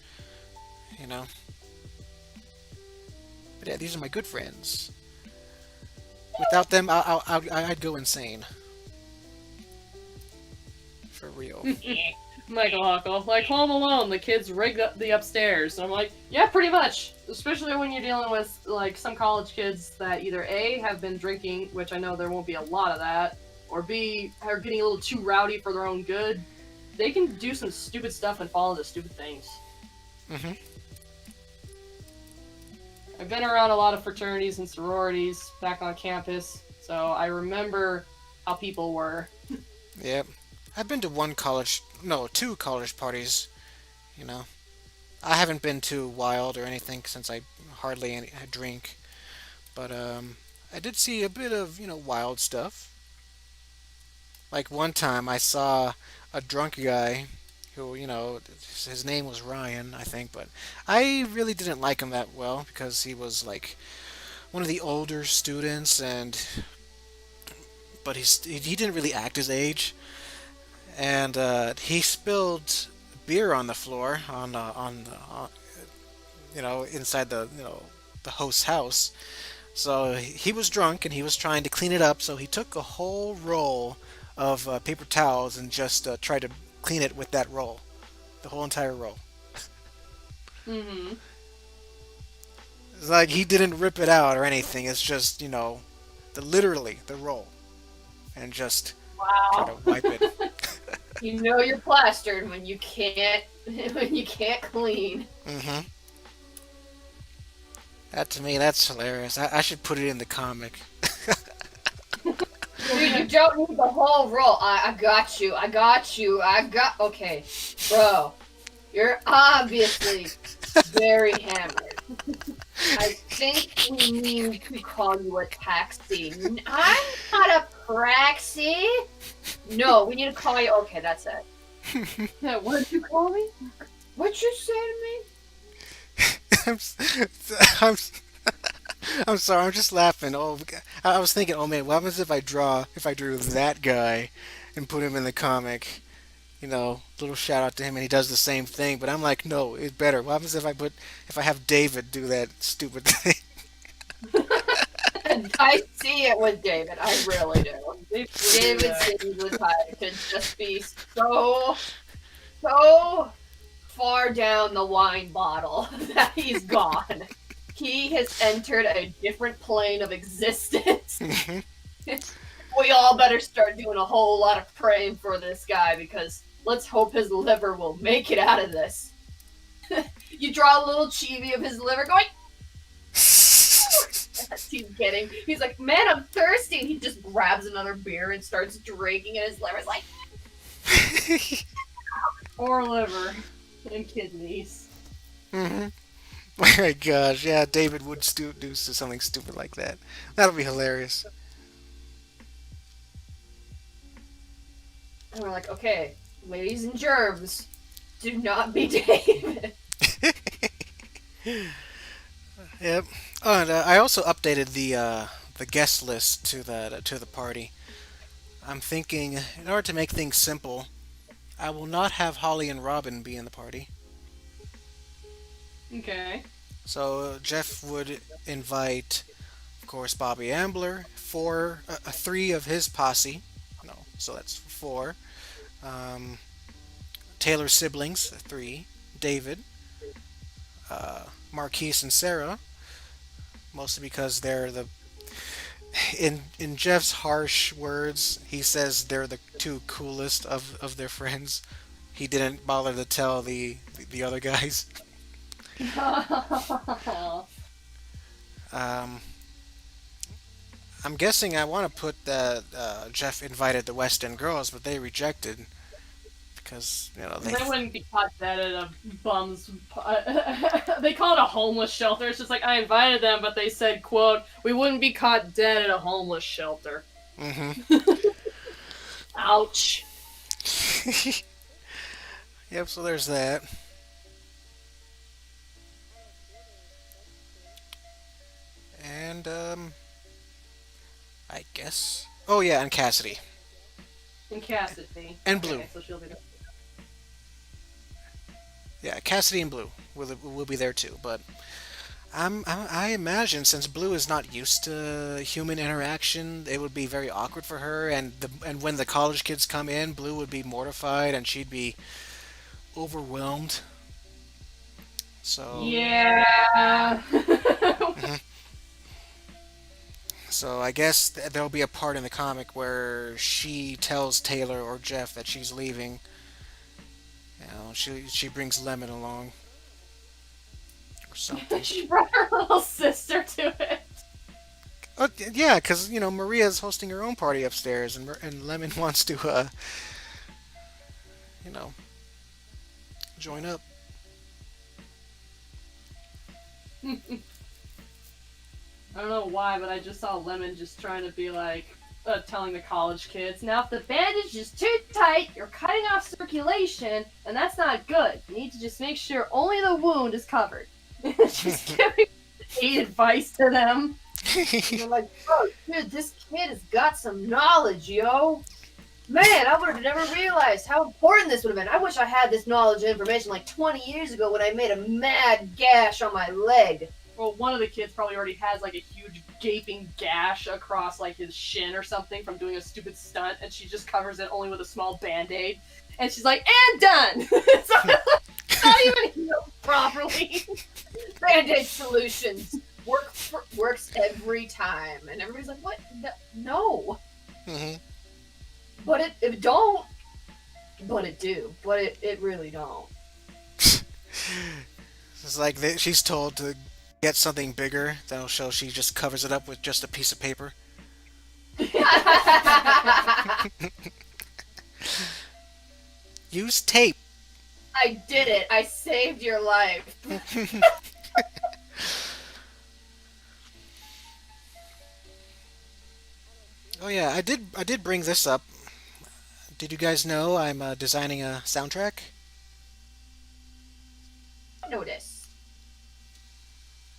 You know, but yeah, these are my good friends. Without them, I'd go insane. For real. Michael Huckle. Like Home Alone, the kids rigged up the upstairs. And I'm like, yeah, pretty much. Especially when you're dealing with like some college kids that either A have been drinking, which I know there won't be a lot of that, or B are getting a little too rowdy for their own good. They can do some stupid stuff and fall into stupid things. Hmm. I've been around a lot of fraternities and sororities back on campus, so I remember how people were. Yep. I've been to two college parties. You know, I haven't been too wild or anything since I hardly drink. But I did see a bit of wild stuff. Like one time, I saw a drunk guy who his name was Ryan, I think, but I really didn't like him that well because he was like one of the older students, and but he didn't really act his age, and he spilled beer on the floor inside the host's house. So he was drunk and he was trying to clean it up. So he took a whole roll of paper towels and just tried to clean it with that roll, the whole entire roll. Mm-hmm. It's like he didn't rip it out or anything. It's just literally the roll, and just try to Wow. wipe it. You know you're plastered when you can't when you can't clean. Hmm. That to me, that's hilarious. I should put it in the comic. Dude, you don't need the whole roll. I got you. I got you. Okay, bro. You're obviously very hammered. I think we need to call you a taxi. I'm not a praxi. No, we need to call you. Okay, that's it. Yeah, what did you call me? What you say to me? I'm, s- I'm, I'm sorry. I'm just laughing. Oh, I was thinking, oh man, what happens if I drew that guy, and put him in the comic? Little shout out to him, and he does the same thing. But I'm like, no, it's better. What happens if I have David do that stupid thing? I see it with David. I really do. David Yeah. seems the type to just be so far down the wine bottle that he's gone. He has entered a different plane of existence. Hmm. We all better start doing a whole lot of praying for this guy because let's hope his liver will make it out of this. You draw a little chibi of his liver going, he's like, man, I'm thirsty. And he just grabs another beer and starts drinking, and his liver's like, Or liver and kidneys. Hmm. Oh my gosh, yeah, David would do something stupid like that. That would be hilarious. and we're like, okay, ladies and germs, do not be David. Yep. Oh, and I also updated the guest list to the party. I'm thinking, in order to make things simple, I will not have Holly and Robin be in the party. Okay. So Jeff would invite, of course, Bobby Ambler, three of his posse. No, so that's four. Um, Taylor's siblings, three. David, Marquise, and Sarah, mostly because they're the in Jeff's harsh words, he says they're the two coolest of their friends. He didn't bother to tell the other guys. Um, I'm guessing I want to put that Jeff invited the West End girls, but they rejected because they. They wouldn't be caught dead at a bum's. They call it a homeless shelter. It's just like I invited them, but they said, "quote We wouldn't be caught dead at a homeless shelter." Hmm. Ouch. Yep. So there's that. I guess. Oh yeah, and Cassidy And Cassidy. and Blue. Okay, so she'll be there. Yeah, Cassidy and Blue will be there too. But I imagine since Blue is not used to human interaction, it would be very awkward for her. And when the college kids come in, Blue would be mortified and she'd be overwhelmed. So Yeah. mhm. So I guess there'll be a part in the comic where she tells Taylor or Jeff that she's leaving. She brings Lemon along or something. She brought her little sister to it. Oh yeah, because Maria's hosting her own party upstairs, and Lemon wants to you know join up. I don't know why, but I just saw Lemon just trying to be like, telling the college kids, now if the bandage is too tight, you're cutting off circulation, and that's not good. You need to just make sure only the wound is covered. She's giving advice to them. And they're like, oh, dude, this kid has got some knowledge, yo. Man, I would have never realized how important this would have been. I wish I had this knowledge and information like 20 years ago when I made a mad gash on my leg. Well, one of the kids probably already has like a huge gaping gash across like his shin or something from doing a stupid stunt, and she just covers it only with a small band-aid. And she's like, and done! So, not even healed properly. Band-Aid solutions works every time. And everybody's like, what? No. hmm But it don't. But it do. But it really don't. It's like she's told to get something bigger, so she just covers it up with just a piece of paper. Use tape. I did it. I saved your life. Oh yeah, I did bring this up. Did you guys know I'm designing a soundtrack? Notice.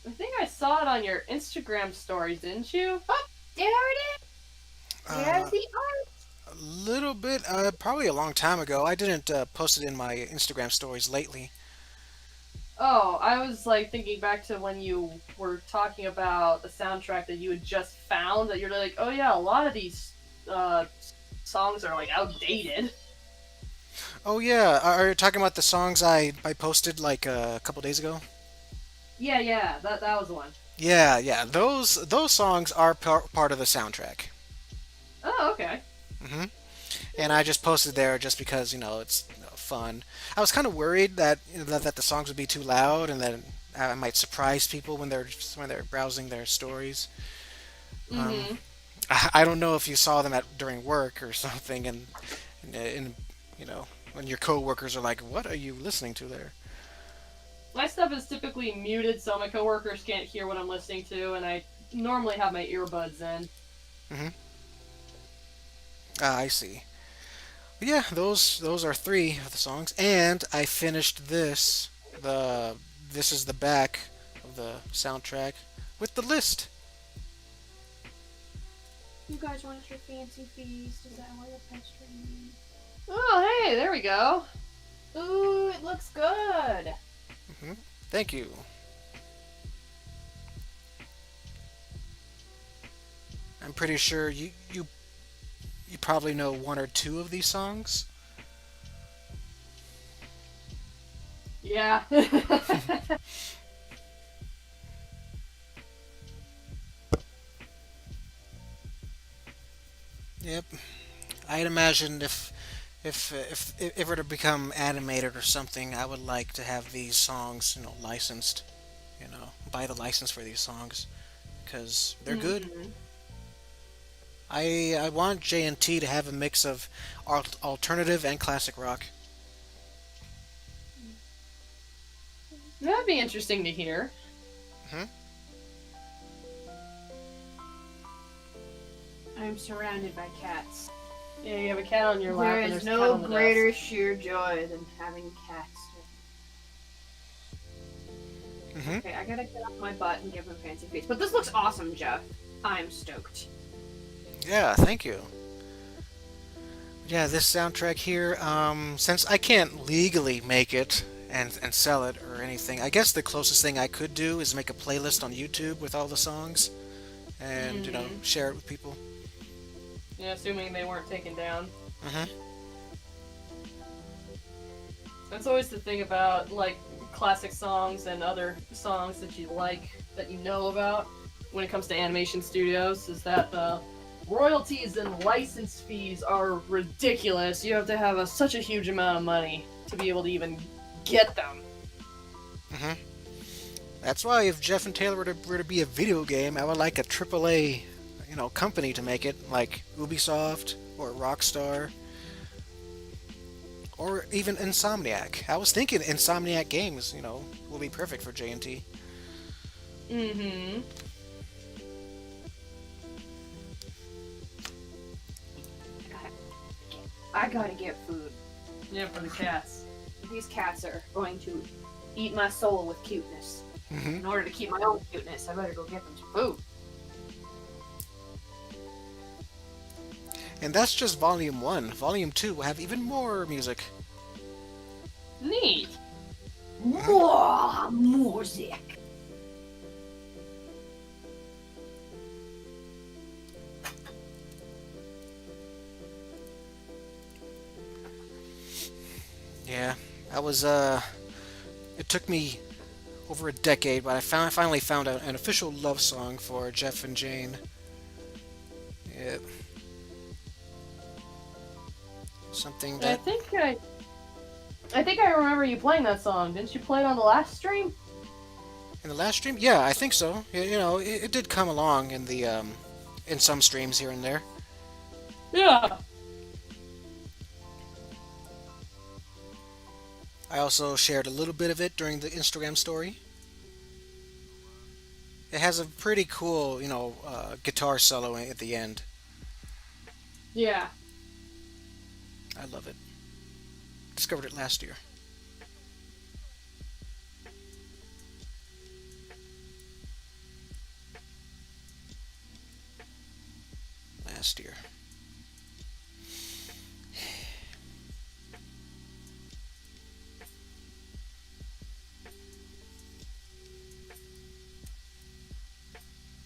I think I saw it on your Instagram stories, didn't you? There it is. There's Uh, the art. a little bit, probably a long time ago. I didn't post it in my Instagram stories lately. Oh, I was like thinking back to when you were talking about the soundtrack that you had just found. That you're like, oh yeah, a lot of these uh, songs are like outdated. Oh yeah, are you talking about the songs I posted like a couple days ago? Yeah, yeah, that was the one. Yeah, yeah, those songs are part of the soundtrack. Oh, okay. hmm And I just posted there just because it's fun. I was kind of worried that the songs would be too loud and that I might surprise people when they're browsing their stories. Um, Mm-hmm. I don't know if you saw them during work or something, and when your coworkers are like, "What are you listening to there?" My stuff is typically muted, so my coworkers can't hear what I'm listening to, and I normally have my earbuds in. hmm I see. But yeah, those are three of the songs, and I finished this is the back of the soundtrack with the list. You guys want your fancy feast? Is that why you're pestering me? Oh, hey, there we go. Ooh, it looks good. hmm Thank you. I'm pretty sure you probably know one or two of these songs. Yeah. Yep. I'd imagine if it were to become animated or something, I would like to have these songs, licensed. Buy the license for these songs because they're good. Mhm. I want J&T to have a mix of alternative and classic rock. That'd be interesting to hear. hmm I'm surrounded by cats. Yeah, you have a cat on your lap There and is there's a cat no on the greater desk. sheer joy than having cats. hmm Okay, I gotta get off my butt and give him a fancy feast. But this looks awesome, Jeff. I'm stoked. Yeah, thank you. Yeah, this soundtrack here, since I can't legally make it and sell it or anything, I guess the closest thing I could do is make a playlist on YouTube with all the songs and, Mm-hmm. share it with people. Yeah, assuming they weren't taken down. Hmm. That's always the thing about like classic songs and other songs that you like that you know about when it comes to animation studios is that the royalties and license fees are ridiculous. You have to have such a huge amount of money to be able to even get them. Hmm. That's why if Jeff and Taylor were to be a video game, I would like a AAA, company to make it, like Ubisoft or Rockstar or even Insomniac. I was thinking Insomniac games, will be perfect for JNT. Mm-hmm. I gotta get food. Yeah, for the cats. These cats are going to eat my soul with cuteness. Hmm. In order to keep my own cuteness, I better go get them some food. And that's just Volume 1. Volume 2 will have even more music. Neat. More music. Yeah, I was, it took me over a decade, but I finally found an official love song for Jeff and Jane. Yeah, something I that think I I think I remember you playing that song. Didn't you play it on the last stream? in the last stream. Yeah, I think so. Yeah, it did come along in some streams here and there. Yeah. I also shared a little bit of it during the Instagram story. It has a pretty cool, guitar solo at the end. Yeah. I love it. Discovered it last year. Last year.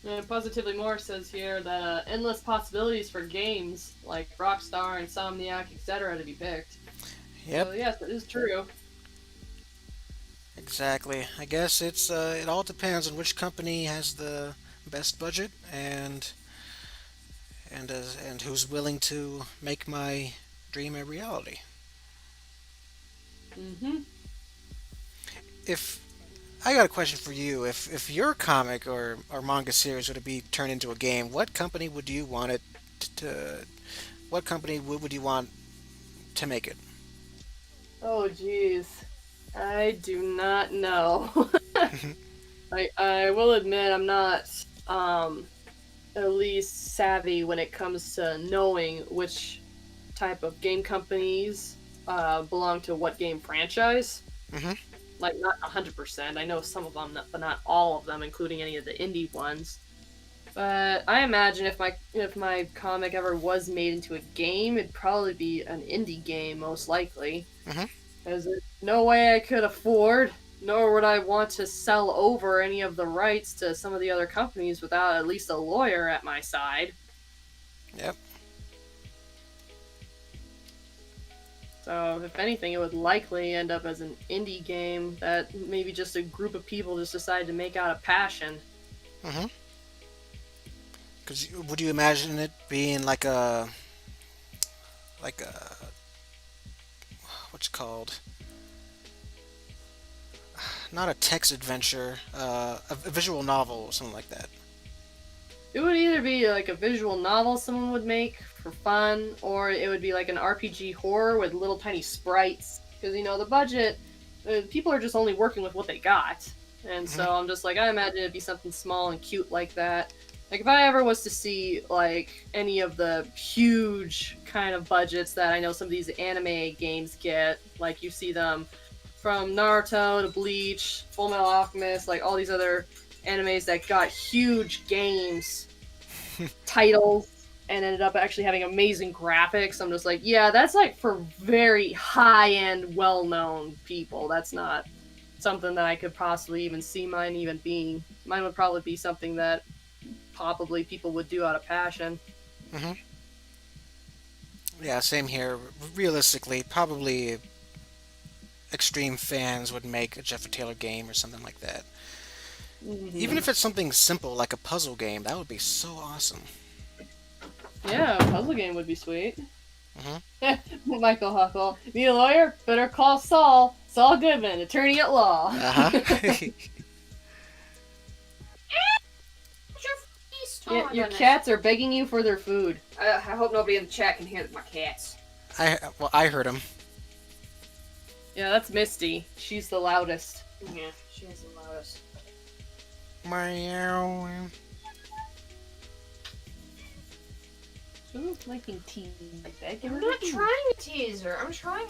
And Positively More says here that endless possibilities for games like Rockstar, Insomniac, etc. to be picked. So Yep, yes, it is true. exactly. I guess it all depends on which company has the best budget and who's willing to make my dream a reality. Mm-hmm. If I got a question for you, if your comic or manga series were to be turned into a game, what company would you want it to? What company would you want to make it? Oh jeez. I do not know. I will admit I'm not at least savvy when it comes to knowing which type of game companies belong to what game franchise. Hmm. Like not 100%. I know some of them, but not all of them, including any of the indie ones. But I imagine if my comic ever was made into a game, it'd probably be an indie game, most likely. Hmm. Because there's no way I could afford, nor would I want to sell over any of the rights to some of the other companies without at least a lawyer at my side. Yep. So, if anything, it would likely end up as an indie game that maybe just a group of people just decided to make out of passion. Hmm. Because would you imagine it being like a what's it called? Not a text adventure, a visual novel or something like that. It would either be like a visual novel someone would make for fun, or it would be like an RPG horror with little tiny sprites. Because, the budget, people are just only working with what they got. And Hmm. so I'm just like, I imagine it'd be something small and cute like that. Like, if I ever was to see, like, any of the huge kind of budgets that I know some of these anime games get, like, you see them from Naruto to Bleach, Full Metal Alchemist, like, all these other animes that got huge games titles and ended up actually having amazing graphics. I'm just like, yeah, that's like for very high-end, well-known people. That's not something that I could possibly even see mine even being. Mine would probably be something that probably people would do out of passion. Hmm. Yeah, same here. Realistically, probably extreme fans would make a Jeff and Taylor game or something like that. Even if it's something simple like a puzzle game, that would be so awesome. Yeah, a puzzle game would be sweet. Hmm. Michael Huckle. Need a lawyer? Better call Saul. Saul Goodman, attorney at law. Uh-huh. Your cats are begging you for their food. I hope nobody in the chat can hear my cats. I heard him. Yeah, that's Misty. She's the loudest. Yeah, she has the loudest. Meow. Who's making tea like that? Give her I'm not the tea. trying to tease her. I'm trying.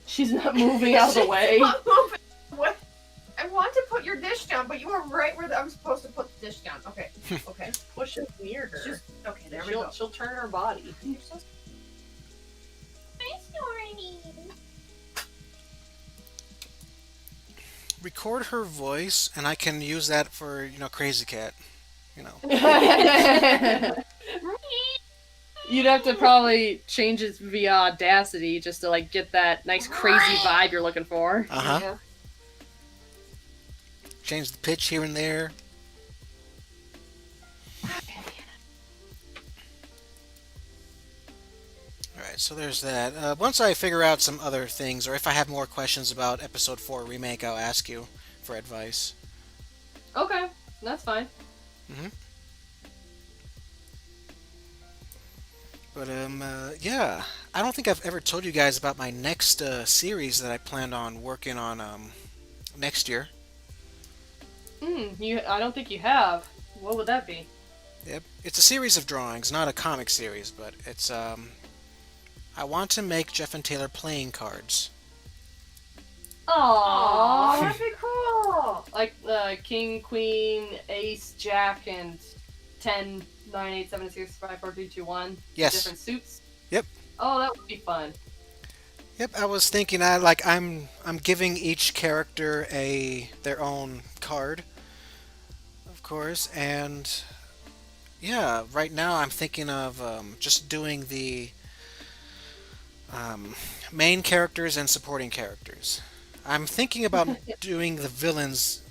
She's not moving out of the way. She's not moving away. I want to put your dish down, but you are right where I'm supposed to put the dish down. Okay. Okay. Push it near her. Just, okay, there we go. She'll turn her body. You're so... Hi, Stormy. Record her voice, and I can use that for Crazy Cat. You'd have to probably change it via Audacity just to like get that nice crazy vibe you're looking for. Uh huh. Yeah. Change the pitch here and there. Alright, so there's that. Once I figure out some other things, or if I have more questions about Episode 4 Remake, I'll ask you for advice. Okay, that's fine. Hmm. But, yeah. I don't think I've ever told you guys about my next series that I planned on working on next year. I don't think you have. What would that be? Yep. It's a series of drawings, not a comic series, but it's, I want to make Jeff and Taylor playing cards. Aww. That'd be cool. Like King, Queen, Ace, Jack, and 10, 9, 8, 7, 6, 5, 4, 3, 2, 1. Yes. Different suits. Yep. Oh, that would be fun. Yep, I was thinking I'm giving each character their own card, of course, and yeah, right now I'm thinking of just doing the main characters and supporting characters. I'm thinking about doing the villains,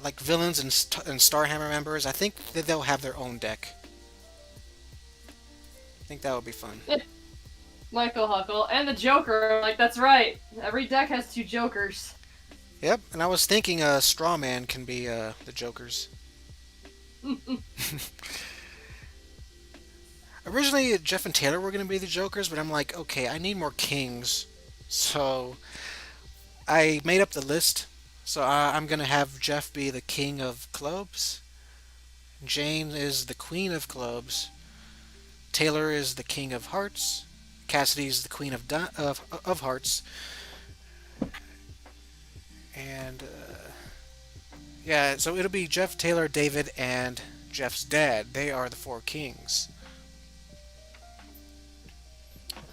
like villains and Starhammer members. I think that they'll have their own deck. I think that would be fun. Michael Huckle and the Joker. Like, that's right. Every deck has 2 Jokers. Yep, and I was thinking Strawman can be the Jokers. Originally, Jeff and Taylor were going to be the Jokers, but I'm like, okay, I need more kings. So I made up the list. So I'm going to have Jeff be the king of clubs. Jane is the queen of clubs. Taylor is the king of hearts. Cassidy's the queen of hearts. And yeah, so it'll be Jeff, Taylor, David, and Jeff's dad. They are the 4 kings.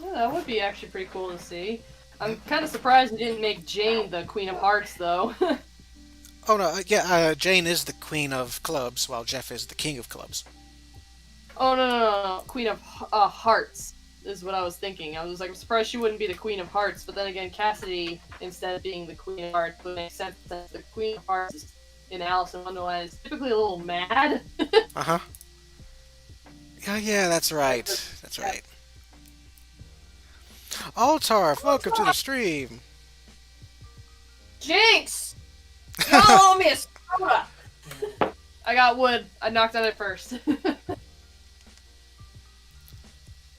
Yeah, that would be actually pretty cool to see. I'm kind of surprised you didn't make Jane the Queen of Hearts, though. Oh no, yeah, Jane is the queen of clubs, while Jeff is the king of clubs. Oh, no. Queen of Hearts is what I was thinking. I was like, I'm surprised she wouldn't be the Queen of Hearts, but then again, Cassidy, instead of being the Queen of Hearts, would make sense that the Queen of Hearts is in Alice in Wonderland is typically a little mad. Uh-huh. Yeah, that's right. That's right. Altarf, welcome to the stream. Jinx! Y'all owe me a soda! I got wood. I knocked on it first.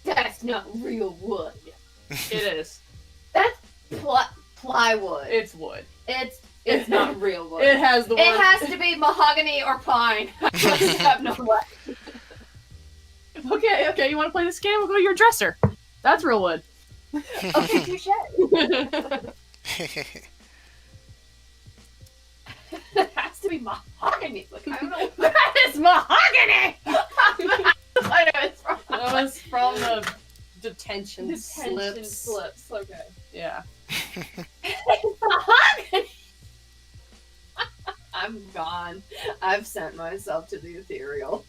That's not real wood. It is. That's plywood. It's wood. It's not real wood. It has the word. It has to be mahogany or pine. I have no way. Okay, you want to play this game? We'll go to your dresser. That's real wood. Okay, touche. It has to be mahogany. Like, I don't know. That is mahogany! I know it's wrong. was from the detention Detention slips. slips. Okay. Yeah. I'm gone. I've sent myself to the ethereal.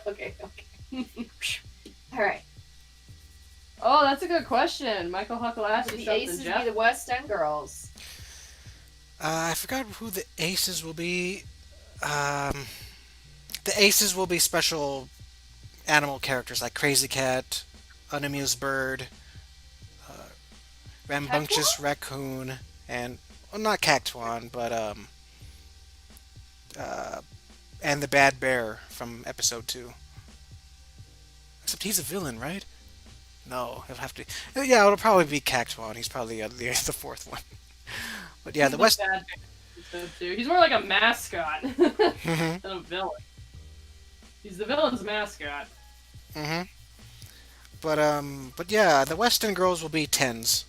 Okay. All right. Oh, that's a good question. Michael Huckle asked you The something, aces Jeff. be the West End girls. I forgot who the aces will be. Um, the aces will be special animal characters like Crazy Cat, Unamused Bird, uh, Rambunctious Raccoon, and well, not Cactuan, but uh, and the Bad Bear from episode 2. Except he's a villain, right? No, he'll have to. Yeah, it'll probably be Cactuan. He's probably the fourth one. But yeah, the The West. bad episode too. He's more like a mascot Mhm, than a villain. He's the villain's mascot. mhm. But yeah, the Western girls will be tens.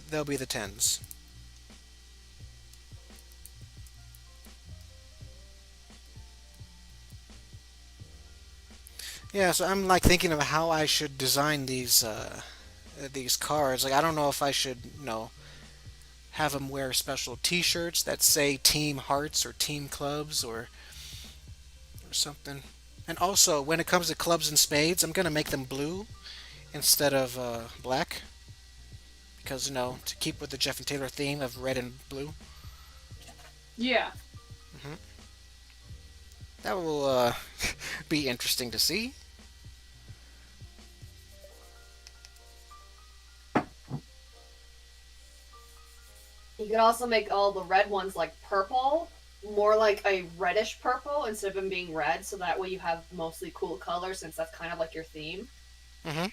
They'll be the tens. Yeah, so I'm like thinking of how I should design these cards. Like I don't know if I should, have them wear special T-shirts that say Team Hearts or Team Clubs or something. And also, when it comes to clubs and spades, I'm gonna make them blue instead of black because to keep with the Jeff and Taylor theme of red and blue. Yeah. Hmm. That will be interesting to see. You could also make all the red ones like purple, more like a reddish purple instead of them being red, so that way you have mostly cool colors since that's kind of like your theme. Hmm.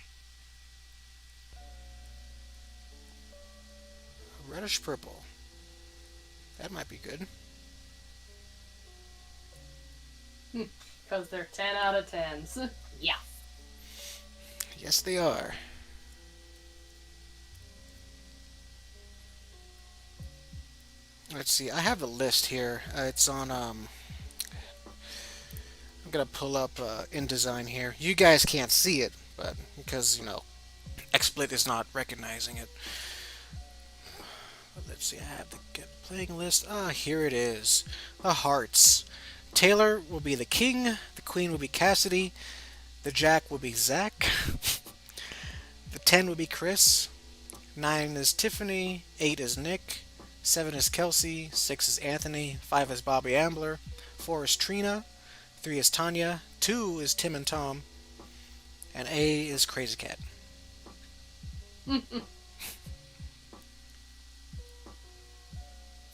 Reddish purple. That might be good. Because they're 10 out of 10s. Yeah. Yes, they are. Let's see. I have a list here. It's on. I'm gonna pull up InDesign here. You guys can't see it, but because XSplit is not recognizing it. But let's see. I have the get playing list. Ah, here it is. The hearts. Taylor will be the king. The queen will be Cassidy. The jack will be Zach. The 10 will be Chris. 9 is Tiffany. 8 is Nick. 7 is Kelsey. 6 is Anthony. 5 is Bobby Ambler. 4 is Trina. 3 is Tanya. 2 is Tim and Tom. And A is Crazy Cat.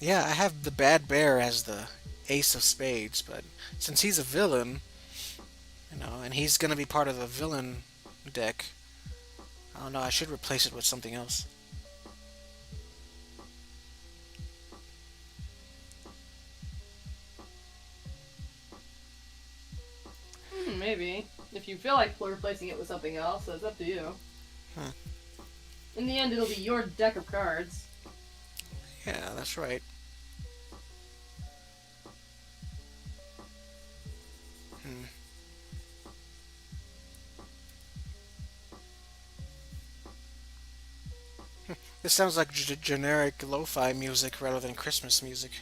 Yeah, I have the Bad Bear as the Ace of Spades, but since he's a villain, and he's gonna be part of the villain deck, I don't know, I should replace it with something else. Maybe. If you feel like replacing it with something else, it's up to you. Huh. In the end, it'll be your deck of cards. Yeah, that's right. Hmm. This sounds like generic lo-fi music rather than Christmas music.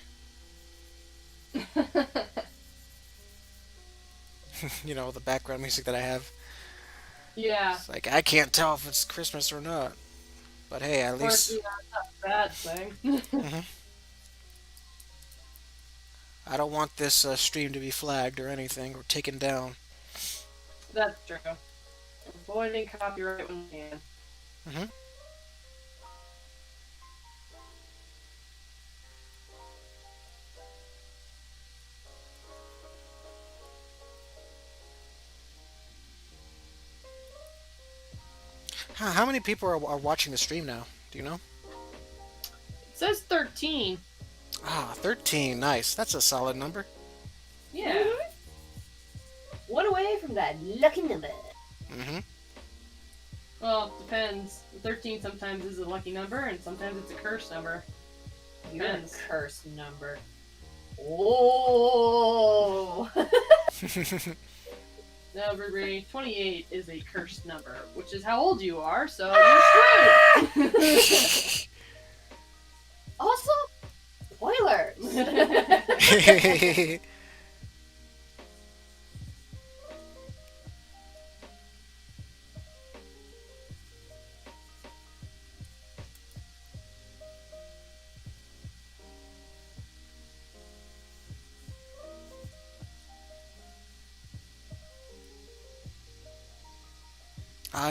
The background music that I have. Yeah. It's like I can't tell if it's Christmas or not. But hey, at Of course, least it's not a bad thing. Mhm. I don't want this stream to be flagged or anything or taken down. That's true. Avoiding copyright when we can. Hmm. How many people are watching the stream now? Do you know? It says 13. Ah, 13. Nice. That's a solid number. Yeah. One away from that lucky number. Hmm. Well, it depends. 13 sometimes is a lucky number, and sometimes it's a cursed number. You're a Depends. cursed number. Oh. No, Ruby, 28 is a cursed number, which is how old you are, so you're screwed! Also, spoilers.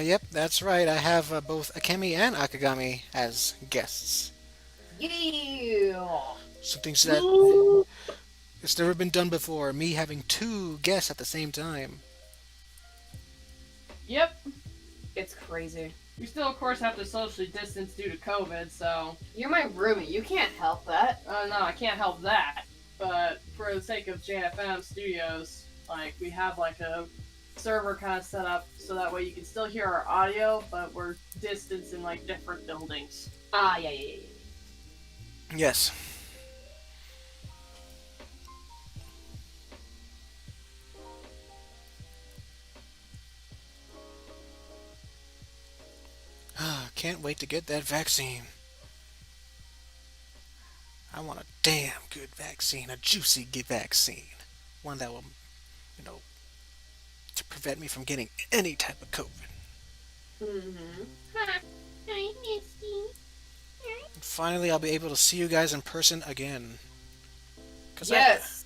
Yep, that's right. I have both Akemi and Akagami as guests. Yeah. Something that it's never been done before. Me having two guests at the same time. Yep. It's crazy. We still, of course, have to socially distance due to COVID, so. You're my roomie. You can't help that. No, I can't help that. But for the sake of JFM Studios, like, we have, like, a server kind of set up so that way you can still hear our audio, but we're distanced in, like, different buildings. Yeah. Yes. Can't wait to get that vaccine. I want a damn good vaccine, a juicy vaccine. One that will, you know, to prevent me from getting any type of COVID. Mm-hmm. And finally, I'll be able to see you guys in person again. Yes.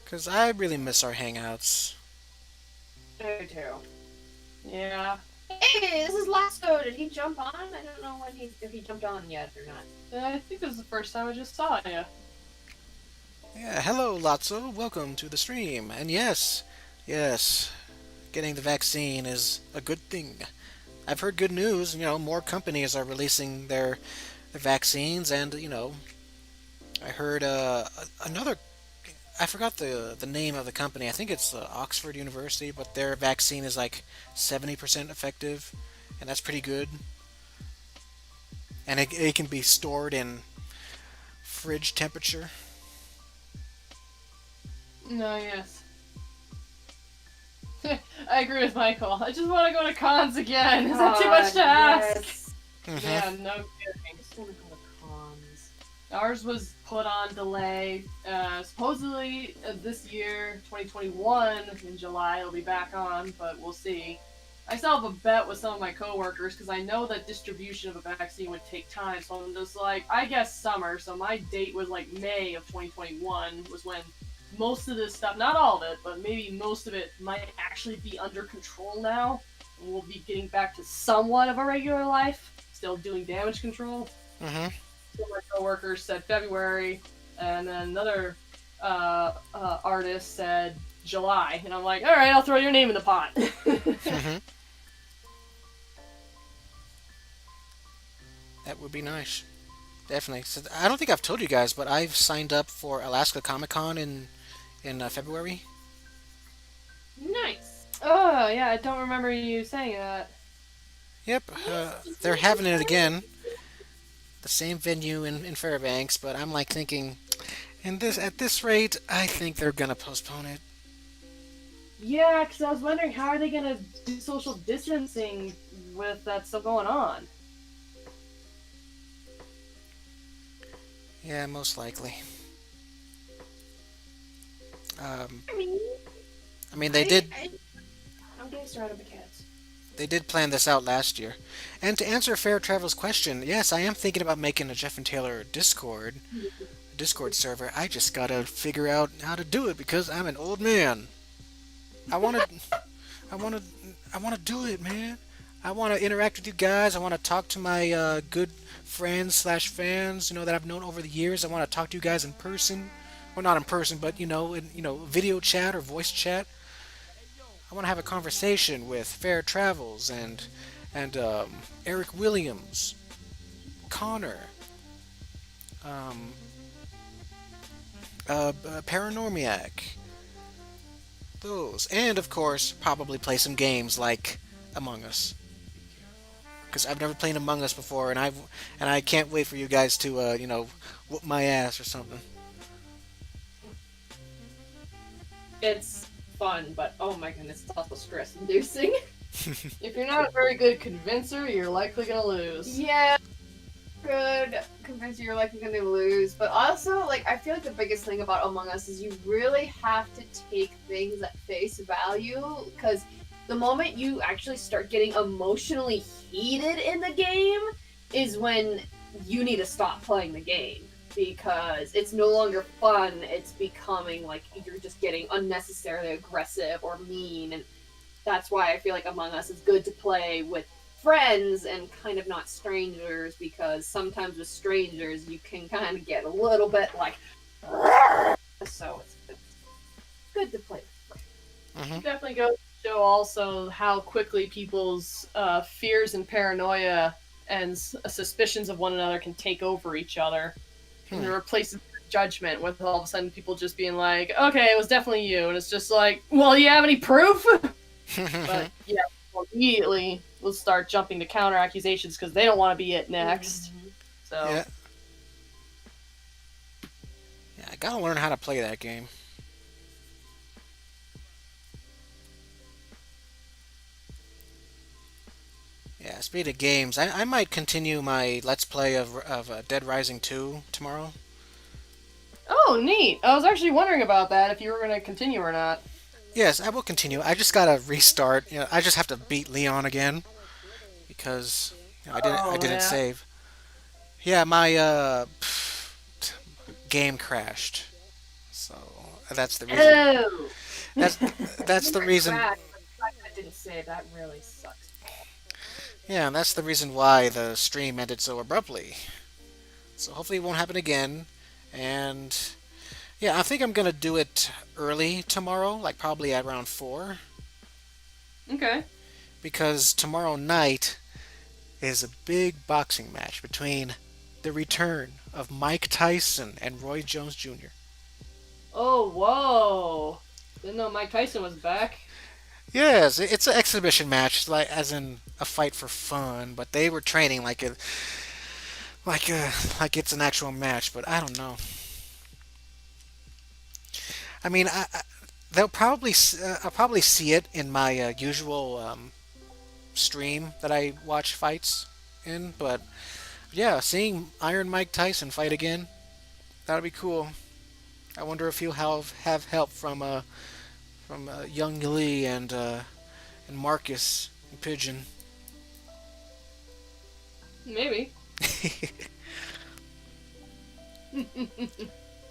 Because I really miss our hangouts. Me too. Yeah. Hey, this is Lasso. Did he jump on? I don't know if he jumped on yet or not. I think this is the first time I just saw you. Yeah, hello, Lotso. Welcome to the stream. And yes, getting the vaccine is a good thing. I've heard good news. More companies are releasing their vaccines, and I heard another. I forgot the name of the company. I think it's Oxford University, but their vaccine is like 70% effective, and that's pretty good. And it can be stored in fridge temperature. No, yes. I agree with Michael. I just want to go to cons again. Is that too much to ask? Yes. Mhm. Yeah, no kidding. I just want to go to cons. Ours was put on delay. Supposedly this year, 2021, in July, it'll be back on, but we'll see. I still have a bet with some of my coworkers because I know that distribution of a vaccine would take time. So I'm just like, I guess summer. So my date was like May of 2021 was when most of this stuff, not all of it, but maybe most of it might actually be under control now. And we'll be getting back to somewhat of a regular life, still doing damage control. Mhm. One of my coworkers said February, and then another artist said July. And I'm like, all right, I'll throw your name in the pot. Mhm. That would be nice. Definitely. So I don't think I've told you guys, but I've signed up for Alaska Comic Con in February. Nice. Oh, yeah, I don't remember you saying that. Yep, they're having it again. The same venue in Fairbanks, but I'm like thinking, at this rate, I think they're gonna postpone it. Yeah, because I was wondering how are they going to do social distancing with that stuff going on? Yeah, most likely. I mean, I mean, they did I'm getting started with cats. they did plan this out last year. And to answer Fair Travel's question, yes, I am thinking about making a Jeff and Taylor Discord server. I just gotta figure out how to do it because I'm an old man. I wanna, I wanna, I wanna do it, man. I wanna interact with you guys. I wanna talk to my good friends slash fans, that I've known over the years. I wanna talk to you guys in person. Well, not in person, but in video chat or voice chat. I want to have a conversation with Fair Travels and Eric Williams, Connor, um, Paranormiac, those, and of course probably play some games like Among Us. because I've never played Among Us before, and I can't wait for you guys to whoop my ass or something. It's fun, but oh my goodness, it's also stress inducing. If you're not a very good convincer, you're likely gonna lose. Yeah, could convince you you're likely going to lose, but also, like, I feel like the biggest thing about Among Us is you really have to take things at face value, because the moment you actually start getting emotionally heated in the game is when you need to stop playing the game, because it's no longer fun, it's becoming like you're just getting unnecessarily aggressive or mean, and that's why I feel like Among Us is good to play with friends and kind of not strangers, because sometimes with strangers you can kind of get a little bit like so it's good to play with friends. Hmm. Definitely goes to show also how quickly people's fears and paranoia and suspicions of one another can take over each other, and it replaces judgment with all of a sudden people just being like, okay, it was definitely you, and it's just like, well, you have any proof? But yeah, immediately we'll start jumping to counter accusations because they don't want to be it next. So Yeah. Yeah, I gotta learn how to play that game. Yeah, speaking of games, I might continue my Let's Play of Dead Rising 2 tomorrow. oh, neat. I was actually wondering about that, if you were going to continue or not. Yes, I will continue. I just gotta restart. I just have to beat Leon again because I Oh didn't yeah. save. Yeah, my game crashed. So that's the reason. Oh, That's that's you the could reason. crash, but the fact that I didn't say that really sucks. Yeah, and that's the reason why the stream ended so abruptly. So hopefully it won't happen again. And yeah, I think I'm gonna do it early tomorrow, like probably at around 4, Okay. because tomorrow night is a big boxing match between the return of Mike Tyson and Roy Jones Jr. Oh, whoa. Didn't know Mike Tyson was back. Yes, it's an exhibition match, like as in a fight for fun. But they were training like a, like it's an actual match. But I don't know. I mean, they'll probably I'll probably see it in my usual stream that I watch fights in. But yeah, seeing Iron Mike Tyson fight again, that'll be cool. I wonder if he'll have help from Young Lee and Marcus and Pigeon. Maybe.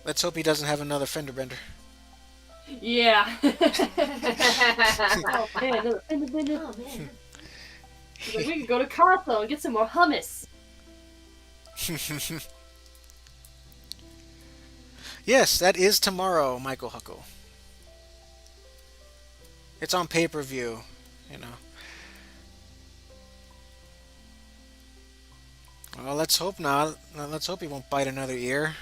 Let's hope he doesn't have another fender bender. Yeah. Oh, Man, another fender bender. oh man. He's like, we could go to Costco and get some more hummus. Yes, that is tomorrow, Michael Huckle. It's on pay-per-view, you know. Well, let's hope not. Let's hope he won't bite another ear.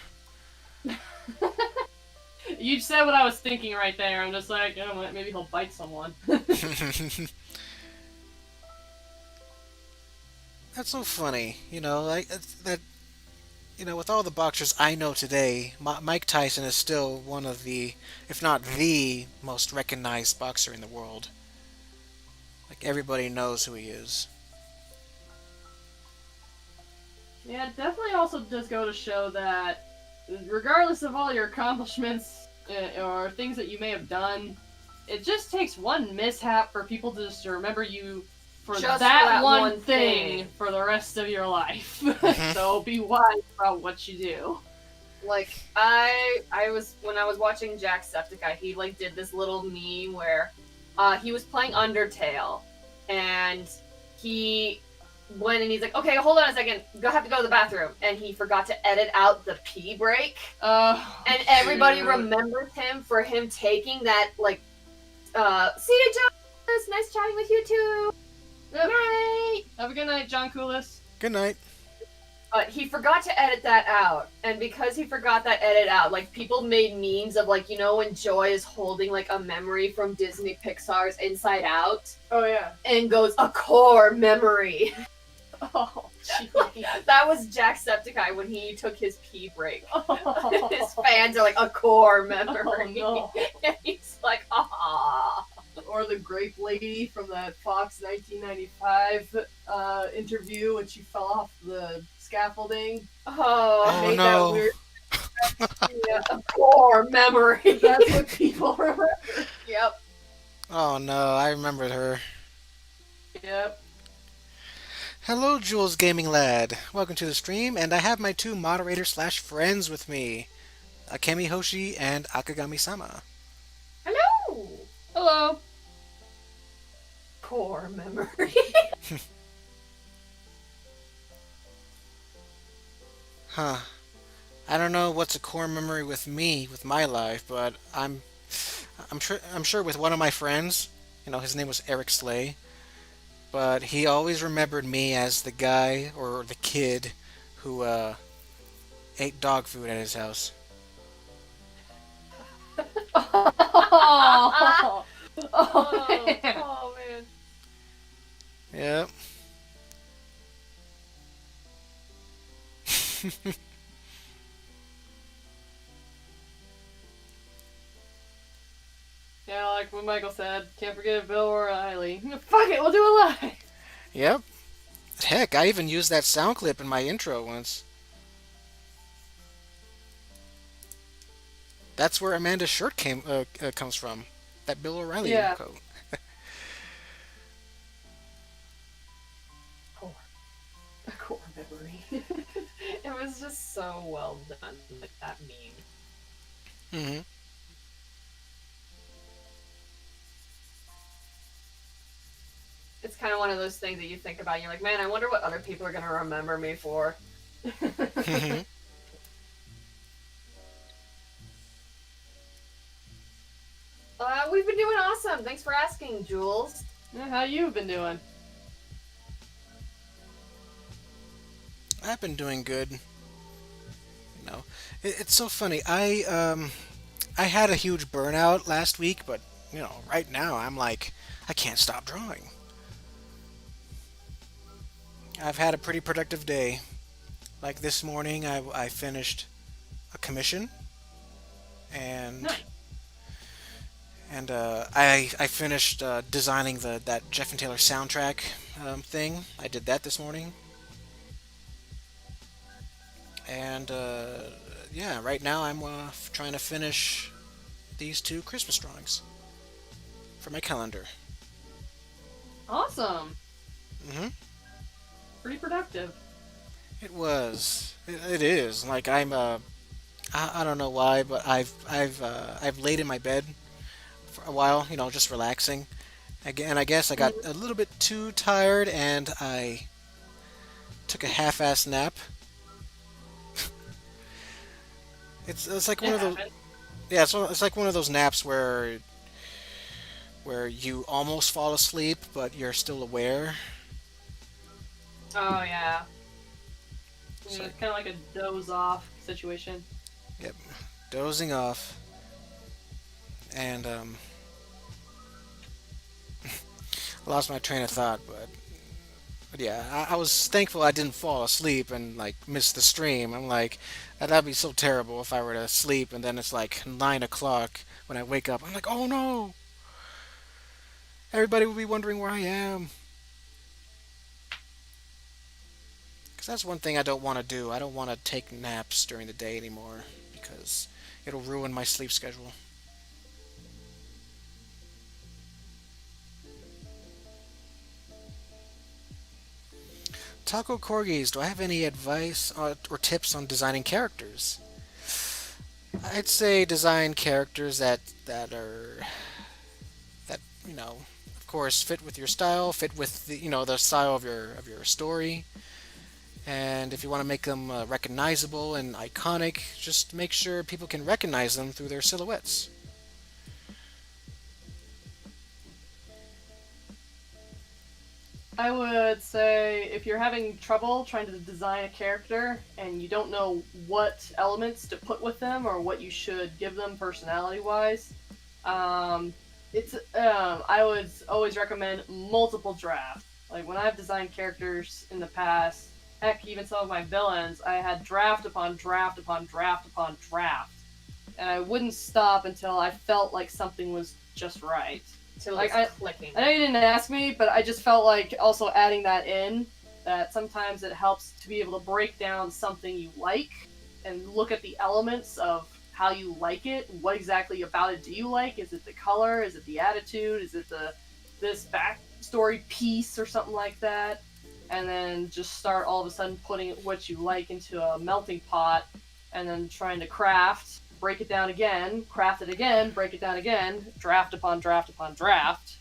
You said what I was thinking right there. I'm just like, oh, maybe he'll bite someone. That's so funny, like that. With all the boxers I know today, Mike Tyson is still one of the, if not the most recognized boxer in the world. Like everybody knows who he is. Yeah, it definitely also does go to show that regardless of all your accomplishments or things that you may have done, it just takes one mishap for people to just remember you for Just that that one one thing thing. for the rest of your life. Mhm. So be wise about what you do. Like I was when I was watching Jacksepticeye, he like did this little meme where he was playing Undertale and he went and he's like, okay, hold on a second, have to go to the bathroom, and he forgot to edit out the pee break, and everybody Shoot. remembers him for him taking that like see you, Jonas, nice chatting with you too. Yep. Night. Have a good night, John Coolis. Good night. But he forgot to edit that out, and because he forgot that edit out, like people made memes of like, when Joy is holding like a memory from Disney Pixar's Inside Out Oh yeah. and goes a core memory. Oh, jeez. That was Jacksepticeye when he took his pee break. Oh. His fans are like a core memory. Oh, no. And he's like, ah. Or the grape lady from that Fox 1995 interview when she fell off the scaffolding. Oh, Oh, Made no. that weird. yeah, a core memory. That's what people remember. Yep. Oh no, I remembered her. Yep. Hello, Jules Gaming Lad. Welcome to the stream, and I have my two moderators slash friends with me, Akemi Hoshi and Akagami Sama. Hello. Hello. Core memory. Huh. I don't know what's a core memory with me, with my life, but I'm sure with one of my friends, his name was Eric Slay, but he always remembered me as the guy or the kid who ate dog food at his house. Oh, oh, man. Oh man. Yep. Yeah, like what Michael said, can't forget Bill O'Reilly. Fuck it, we'll do it live. Yep. Heck, I even used that sound clip in my intro once. That's where Amanda's shirt comes from. That Bill O'Reilly Yeah. quote. A core memory. It was just so well done, like that meme. Mm-hmm. It's kind of one of those things that you think about. And you're like, man, I wonder what other people are gonna remember me for. Mm-hmm. We've been doing awesome. Thanks for asking, Jules. How you been doing? I've been doing good. It's so funny. I had a huge burnout last week, but right now I'm like, I can't stop drawing. I've had a pretty productive day. Like this morning, I finished a commission, and Nice. I finished designing that Jeff and Taylor soundtrack thing. I did that this morning, and yeah, right now I'm trying to finish these two Christmas drawings for my calendar. Awesome. Hmm. Pretty productive. It was. It is. Like I don't know why, but I've laid in my bed for a while, just relaxing. Again, I guess I got a little bit too tired, and I took a half-ass nap. It's like one of those. Yeah, it's like one of those naps where you almost fall asleep, but you're still aware. Oh yeah. It's kind of like a doze off situation. Yep, dozing off, and lost my train of thought, but yeah, I was thankful I didn't fall asleep and like miss the stream. I'm like, that'd be so terrible if I were to sleep and then it's like 9 o'clock when I wake up. I'm like, oh no, everybody will be wondering where I am. Because that's one thing I don't want to do. I don't want to take naps during the day anymore because it'll ruin my sleep schedule. Taco Corgis, do I have any advice or tips on designing characters? I'd say design characters that of course, fit with your style, fit with the style of your story, and if you want to make them recognizable and iconic, just make sure people can recognize them through their silhouettes. I would say if you're having trouble trying to design a character and you don't know what elements to put with them or what you should give them personality-wise, I would always recommend multiple drafts. Like when I've designed characters in the past, heck, even some of my villains, I had draft upon draft upon draft upon draft, and I wouldn't stop until I felt like something was just right. Till Like it's clicking. I know you didn't ask me, but I just felt like also adding that in, that sometimes it helps to be able to break down something you like and look at the elements of how you like it. What exactly about it do you like? Is it the color? Is it the attitude? Is it this backstory piece or something like that? And then just start all of a sudden putting what you like into a melting pot, and then trying to craft, break it down again, craft it again, break it down again, draft upon draft upon draft.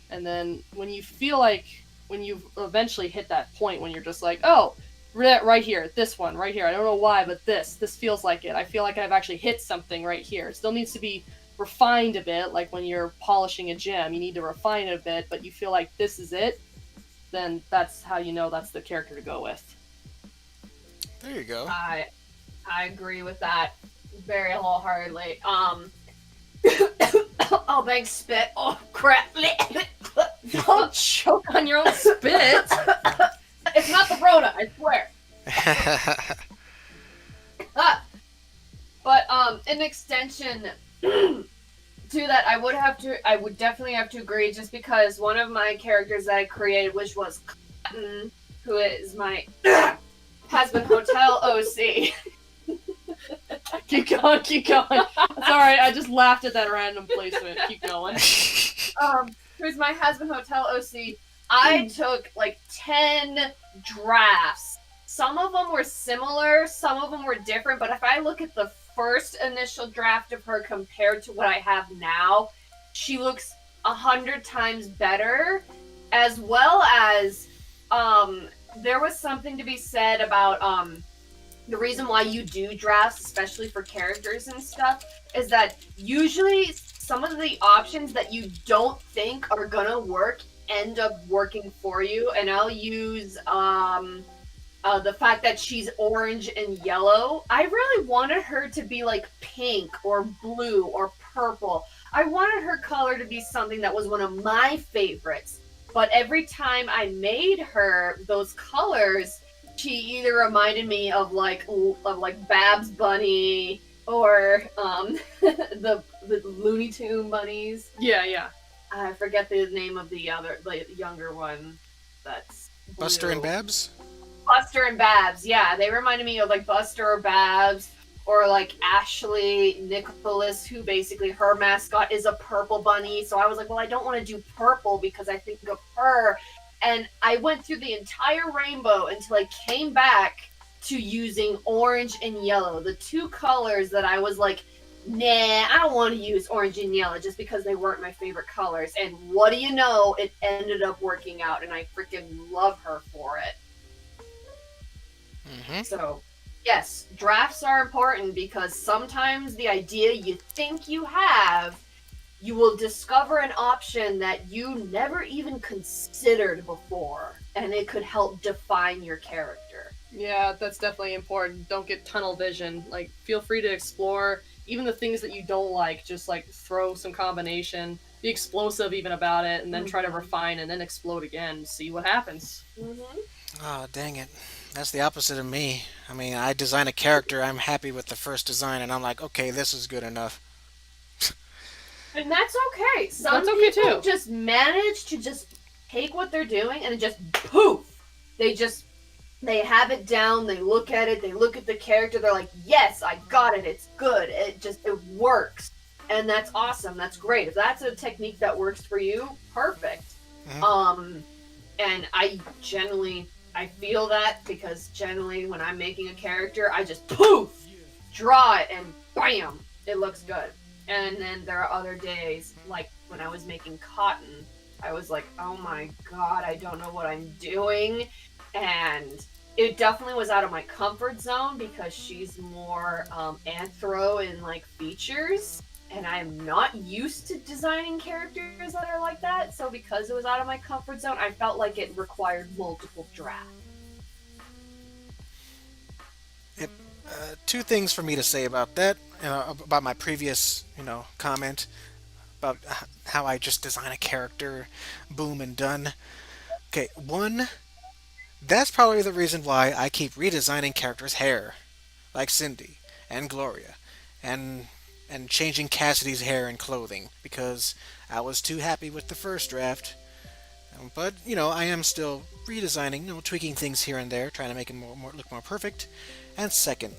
And then when you feel like, when you've eventually hit that point when you're just like, oh, right here, this one, right here, I don't know why, but this feels like it. I feel like I've actually hit something right here. It still needs to be refined a bit, like when you're polishing a gem, you need to refine it a bit, but you feel like this is it, then that's how you know that's the character to go with. There you go. I agree with that very wholeheartedly. Oh, thanks, spit. Oh, crap. Don't choke on your own spit. It's not the Rona, I swear. But in extension to that, I would definitely have to agree, just because one of my characters that I created, which was Cotton, who is my husband hotel OC. Keep going, keep going. Sorry, I just laughed at that random placement. Keep going. Who's my husband hotel OC. I took like 10 drafts. Some of them were similar, some of them were different, but if I look at the first initial draft of her compared to what I have now, she looks 100 times better, as well as there was something to be said about the reason why you do drafts, especially for characters and stuff, is that usually some of the options that you don't think are gonna work end up working for you. And I'll use the fact that she's orange and yellow. I really wanted her to be like pink or blue or purple. I wanted her color to be something that was one of my favorites. But every time I made her those colors, she either reminded me of like Babs Bunny or the Looney Tune bunnies. Yeah. I forget the name of the younger one. That's blue. Buster and Babs? Buster and Babs, yeah. They reminded me of like Buster or Babs, or like Ashley Nicholas, who basically her mascot is a purple bunny. So I was like, well, I don't want to do purple because I think of her. And I went through the entire rainbow until I came back to using orange and yellow, the two colors that I was like, nah, I don't want to use orange and yellow just because they weren't my favorite colors. And what do you know? It ended up working out, and I freaking love her for it. Mm-hmm. So, yes, drafts are important because sometimes the idea you think you have, you will discover an option that you never even considered before, and it could help define your character. Yeah, that's definitely important. Don't get tunnel vision. Like, feel free to explore even the things that you don't like. Just like throw some combination, be explosive even about it, and then try to refine and then explode again. See what happens. Mm-hmm. Oh, dang it. That's the opposite of me. I mean, I design a character, I'm happy with the first design, and I'm like, okay, this is good enough. And that's okay. Some That's okay people too. just manage to just take what they're doing and just poof. They have it down, they look at it, they look at the character, they're like, yes, I got it, it's good, it works. And that's awesome, that's great. If that's a technique that works for you, perfect. Mhm. And I feel that because generally when I'm making a character, I just poof, draw it, and bam, it looks good. And then there are other days, like when I was making Cotton, I was like, oh my god, I don't know what I'm doing. And it definitely was out of my comfort zone because she's more anthro in like features. And I'm not used to designing characters that are like that. So because it was out of my comfort zone, I felt like it required multiple drafts. Yep. Two things for me to say about that, about my previous, comment about how I just design a character, boom and done. Okay, one. That's probably the reason why I keep redesigning characters' hair, like Cindy and Gloria, and and changing Cassidy's hair and clothing because I was too happy with the first draft. But I am still redesigning, tweaking things here and there, trying to make it look more perfect. And second,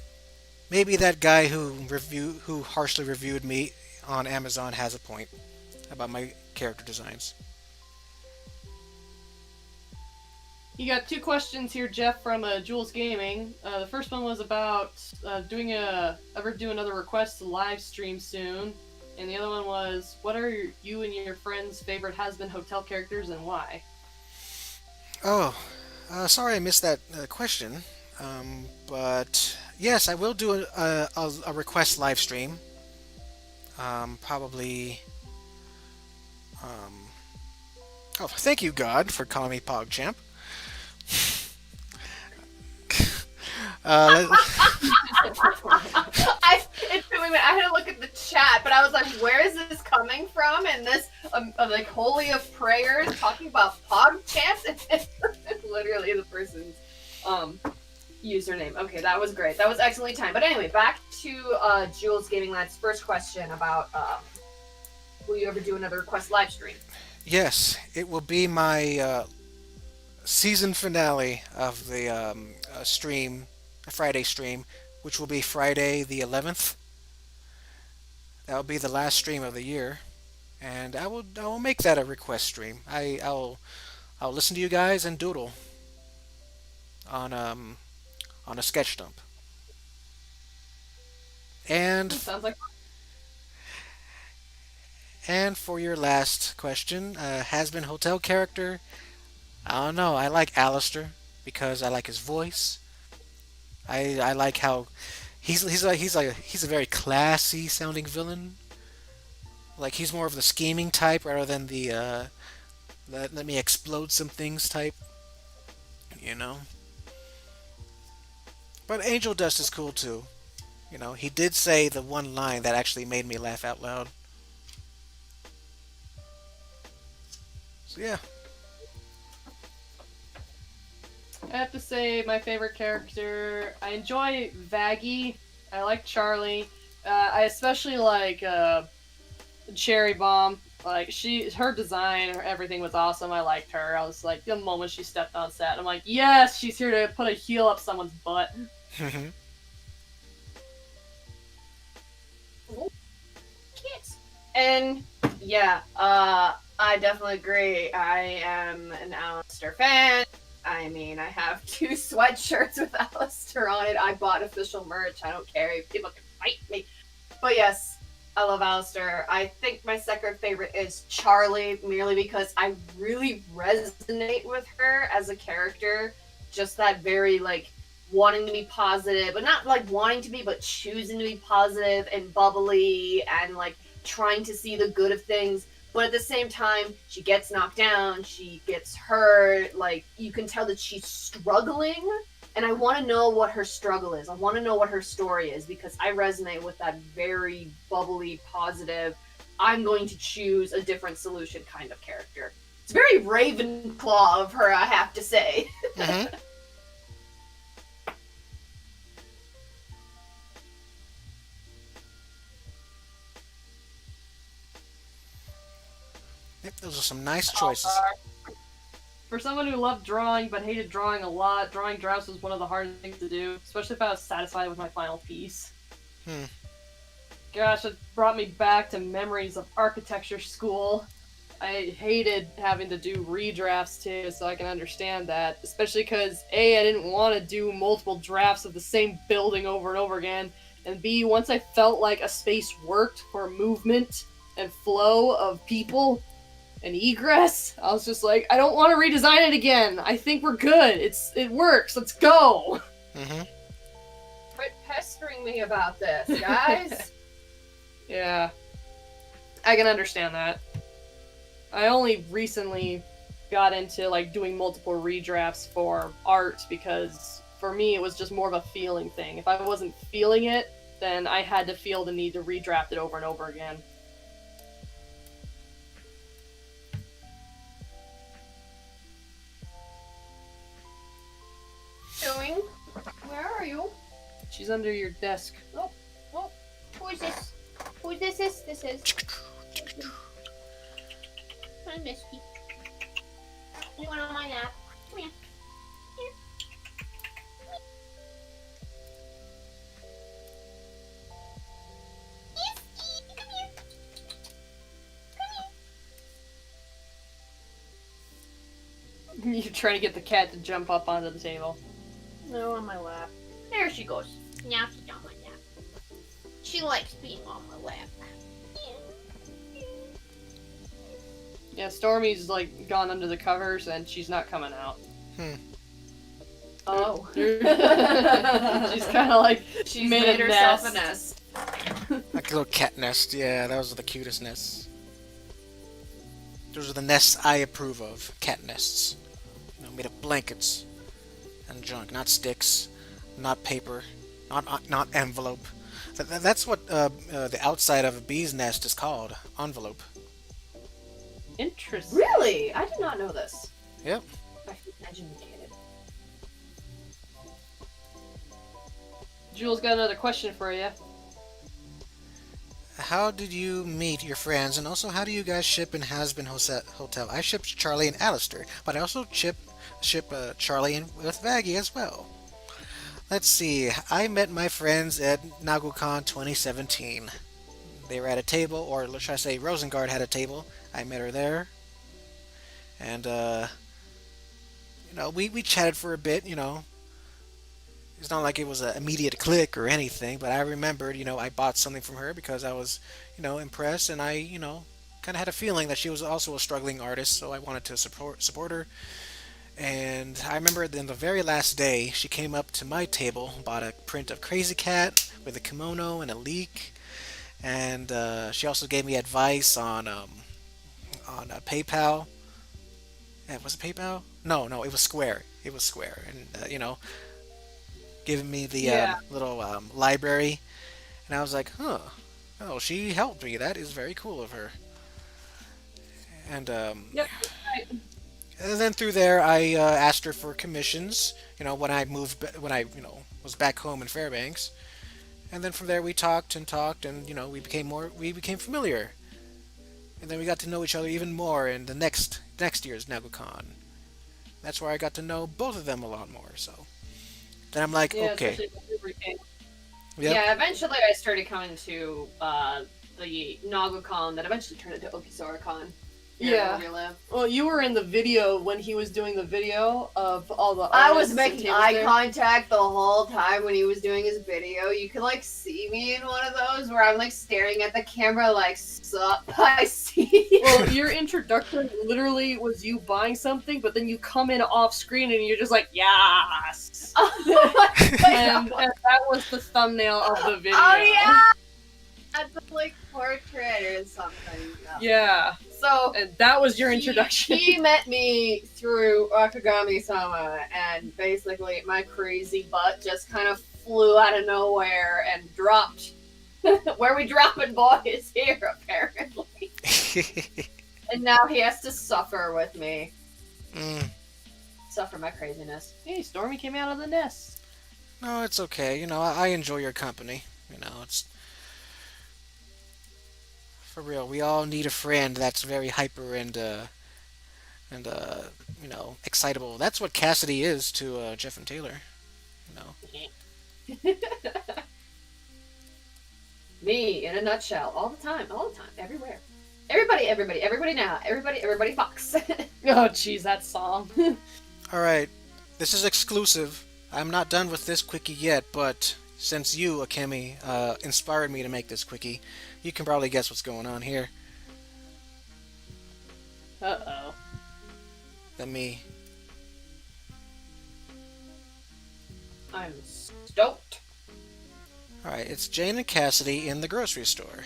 maybe that guy who harshly reviewed me on Amazon has a point about my character designs. You got two questions here, Jeff, from Jules Gaming. The first one was about ever do another request to live stream soon, and the other one was, what are you and your friends' favorite has-been hotel characters and why? Oh, sorry I missed that question. But yes, I will do a request live stream. Probably. Um, oh, thank you, God, for calling me PogChamp. Uh, I had to look at the chat, but I was like, where is this coming from? And this, like, holy of prayers talking about pog champs? It's literally the person's username. Okay, that was great. That was excellently timed. But anyway, back to Jules Gaming Lad's first question about will you ever do another request live stream? yes, it will be my season finale of the stream, a Friday stream, which will be Friday the 11th. That will be the last stream of the year, and I will make that a request stream. I'll listen to you guys and doodle on a sketch dump. And Sounds like and for your last question, has been hotel character. I don't know. I like Alistair because I like his voice. I like how he's a very classy sounding villain. Like he's more of the scheming type rather than the let me explode some things type. You know. But Angel Dust is cool too. He did say the one line that actually made me laugh out loud. So yeah. I have to say my favorite character. I enjoy Vaggie. I like Charlie. I especially like Cherry Bomb. Like her design, everything was awesome. I liked her. I was like, the moment she stepped on set, I'm like, yes, she's here to put a heel up someone's butt. Kids. And yeah, I definitely agree. I am an Alistair fan. I mean, I have 2 sweatshirts with Alistair on it. I bought official merch. I don't care if people can fight me. But yes, I love Alistair. I think my second favorite is Charlie, merely because I really resonate with her as a character. Just that very, like, wanting to be positive, but not like wanting to be, but choosing to be positive and bubbly and like trying to see the good of things. But at the same time, she gets knocked down, she gets hurt, like you can tell that she's struggling. And I want to know what her struggle is. I want to know what her story is because I resonate with that very bubbly, positive, I'm going to choose a different solution kind of character. It's very Ravenclaw of her, I have to say. Mm-hmm. Yep, those are some nice choices. For someone who loved drawing but hated drawing a lot, drawing drafts was one of the hardest things to do, especially if I was satisfied with my final piece. Gosh, it brought me back to memories of architecture school. I hated having to do redrafts too, so I can understand that. Especially because A, I didn't want to do multiple drafts of the same building over and over again, and B, once I felt like a space worked for movement and flow of people and egress, I was just like, I don't want to redesign it again. I think we're good. It works. Let's go. Mm-hmm. Quit pestering me about this, guys. Yeah, I can understand that. I only recently got into like doing multiple redrafts for art because for me it was just more of a feeling thing. If I wasn't feeling it, then I had to feel the need to redraft it over and over again. going? Where are you? She's under your desk. Oh, who is this? Who is this? This is. Hi, Misty. You want on my lap? Come here. Here. Misty, come here. Come You're trying to get the cat to jump up onto the table. here. No, on my lap. There she goes. Now she's on my lap. She likes being on my lap. Yeah, Stormy's like gone under the covers and she's not coming out. Oh. She's kind of like She's made made a herself nest. a nest. Like a little cat nest. Yeah, those are the cutest nests. Those are the nests I approve of. Cat nests. You know, made of blankets and junk, not sticks, not paper, not envelope. That's what the outside of a bee's nest is called. Envelope. Interesting. Really? I did not know this. Yep. I feel educated. Jules got another question for you. How did you meet your friends, and also how do you guys ship in Has-Been Hotel? I shipped Charlie and Alistair, but I also ship Charlie in with Vaggie as well. Let's see. I met my friends at NagoCon 2017. They were at a table, or should I say, Rosengard had a table. I met her there, and we chatted for a bit. It's not like it was an immediate click or anything, but I remembered, I bought something from her because I was, impressed, and I, kind of had a feeling that she was also a struggling artist, so I wanted to support her. And I remember in the very last day, she came up to my table, bought a print of Crazy Cat with a kimono and a leek, and she also gave me advice on PayPal. Was it PayPal? No, it was Square. It was Square, and giving me the little library, and I was like, huh. Oh, she helped me. That is very cool of her. And Yep. and then through there, I asked her for commissions. When I was back home in Fairbanks, and then from there we talked, and we became familiar, and then we got to know each other even more in the next year's NagoCon. That's where I got to know both of them a lot more. So then I'm like, Yeah, okay, especially when we came. yep. Yeah, eventually I started coming to the NagoCon that eventually turned into OkiSoraCon. Yeah. Where we live. Well, you were in the video when he was doing the video of all the I was artists making and eye tables contact the whole time when he was doing his video. You could see me in one of those where I'm staring at the camera sup, I see. Well, your introduction literally was you buying something, but then you come in off screen and you're just like, yes. Oh my and God. that was the thumbnail of the video. Oh yeah! That's a portrait or something. Yeah. So And that was your introduction. He met me through Akagami-sama, and basically my crazy butt just kind of flew out of nowhere and dropped where we dropping boys here, apparently. And now he has to suffer with me. Suffer my craziness. Hey, Stormy came out of the nest. No, it's okay. I enjoy your company. It's for real. We all need a friend that's very hyper and excitable. That's what Cassidy is to Jeff and Taylor. Me, in a nutshell, all the time, everywhere. Everybody now. Everybody Fox. Oh, jeez, that song. All right, this is exclusive. I'm not done with this quickie yet, but since you, Akemi, inspired me to make this quickie, you can probably guess what's going on here. Uh-oh. Let me. I'm stoked. All right, it's Jane and Cassidy in the grocery store.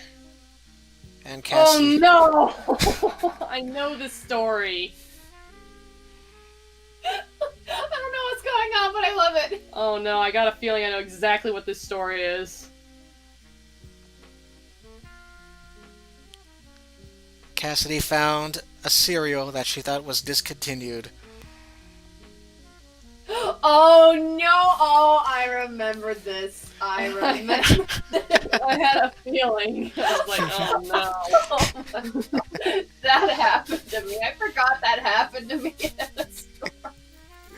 And Oh Cassidy. no! I know this story. I don't know what's going on, but I love it. Oh no, I got a feeling I know exactly what this story is. Cassidy found a cereal that she thought was discontinued. Oh no! remember this. I remember. I had a feeling. I was like, oh no. Oh my God. That happened to me. I forgot that happened to me in the store.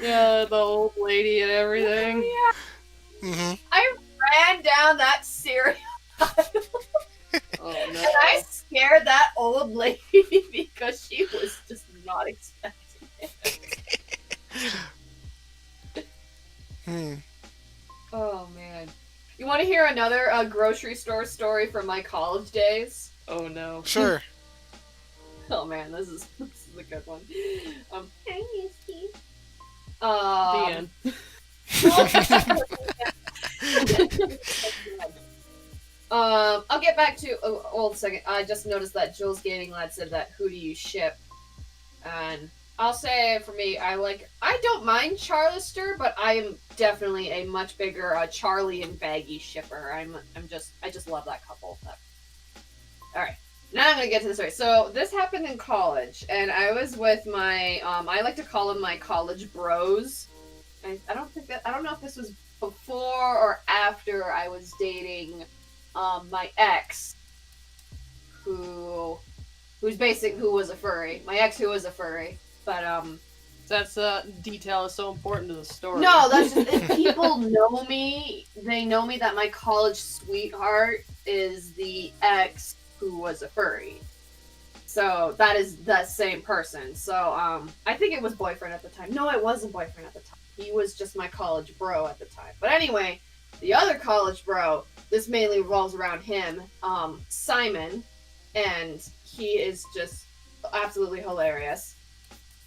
Yeah, the old lady and everything. Yeah. Mm-hmm. I ran down that cereal Oh no. and I scared that old lady because she was just not expecting it. Hmm. Oh man. You want to hear another grocery store story from my college days? Oh no. Sure. Oh man, this is a good one. Hi, Misty. The end. I'll get back to hold a second. I just noticed that Jules Gaming Lad said that who do you ship? And I'll say for me, I don't mind Charlister, but I am definitely a much bigger Charlie and Baggy shipper. I just love that couple. All right. Now I'm gonna get to the story. So this happened in college, and I was with my I like to call them my college bros. I don't know if this was before or after I was dating my ex, who was a furry. My ex who was a furry, but That's detail is so important to the story. no, that's just if people know me. They know me that my college sweetheart is the ex who was a furry. So that is the same person. So I think it was boyfriend at the time. No, it wasn't boyfriend at the time. He was just my college bro at the time. But anyway, the other college bro, this mainly revolves around him, Simon, and he is just absolutely hilarious.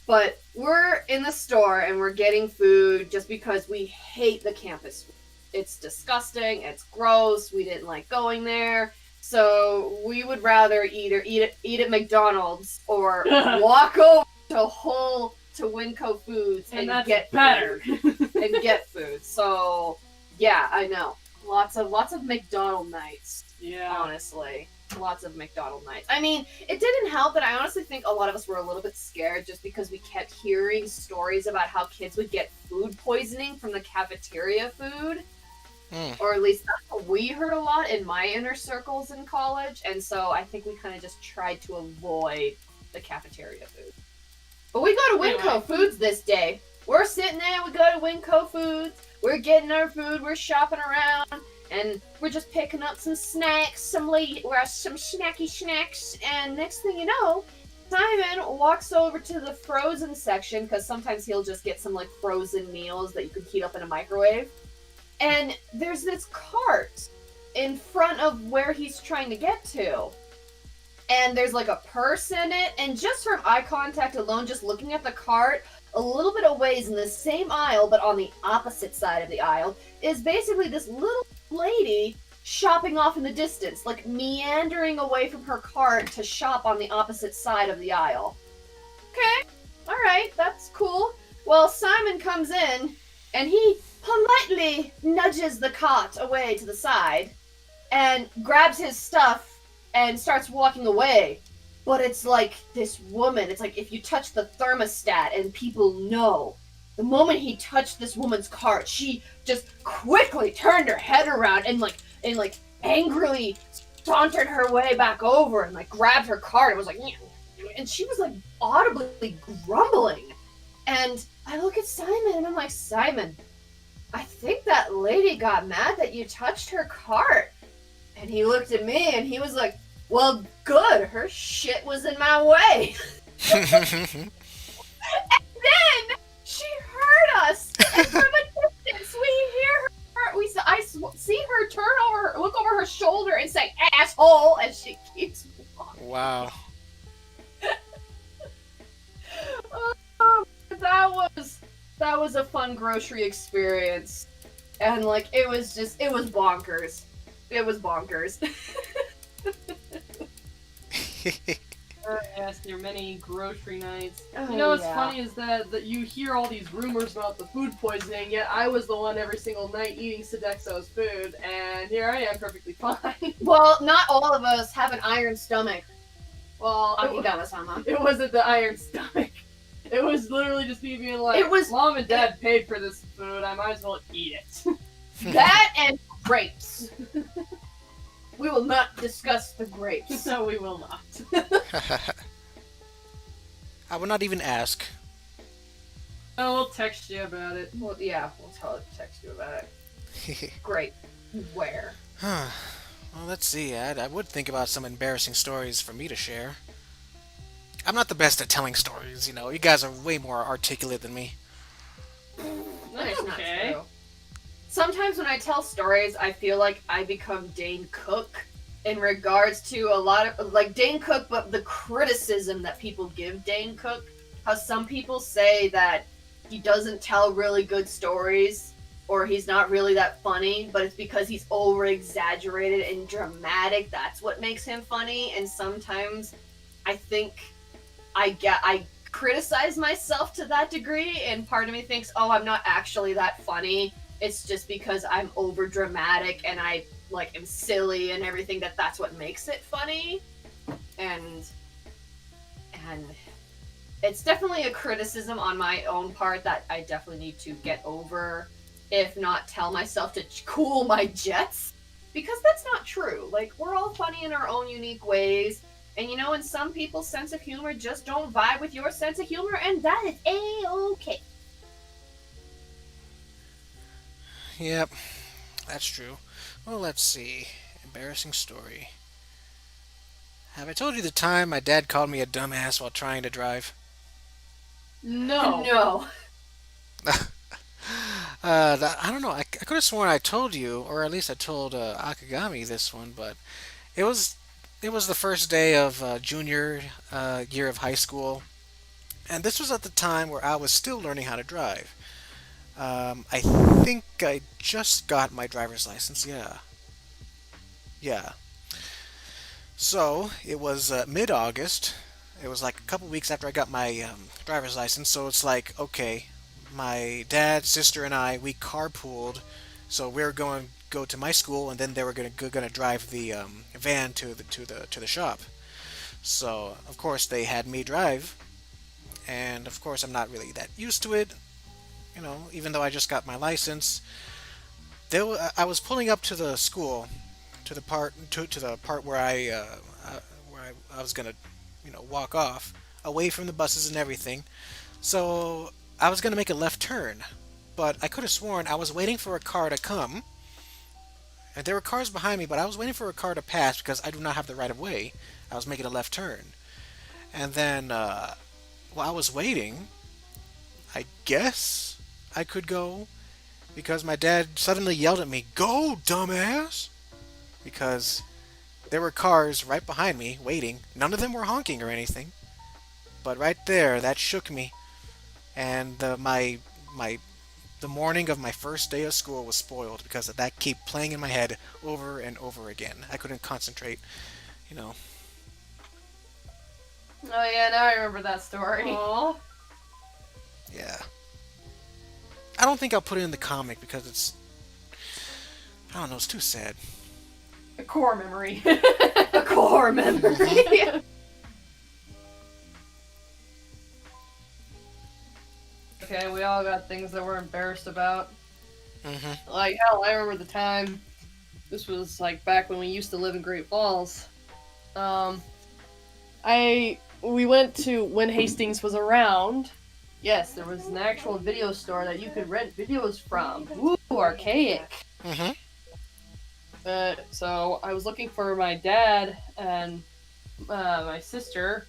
But we're in the store and we're getting food just because we hate the campus food. It's disgusting, it's gross, we didn't like going there. So we would rather either eat at McDonald's or walk over to Winco Foods and that's get better. and get food. So yeah, I know. Lots of McDonald nights. Yeah. Honestly. Lots of McDonald nights. I mean, it didn't help that I honestly think a lot of us were a little bit scared just because we kept hearing stories about how kids would get food poisoning from the cafeteria food. Or at least that's what we heard a lot in my inner circles in college, and so I think we kind of just tried to avoid the cafeteria food. But we go to Winco Foods this day. We're sitting there, we go to Winco Foods, we're getting our food, we're shopping around, and we're just picking up some snacks, some snacky snacks, and next thing you know, Simon walks over to the frozen section, because sometimes he'll just get some like frozen meals that you could heat up in a microwave. And there's this cart in front of where he's trying to get to. And there's like a purse in it. And just from eye contact alone, just looking at the cart, a little bit of ways in the same aisle, but on the opposite side of the aisle, is basically this little lady shopping off in the distance. Like meandering away from her cart to shop on the opposite side of the aisle. Okay, alright, that's cool. Well, Simon comes in, and he politely nudges the cart away to the side and grabs his stuff and starts walking away. But it's like this woman, it's like if you touch the thermostat and people know. The moment he touched this woman's cart, she just quickly turned her head around and angrily sauntered her way back over and like grabbed her cart and was like, and she was like audibly grumbling. And I look at Simon and I'm like, Simon, I think that lady got mad that you touched her cart. And he looked at me and he was like, well, good, her shit was in my way. And then she heard us. And from a distance, we hear her. I see her turn over, look over her shoulder and say, asshole, as she keeps walking. Wow. That was a fun grocery experience. And like it was bonkers. It was bonkers. Yes, there are many grocery nights. Oh, You know what's yeah. funny is that you hear all these rumors about the food poisoning, yet I was the one every single night eating Sodexo's food, and here I am perfectly fine. Well, not all of us have an iron stomach. Well, Akagami-sama. it wasn't the iron stomach. It was literally just me being like, It was- Mom and Dad paid for this food, I might as well eat it. That and grapes. We will not discuss the grapes. No, we will not. I will not even ask. Oh, we'll text you about it. Well, yeah, text you about it. Great. Where? Well, let's see. I would think about some embarrassing stories for me to share. I'm not the best at telling stories, you know. You guys are way more articulate than me. That's not Okay. true. Sometimes when I tell stories, I feel like I become Dane Cook in regards to a lot of like Dane Cook, but the criticism that people give Dane Cook. How some people say that he doesn't tell really good stories or he's not really that funny, but it's because he's over exaggerated and dramatic. That's what makes him funny. And sometimes I think I criticize myself to that degree, and part of me thinks, oh, I'm not actually that funny. It's just because I'm over dramatic and I like am silly and everything that's what makes it funny. And it's definitely a criticism on my own part that I definitely need to get over, if not tell myself to cool my jets, because that's not true. Like, we're all funny in our own unique ways, and you know, and some people's sense of humor just don't vibe with your sense of humor, and that is a-okay. Yep, that's true. Well, let's see. Embarrassing story. Have I told you the time my dad called me a dumbass while trying to drive? No. No. I don't know. I could have sworn I told you, or at least I told Akagami this one, but it was it was the first day of junior year of high school, and this was at the time where I was still learning how to drive. I think I just got my driver's license. Yeah, yeah. So it was mid-August. It was like a couple weeks after I got my driver's license. So it's like, okay, my dad, sister, and I we carpooled. So we were going to go to my school, and then they were gonna drive the van to the shop. So of course they had me drive, and of course I'm not really that used to it. You know, even though I just got my license, I was pulling up to the school, to the part where I was gonna, walk off away from the buses and everything. So I was gonna make a left turn, but I could have sworn I was waiting for a car to come, and there were cars behind me, but I was waiting for a car to pass because I do not have the right of way. I was making a left turn, and then while I was waiting, I guess I could go because my dad suddenly yelled at me, "Go, dumbass!" Because there were cars right behind me waiting. None of them were honking or anything, but right there, that shook me, and my the morning of my first day of school was spoiled because of that keep playing in my head over and over again. I couldn't concentrate, you know. Oh yeah, now I remember that story. Aw. Yeah. I don't think I'll put it in the comic because I don't know, it's too sad. A core memory. A core memory. Okay, we all got things that we're embarrassed about. Mm-hmm. Like, hell, I remember the time. This was like back when we used to live in Great Falls. We went to when Hastings was around. Yes, there was an actual video store that you could rent videos from. Ooh, archaic. Mm-hmm. So I was looking for my dad and my sister.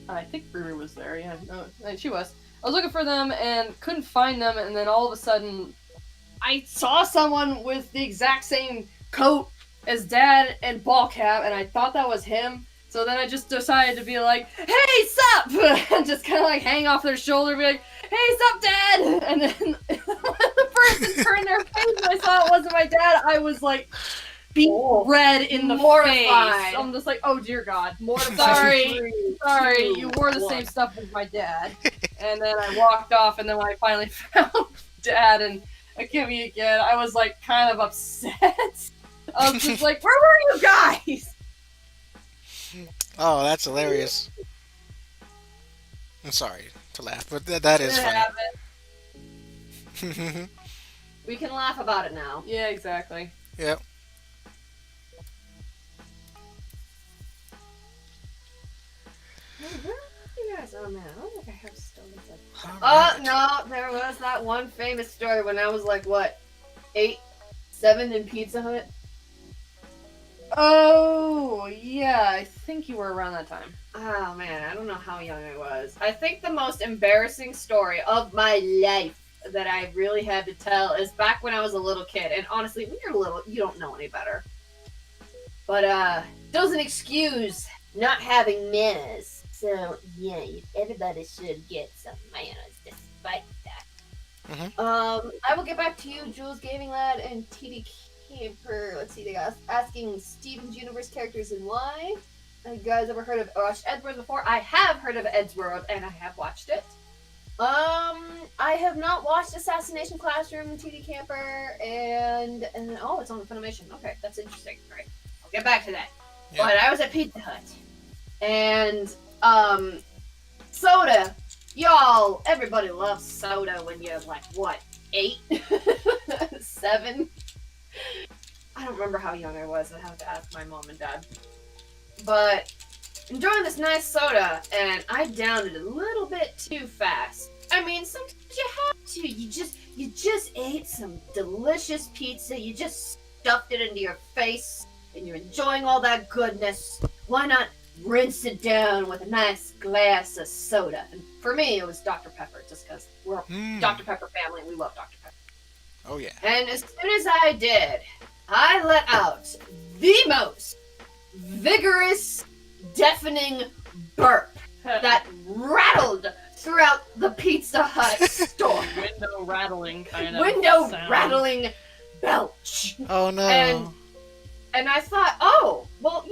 I think Riri was there. Yeah, no, she was. I was looking for them and couldn't find them, and then all of a sudden, I saw someone with the exact same coat as Dad and ball cap, and I thought that was him. So then I just decided to be like, "Hey, sup?" and just kind of like hang off their shoulder, and be like, "Hey, sup, Dad?" And then when the person turned their face and I saw it wasn't my dad, I was like, being red in the Mortified. face. I'm just like, oh dear God, mortified. Sorry, you wore the same stuff as my dad. And then I walked off, and then when I finally found Dad and Akemi again, I was like kind of upset. I was just like, where were you guys? Oh, that's hilarious. I'm sorry to laugh, but that is It funny. happened. We can laugh about it now. Yeah, exactly. Yep. Where are you guys? Oh man, I don't think I have stories like. All right. No, there was that one famous story when I was like what, 8, 7 in Pizza Hut. Oh, yeah, I think you were around that time. Oh man, I don't know how young I was. I think the most embarrassing story of my life that I really had to tell is back when I was a little kid. And honestly, when you're little, you don't know any better. But doesn't excuse not having manners. So yeah, everybody should get some manners despite that. I will get back to you, Jules Gaming Lad and TD Camper. Let's see, they got asking Steven's Universe characters and why. Have you guys ever heard of watched Edward before? I have heard of Ed's World and I have watched it. I have not watched Assassination Classroom, TD Camper, and oh, it's on Funimation. Okay, that's interesting. All right, I'll get back to that. Yeah. But I was at Pizza Hut, and soda, y'all. Everybody loves soda when you're like what, 8, 7. I don't remember how young I was. I have to ask my mom and dad. But enjoying this nice soda, and I downed it a little bit too fast. I mean, sometimes you have to. You just ate some delicious pizza. You just stuffed it into your face, and you're enjoying all that goodness. Why not rinse it down with a nice glass of soda? And for me, it was Dr. Pepper, just because we're a Dr. Pepper family and we love Dr. Pepper. Oh yeah. And as soon as I did, I let out the most vigorous, deafening burp that rattled throughout the Pizza Hut store. Window rattling kind of Window sound. rattling belch. Oh no. And I thought, oh, well,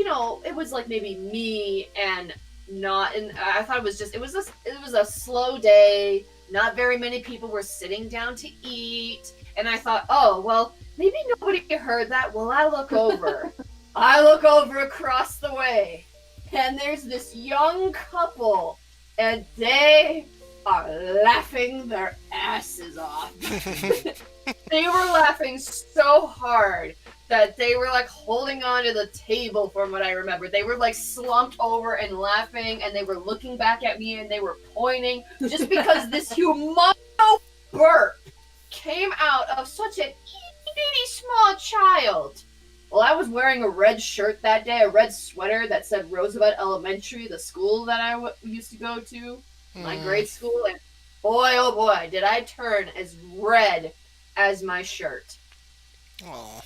it was like maybe me and not, and I thought it was a slow day. Not very many people were sitting down to eat. And I thought, oh, well, maybe nobody heard that. Well, I look over. I look over across the way, and there's this young couple, and they are laughing their asses off. They were laughing so hard that they were like holding onto the table from what I remember. They were like slumped over and laughing, and they were looking back at me and they were pointing just because this humongous burp came out of such an itty small child. Well, I was wearing a red shirt that day, a red sweater that said Roosevelt Elementary, the school that I used to go to, my grade school, and boy, oh boy, did I turn as red as my shirt. Oh.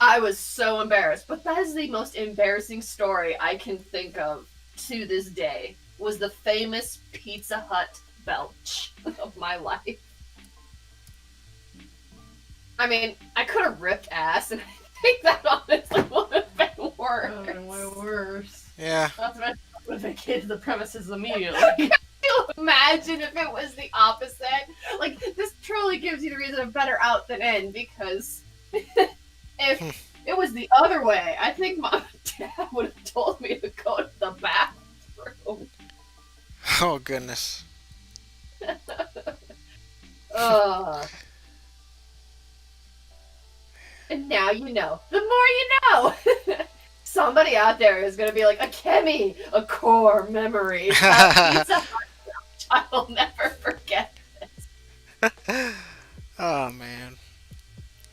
I was so embarrassed, but that is the most embarrassing story I can think of to this day, was the famous Pizza Hut belch of my life. I mean, I could have ripped ass, and I think that honestly would have been worse. Way worse. Yeah. Not to mention, I would have vacated the premises immediately. Can you imagine if it was the opposite? Like, this truly gives you the reason of better out than in, because if it was the other way, I think my dad would have told me to go to the bathroom. Oh goodness. Ugh. And now you know. The more you know. Somebody out there is going to be like, Akemi, a core memory. Pizza Hut. I'll never forget this. Oh man.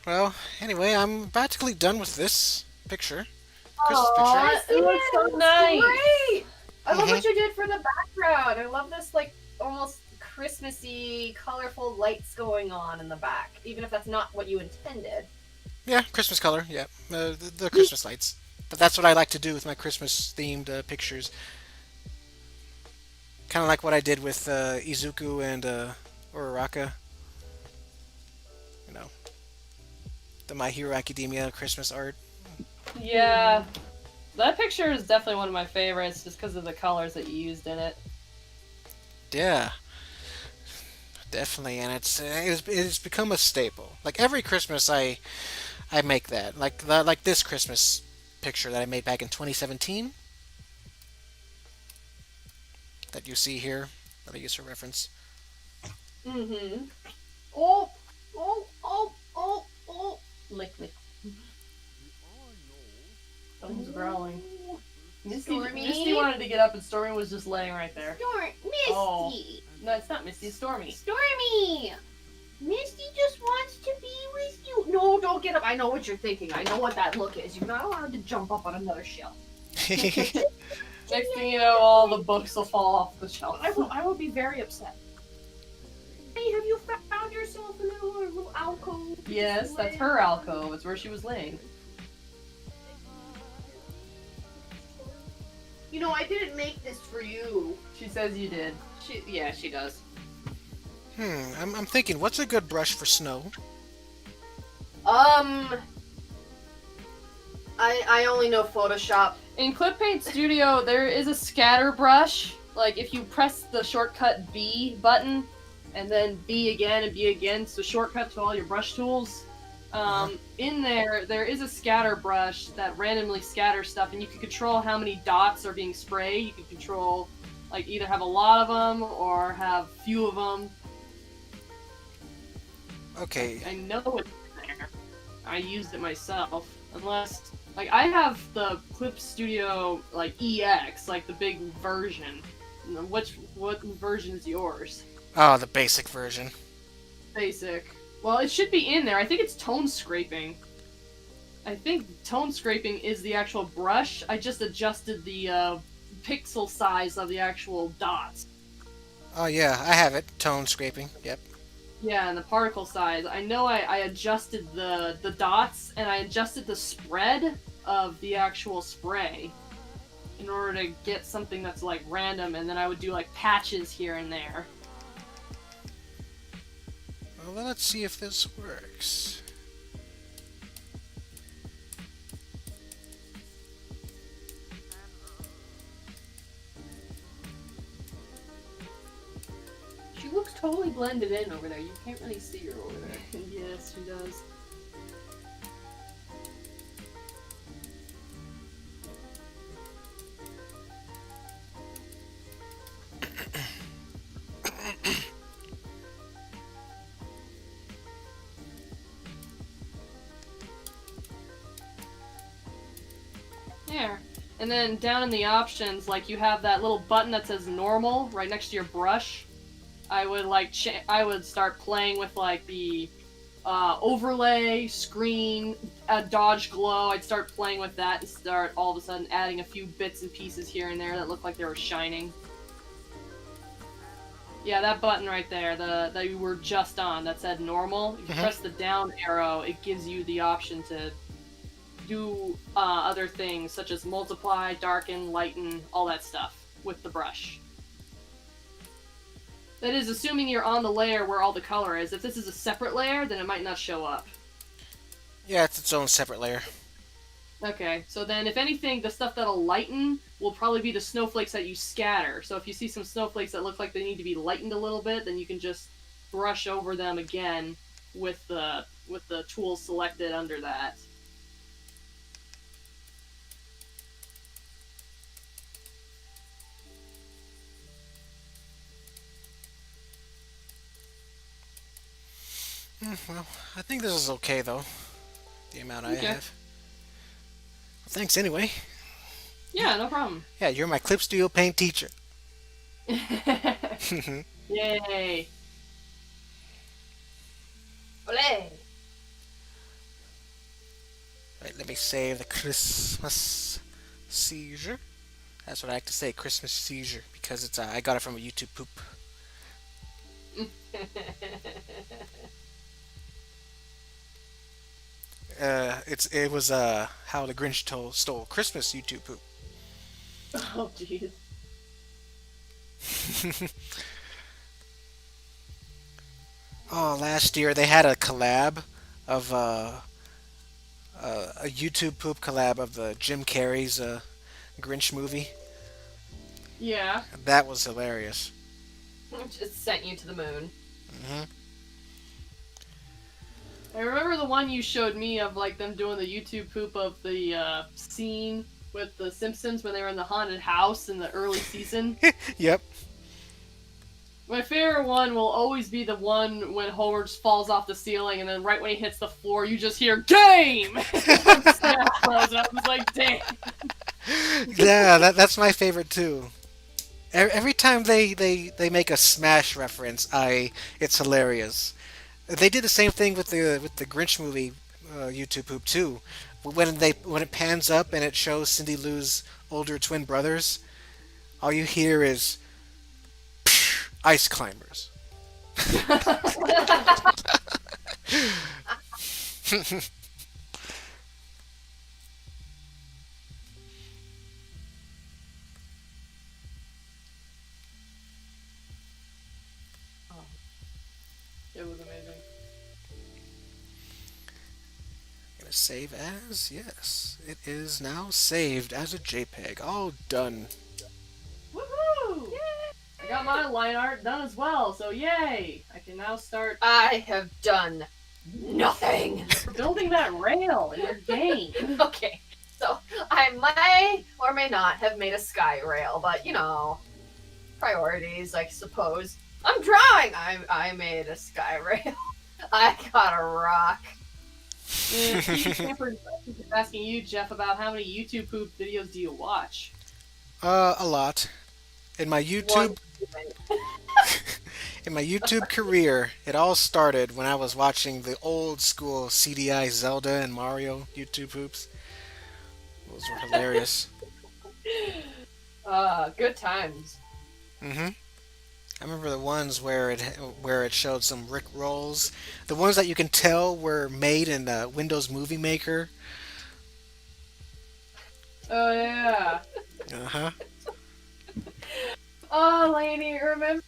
Well, anyway, I'm practically done with this picture. Christmas Aw, picture. It looks so nice. Great. I love Mhm. what you did for the background. I love this, like, almost Christmassy, colorful lights going on in the back, even if that's not what you intended. Yeah, Christmas color. Yeah, the Christmas lights. But that's what I like to do with my Christmas-themed pictures. Kind of like what I did with Izuku and Uraraka. You know, the My Hero Academia Christmas art. Yeah. That picture is definitely one of my favorites just because of the colors that you used in it. Yeah, definitely, and it's become a staple. Like every Christmas, I make that. Like this Christmas picture that I made back in 2017 that you see here that I use for reference. Mm-hmm. Oh, get up and Stormy was just laying right there. Misty! Oh. No, it's not Misty, it's Stormy. Stormy! Misty just wants to be with you. No, don't get up. I know what you're thinking. I know what that look is. You're not allowed to jump up on another shelf. Next thing you know, all the books will fall off the shelf. I will be very upset. Hey, have you found yourself a little alcove? Yes, that's her alcove. It's where she was laying. You know, I didn't make this for you. She says you did. Yeah, she does. I'm thinking, what's a good brush for snow? I only know Photoshop. In Clip Paint Studio, there is a scatter brush. Like, if you press the shortcut B button, and then B again and B again, it's the shortcut to all your brush tools. In there is a scatter brush that randomly scatters stuff, and you can control how many dots are being sprayed. You can control, like, either have a lot of them or have few of them. Okay. I know it's in there. I used it myself. Unless, like, I have the Clip Studio, like, EX, like the big version. What version is yours? Oh, the basic version. Basic. Well, it should be in there. I think it's tone scraping. I think tone scraping is the actual brush. I just adjusted the pixel size of the actual dots. Oh yeah, I have it. Tone scraping. Yep. Yeah, and the particle size. I know I adjusted the dots, and I adjusted the spread of the actual spray in order to get something that's, like, random, and then I would do, like, patches here and there. Well, let's see if this works. She looks totally blended in over there. You can't really see her over there. Yes, she does. There. And then down in the options, like, you have that little button that says normal right next to your brush. I would, like, I would start playing with, like, the overlay, screen, dodge glow. I'd start playing with that and start all of a sudden adding a few bits and pieces here and there that looked like they were shining. Yeah, that button right there, that you were just on, that said normal. If you press the down arrow, it gives you the option to do other things, such as multiply, darken, lighten, all that stuff with the brush. That is, assuming you're on the layer where all the color is. If this is a separate layer, then it might not show up. Yeah, it's its own separate layer. Okay, so then if anything, the stuff that'll lighten will probably be the snowflakes that you scatter. So if you see some snowflakes that look like they need to be lightened a little bit, then you can just brush over them again with the tool selected under that. Well, I think this is okay, though. The amount I Okay. have. Well, thanks anyway. Yeah, no problem. Yeah, you're my Clip Studio Paint teacher. Yay. Olé! Right, let me save the Christmas seizure. That's what I like to say, Christmas seizure, because it's I got it from a YouTube poop. It was how the Grinch stole Christmas YouTube poop. Oh, jeez. Oh, last year they had a collab of a YouTube poop collab of the Jim Carrey's Grinch movie. Yeah. That was hilarious. Just sent you to the moon. I remember the one you showed me of, like, them doing the YouTube poop of the scene with the Simpsons when they were in the haunted house in the early season. Yep. My favorite one will always be the one when Homer just falls off the ceiling, and then right when he hits the floor, you just hear "Game!" from Smash Bros. And I was like, damn. Yeah, that's my favorite too. Every time they make a Smash reference, I it's hilarious. They did the same thing with the Grinch movie, YouTube poop too. When it pans up and it shows Cindy Lou's older twin brothers, all you hear is ice climbers. Oh, it was amazing. Gonna save as? Yes. It is now saved as a JPEG. All done. Woohoo! I got my line art done as well, so yay! I can now start I have done nothing. building that rail in your game. Okay, so I may or may not have made a sky rail, but priorities, I suppose. I'm drawing. I made a sky rail. I got a rock. Stanford is asking you, Jeff, about how many YouTube poop videos do you watch? A lot. In my One. YouTube in my YouTube career, it all started when I was watching the old school CDI Zelda and Mario YouTube poops. Those were hilarious. Good times. hmm I remember the ones where it showed some Rick rolls, the ones that you can tell were made in Windows Movie Maker. Oh yeah. Uh huh. Oh, Lainey, remember?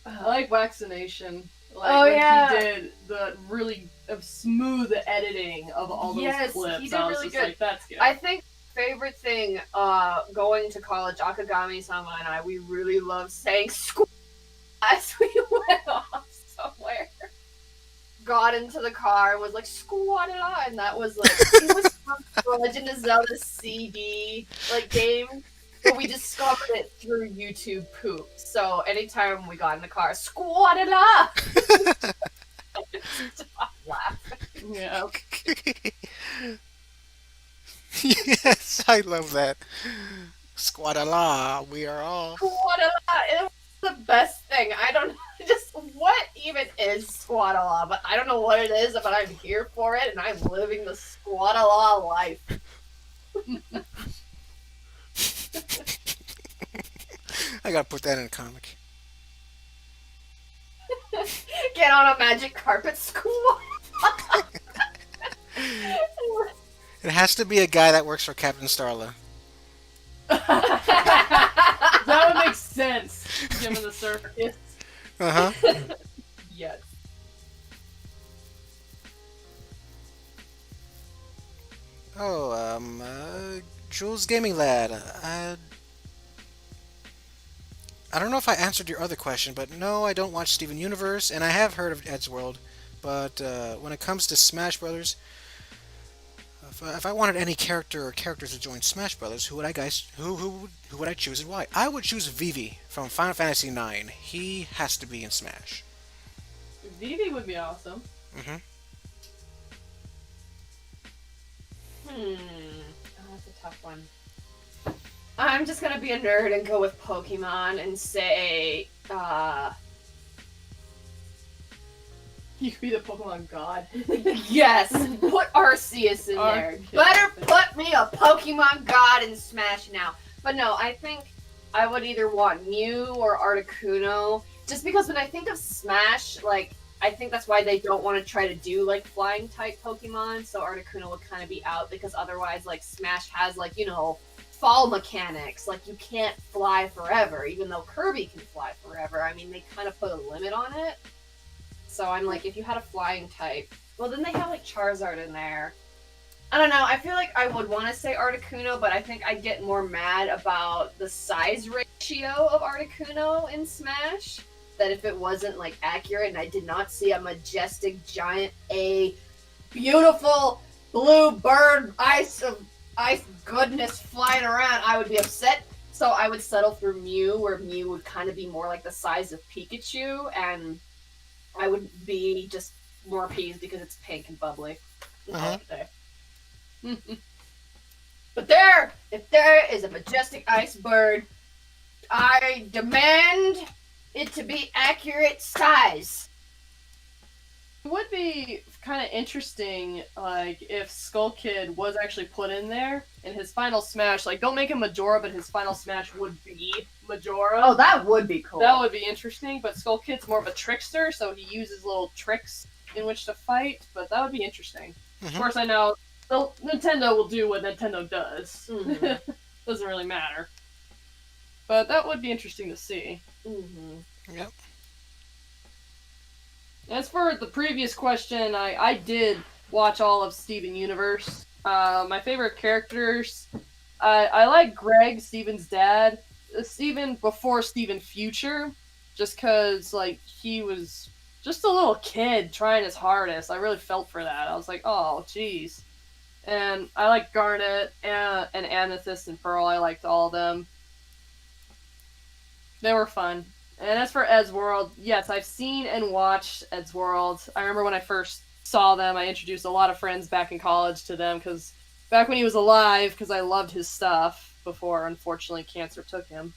I like vaccination. Like Oh, when yeah. he did the really smooth editing of all those Yes, clips. he did I was really just good. like, that's good. I think favorite thing going to college, Akagami sama and I, we really loved saying school as we went off somewhere. Got into the car and was like squat it on, and that was like it was from the Legend of Zelda CD game, but we discovered it through YouTube poop. So anytime we got in the car, squat it up. Stop laughing. Yeah. Yes, I love that. Squadala, we are off. Squat it up. It was the best thing. I don't know just what even is squat-a-law, but I don't know what it is, but I'm here for it, and I'm living the squat-a-law life. I gotta put that in a comic. Get on a magic carpet squat. It has to be a guy that works for Captain Starla. That would make sense, given the circus. Uh huh. Yes. Oh, Jules Gaming Lad. I don't know if I answered your other question, but no, I don't watch Steven Universe, and I have heard of Ed's World. But when it comes to Smash Brothers, if I wanted any character or characters to join Smash Brothers, who would I choose and why? I would choose Vivi from Final Fantasy IX. He has to be in Smash. Vivi would be awesome. hmm Oh, that's a tough one. I'm just gonna be a nerd and go with Pokemon and say, You could be the Pokemon god. yes, put Arceus in there. Arceus. Better put me a Pokemon god in Smash now. But no, I think I would either want Mew or Articuno. Just because when I think of Smash, I think that's why they don't want to try to do flying type Pokemon. So Articuno would kind of be out because otherwise, Smash has fall mechanics. You can't fly forever, even though Kirby can fly forever. I mean, they kind of put a limit on it. So I'm like, if you had a flying type, well, then they have Charizard in there. I don't know. I feel like I would want to say Articuno, but I think I'd get more mad about the size ratio of Articuno in Smash. That if it wasn't accurate and I did not see a majestic giant, a beautiful blue bird ice goodness flying around, I would be upset. So I would settle for Mew, where Mew would kind of be more like the size of Pikachu, and I would be just more appeased because it's pink and bubbly. Uh-huh. But if there is a majestic ice bird, I demand it to be accurate size. It would be kind of interesting, like, if Skull Kid was actually put in there, and his final smash, like, don't make him Majora, but his final smash would be Majora. Oh, that would be cool. That would be interesting, but Skull Kid's more of a trickster, so he uses little tricks in which to fight, but that would be interesting. Of course, I know Nintendo will do what Nintendo does. Doesn't really matter. But that would be interesting to see. Yep. As for the previous question, I did watch all of Steven Universe. My favorite characters, I like Greg, Steven's dad. Steven before Steven Future, just because, like, he was just a little kid trying his hardest. I really felt for that. I was like, oh, jeez. And I like Garnet and Amethyst and Pearl. I liked all of them. They were fun. And as for Ed's World, yes, I've seen and watched Ed's World. I remember when I first saw them, I introduced a lot of friends back in college to them, because back when he was alive, because I loved his stuff before, unfortunately, cancer took him.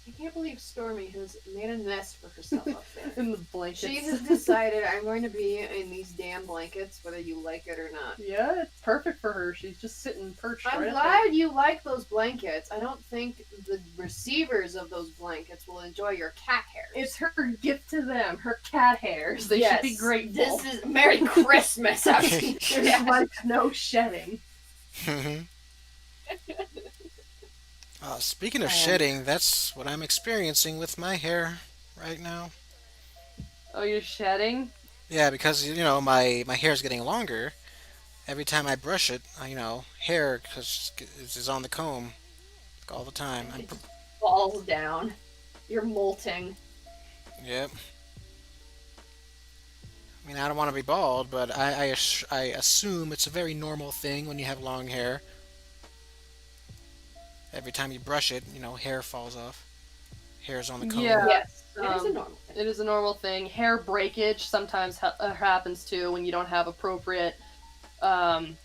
I can't believe Stormy has made a nest for herself up there. In the blankets. She has decided, I'm going to be in these damn blankets, whether you like it or not. Yeah, it's perfect for her. She's just sitting perched I'm right up glad you like those blankets. I don't think the receivers of those blankets will enjoy your cat hairs. It's her gift to them, her cat hairs. They should be grateful. This is Merry Christmas. There's like no shedding. Speaking of shedding, that's what I'm experiencing with my hair right now. Oh, you're shedding? Yeah, because my hair is getting longer. Every time I brush it, hair is on the comb all the time. It just falls down. You're molting. Yep. I mean, I don't want to be bald, but I assume it's a very normal thing when you have long hair. Every time you brush it, hair falls off. Hair's on the comb. Yeah. Yes, it is a normal thing. It is a normal thing. Hair breakage sometimes happens too when you don't have appropriate hydration.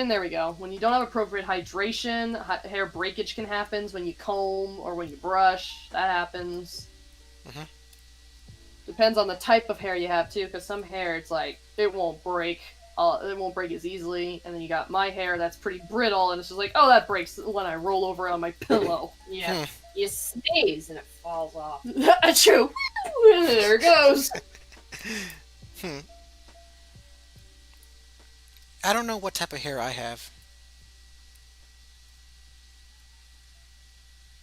There we go. When you don't have appropriate hydration, hair breakage can happen when you comb or when you brush. That happens. Depends on the type of hair you have too, because some hair it's like it won't break. It won't break as easily, and then you got my hair that's pretty brittle, and it's just like, oh, that breaks when I roll over on my pillow. Yeah. You sneeze and it falls off. Achoo! There it goes. I don't know what type of hair I have.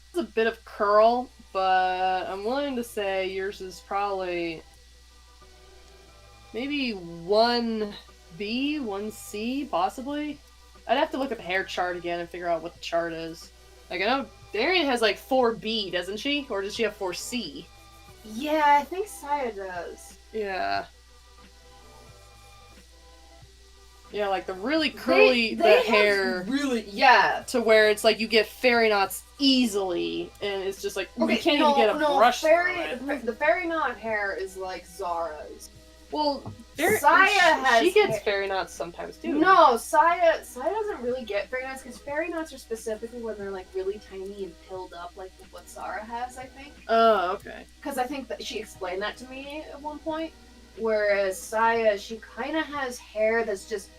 It's a bit of curl, but I'm willing to say yours is probably maybe 1B, 1C, possibly. I'd have to look at the hair chart again and figure out what the chart is. Like, I know Darian has like 4B, doesn't she? Or does she have 4C? Yeah, I think Saya does. Yeah. Yeah, like the really curly the hair Really, yeah. to where it's like you get fairy knots easily, and it's just like, you can't even get a brush through it. The fairy knot hair is like Zara's. Well, Saya has she gets hair. fairy knots sometimes too. No, Saya doesn't really get fairy knots because fairy knots are specifically when they're like really tiny and pilled up, like what Zara has, I think. Oh, okay. Because I think that she explained that to me at one point. Whereas Saya, she kind of has hair that's just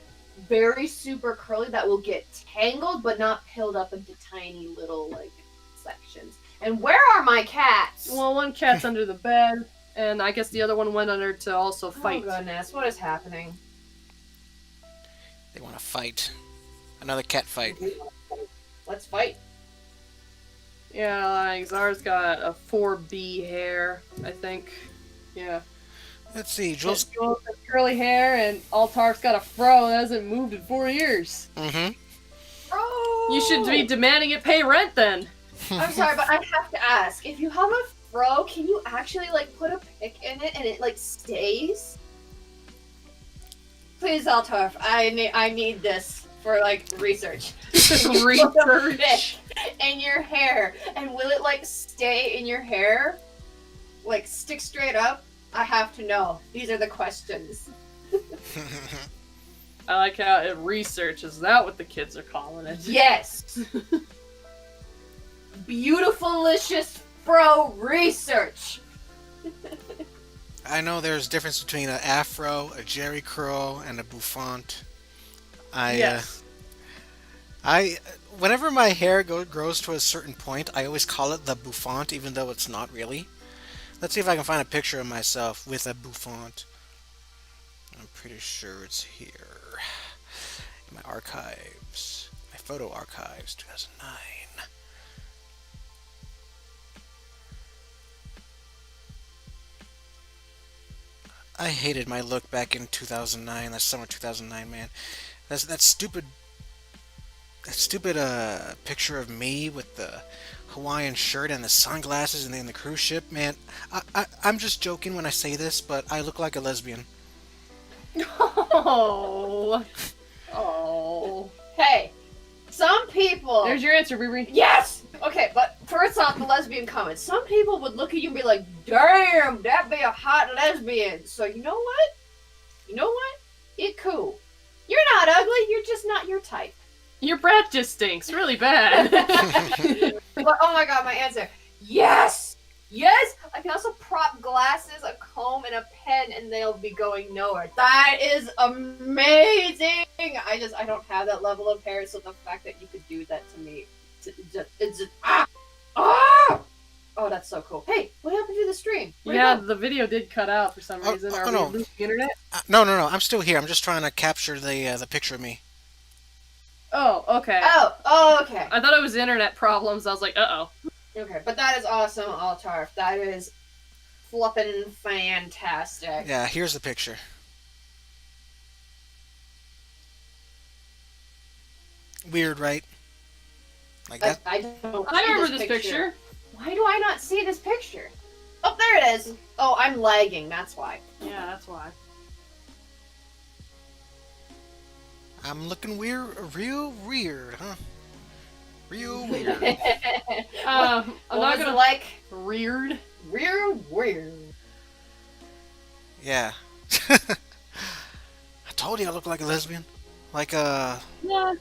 very super curly that will get tangled but not pilled up into tiny little like sections. And where are my cats? Well, one cat's under the bed, and I guess the other one went under to also fight. Oh goodness, what is happening? They want to fight. Another cat fight. Let's fight. Yeah, like Zara's got a 4B hair, I think. Yeah. Let's see, Jules. Jules has curly hair, and Altarf's got a fro that hasn't moved in 4 years. Oh! You should be demanding it pay rent then. I'm sorry, but I have to ask. If you have a fro, can you actually like put a pick in it and it like stays? Please, Altarf, I need this. for like research. Research. In your hair, and will it like stay in your hair, like stick straight up? I have to know. These are the questions. I like how it research. Is that what the kids are calling it? Yes. Beautifulicious fro research. I know there's a difference between an afro, a jerry curl, and a bouffant. Yes. Whenever my hair grows to a certain point, I always call it the bouffant, even though it's not really. Let's see if I can find a picture of myself with a bouffant. I'm pretty sure it's here. In my archives. My photo archives, 2009. I hated my look back in 2009. That summer 2009, man. That stupid picture of me with the Hawaiian shirt and the sunglasses and then the cruise ship, man. I'm just joking when I say this, but I look like a lesbian. Oh. Oh. Hey, some people. There's your answer, Riri. Yes! Okay, but first off, the lesbian comment. Some people would look at you and be like, damn, that'd be a hot lesbian. So you know what? You know what? You're cool. You're not ugly, you're just not your type. Your breath just stinks really bad. But oh my god, my answer. Yes! Yes! I can also prop glasses, a comb, and a pen, and they'll be going nowhere. That is amazing! I don't have that level of hair, so the fact that you could do that to me, it's just ah! Oh, that's so cool. Hey, what happened to the stream? Where'd it Yeah, go? the video did cut out for some reason. Are we no. losing the internet? No. I'm still here. I'm just trying to capture the picture of me. Oh, okay. Oh, okay. I thought it was internet problems. I was like, uh-oh. Okay, but that is awesome, Altarf. That is flippin' fantastic. Yeah, here's the picture. Weird, right? Like that. I don't I see remember this picture. Why do I not see this picture? Oh, there it is. Oh, I'm lagging, that's why. Yeah, that's why. I'm looking real weird, huh? Real weird. I'm what not was gonna it like? reared. Real weird. Yeah. I told you I look like a lesbian. Like a Yeah.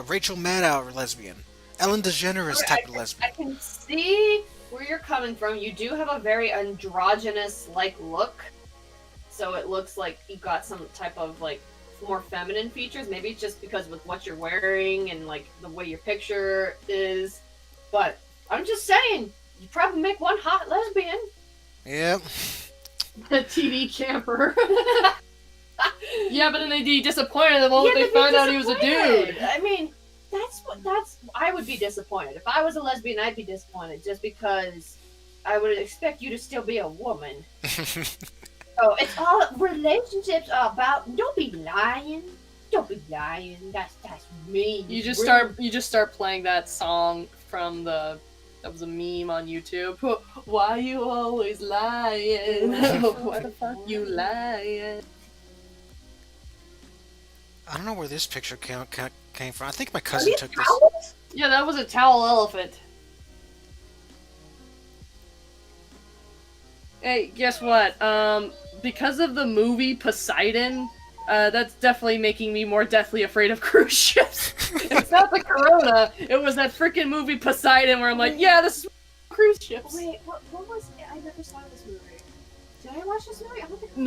Rachel Maddow lesbian. Ellen DeGeneres type of I lesbian. can see where you're coming from. You do have a very androgynous-like look. So it looks like you got some type of, like, more feminine features. Maybe it's just because with what you're wearing and, like, the way your picture is. But I'm just saying, you probably make one hot lesbian. Yep. The TV camper. Yeah, but then they'd be disappointed the moment they found out he was a dude. I mean, I would be disappointed. If I was a lesbian, I'd be disappointed just because I would expect you to still be a woman. Oh, it's all relationships are about. Don't be lying. Don't be lying. That's mean. You just Rude. start playing that song from that was a meme on YouTube. Why you always lying? Why the fuck you lying? I don't know where this picture came from. I think my cousin took this. Towels? Yeah, that was a towel elephant. Hey, guess what? Because of the movie Poseidon, that's definitely making me more deathly afraid of cruise ships. It's not the corona, it was that freaking movie Poseidon where I'm like, yeah, this is cruise ships. Wait, what was it? I never saw this movie. Did I watch this movie? I don't think I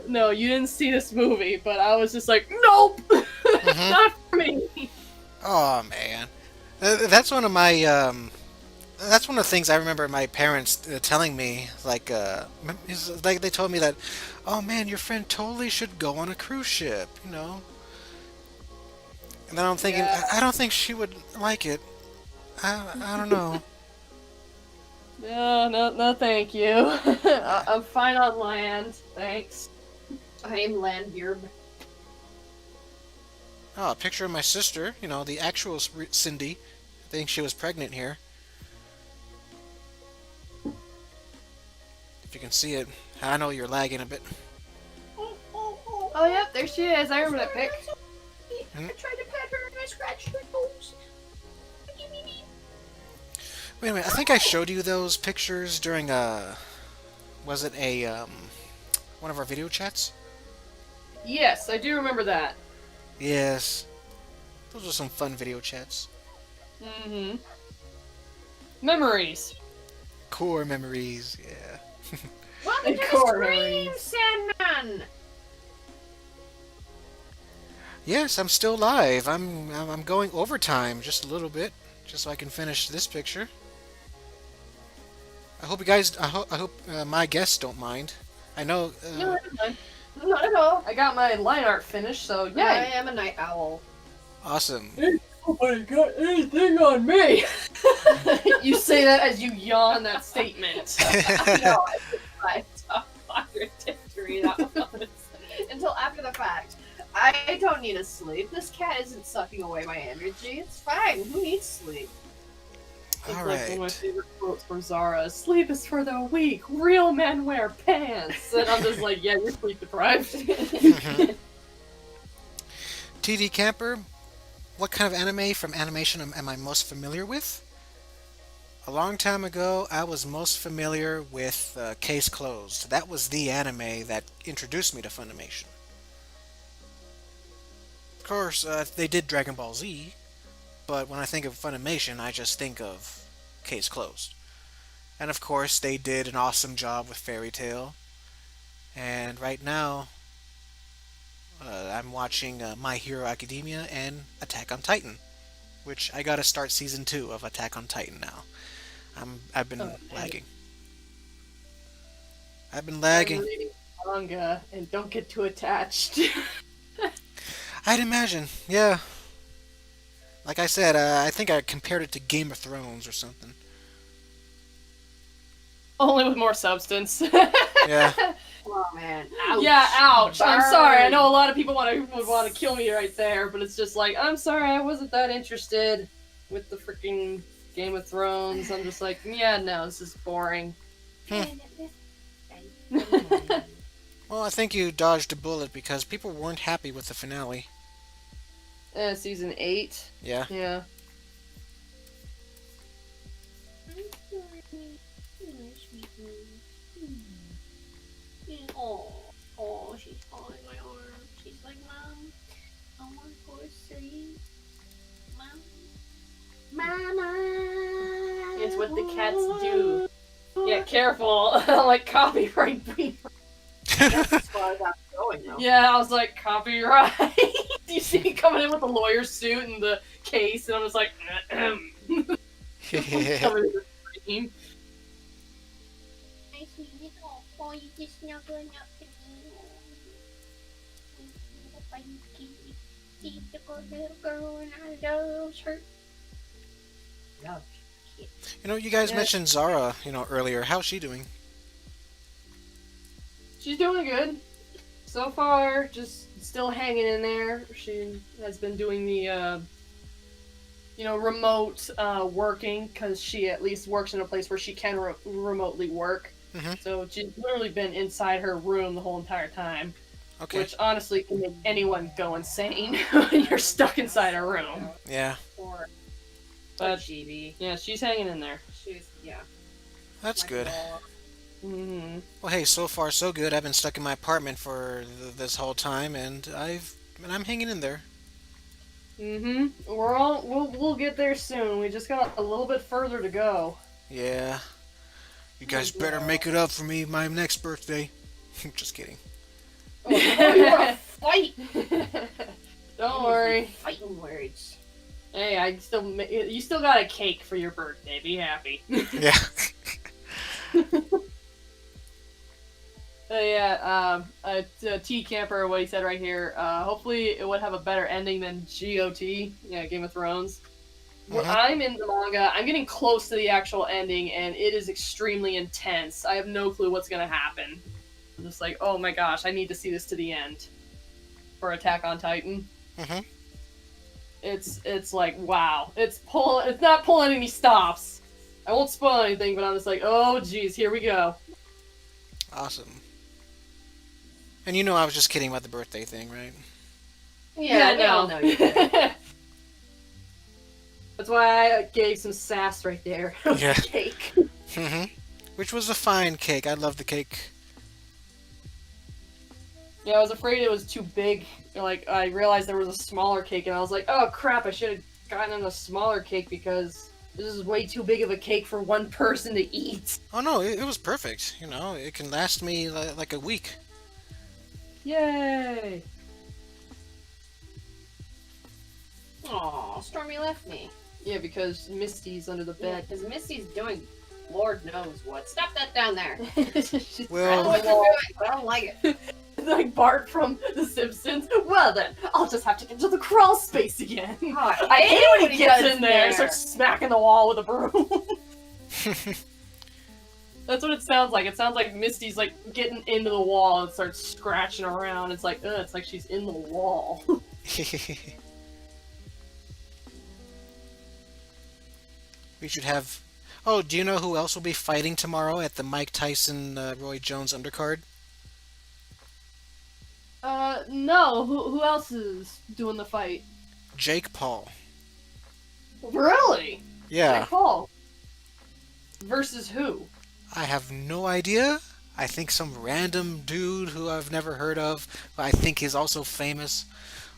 No, you didn't see this movie, but I was just like, nope! Not for me! Oh man, that's one of my that's one of the things I remember my parents telling me. Like, like they told me that, oh man, your friend totally should go on a cruise ship, you know. And then I'm thinking, Yeah. I don't think she would like it. I don't know. No, thank you. I'm fine on land, thanks. I'm Landbeard. Oh, a picture of my sister. You know, the actual Cindy. I think she was pregnant here. If you can see it. I know you're lagging a bit. Oh, yep, there she is. I remember that pic. Hmm? I tried to pet her and I scratched her nose. Wait a minute. I think I showed you those pictures during was it a one of our video chats? Yes, I do remember that. Yes. Those were some fun video chats. Mm-hmm. Memories. Core memories. Yeah. Welcome to the Core stream, memories. Sandman. Yes, I'm still live. I'm going overtime just a little bit, just so I can finish this picture. I hope you guys. I hope my guests don't mind. I know. No, never mind. Not at all. I got my line art finished, so I yeah. am a night owl. Awesome. Nobody got anything on me. You say that as you yawn that statement. No, I contradictory that was. Until after the fact. I don't need to sleep. This cat isn't sucking away my energy. It's fine. Who needs sleep? It's All like one of my right. favorite quotes from Zara. Sleep is for the weak. Real men wear pants. And I'm just like, yeah, you're sleep deprived. TD Camper, what kind of anime from animation am I most familiar with? A long time ago, I was most familiar with Case Closed. That was the anime that introduced me to Funimation. Of course, they did Dragon Ball Z, but when I think of Funimation, I just think of Case Closed. And of course, they did an awesome job with Fairy Tail. And right now, I'm watching My Hero Academia and Attack on Titan, which I gotta start season 2 of Attack on Titan now. I've been Oh, lagging. I've been I'm lagging. reading manga and don't get too attached. I'd imagine, yeah. Like I said, I think I compared it to Game of Thrones or something. Only with more substance. Yeah. Oh man. Ouch. Yeah, ouch. I'm sorry. I Burn. know a lot of people would want to kill me right there, but it's just like, I'm sorry, I wasn't that interested with the freaking Game of Thrones. I'm just like, yeah, no, this is boring. Well, I think you dodged a bullet because people weren't happy with the finale. Season 8. Yeah. Yeah. Oh, she's on my arm. She's like, Mom, I want to go to sleep. Mama. It's what the cats do. Yeah, careful. Like, copyright. That's as far as I'm going, though. Yeah, I was like, copyright. You see me coming in with the lawyer suit and the case, and I'm just like, covered in the cream. I see it all. Oh, you just snuggling up to me. She's a good little girl and I love her. Love. You know, you guys Yeah. mentioned Zara, earlier. How's she doing? She's doing good. So far, just still hanging in there. She has been doing the, remote working, because she at least works in a place where she can remotely work. Mhm. So she's literally been inside her room the whole entire time. Okay. Which honestly can make anyone go insane when you're stuck inside a room. Yeah. Or But Chibi. yeah, she's hanging in there. She's, yeah. That's good. Mm-hmm. Well, hey, so far so good. I've been stuck in my apartment for this whole time, and I'm hanging in there. Mm-hmm. We'll get there soon. We just got a little bit further to go. Yeah. You guys better make it up for me my next birthday. Just kidding. Oh, you want to fight? Don't worry. Fighting words. Hey, you still got a cake for your birthday. Be happy. Yeah. T Camper, what he said right here. Hopefully, it would have a better ending than GOT. Yeah, Game of Thrones. Well, Mhm. I'm in the manga. I'm getting close to the actual ending, and it is extremely intense. I have no clue what's gonna happen. I'm just like, oh my gosh, I need to see this to the end for Attack on Titan. Mhm. It's like, wow, it's not pulling any stops. I won't spoil anything, but I'm just like, oh geez, here we go. Awesome. And I was just kidding about the birthday thing, right? Yeah, we all know you did. That's why I gave some sass right there. Yeah. Cake. hmm Which was a fine cake. I love the cake. Yeah, I was afraid it was too big. Like, I realized there was a smaller cake, and I was like, oh crap, I should have gotten a smaller cake because this is way too big of a cake for one person to eat. Oh no, it was perfect. It can last me like a week. Yay! Aw, Stormy left me. Yeah, because Misty's under the Yeah, bed. because Misty's doing Lord knows what. Stop that down there. She's I Well- don't know what you're doing, but I don't like it. like Bart from The Simpsons. Well then, I'll just have to get into the crawl space again. Oh, I hate when he gets does in there and starts smacking the wall with a broom. That's what it sounds like. It sounds like Misty's like getting into the wall and starts scratching around. It's like, it's like she's in the wall. We should have. Oh, do you know who else will be fighting tomorrow at the Mike Tyson Roy Jones undercard? No. Who else is doing the fight? Jake Paul. Really? Yeah, Jake Paul. Versus who? I have no idea. I think some random dude who I've never heard of. I think he's also famous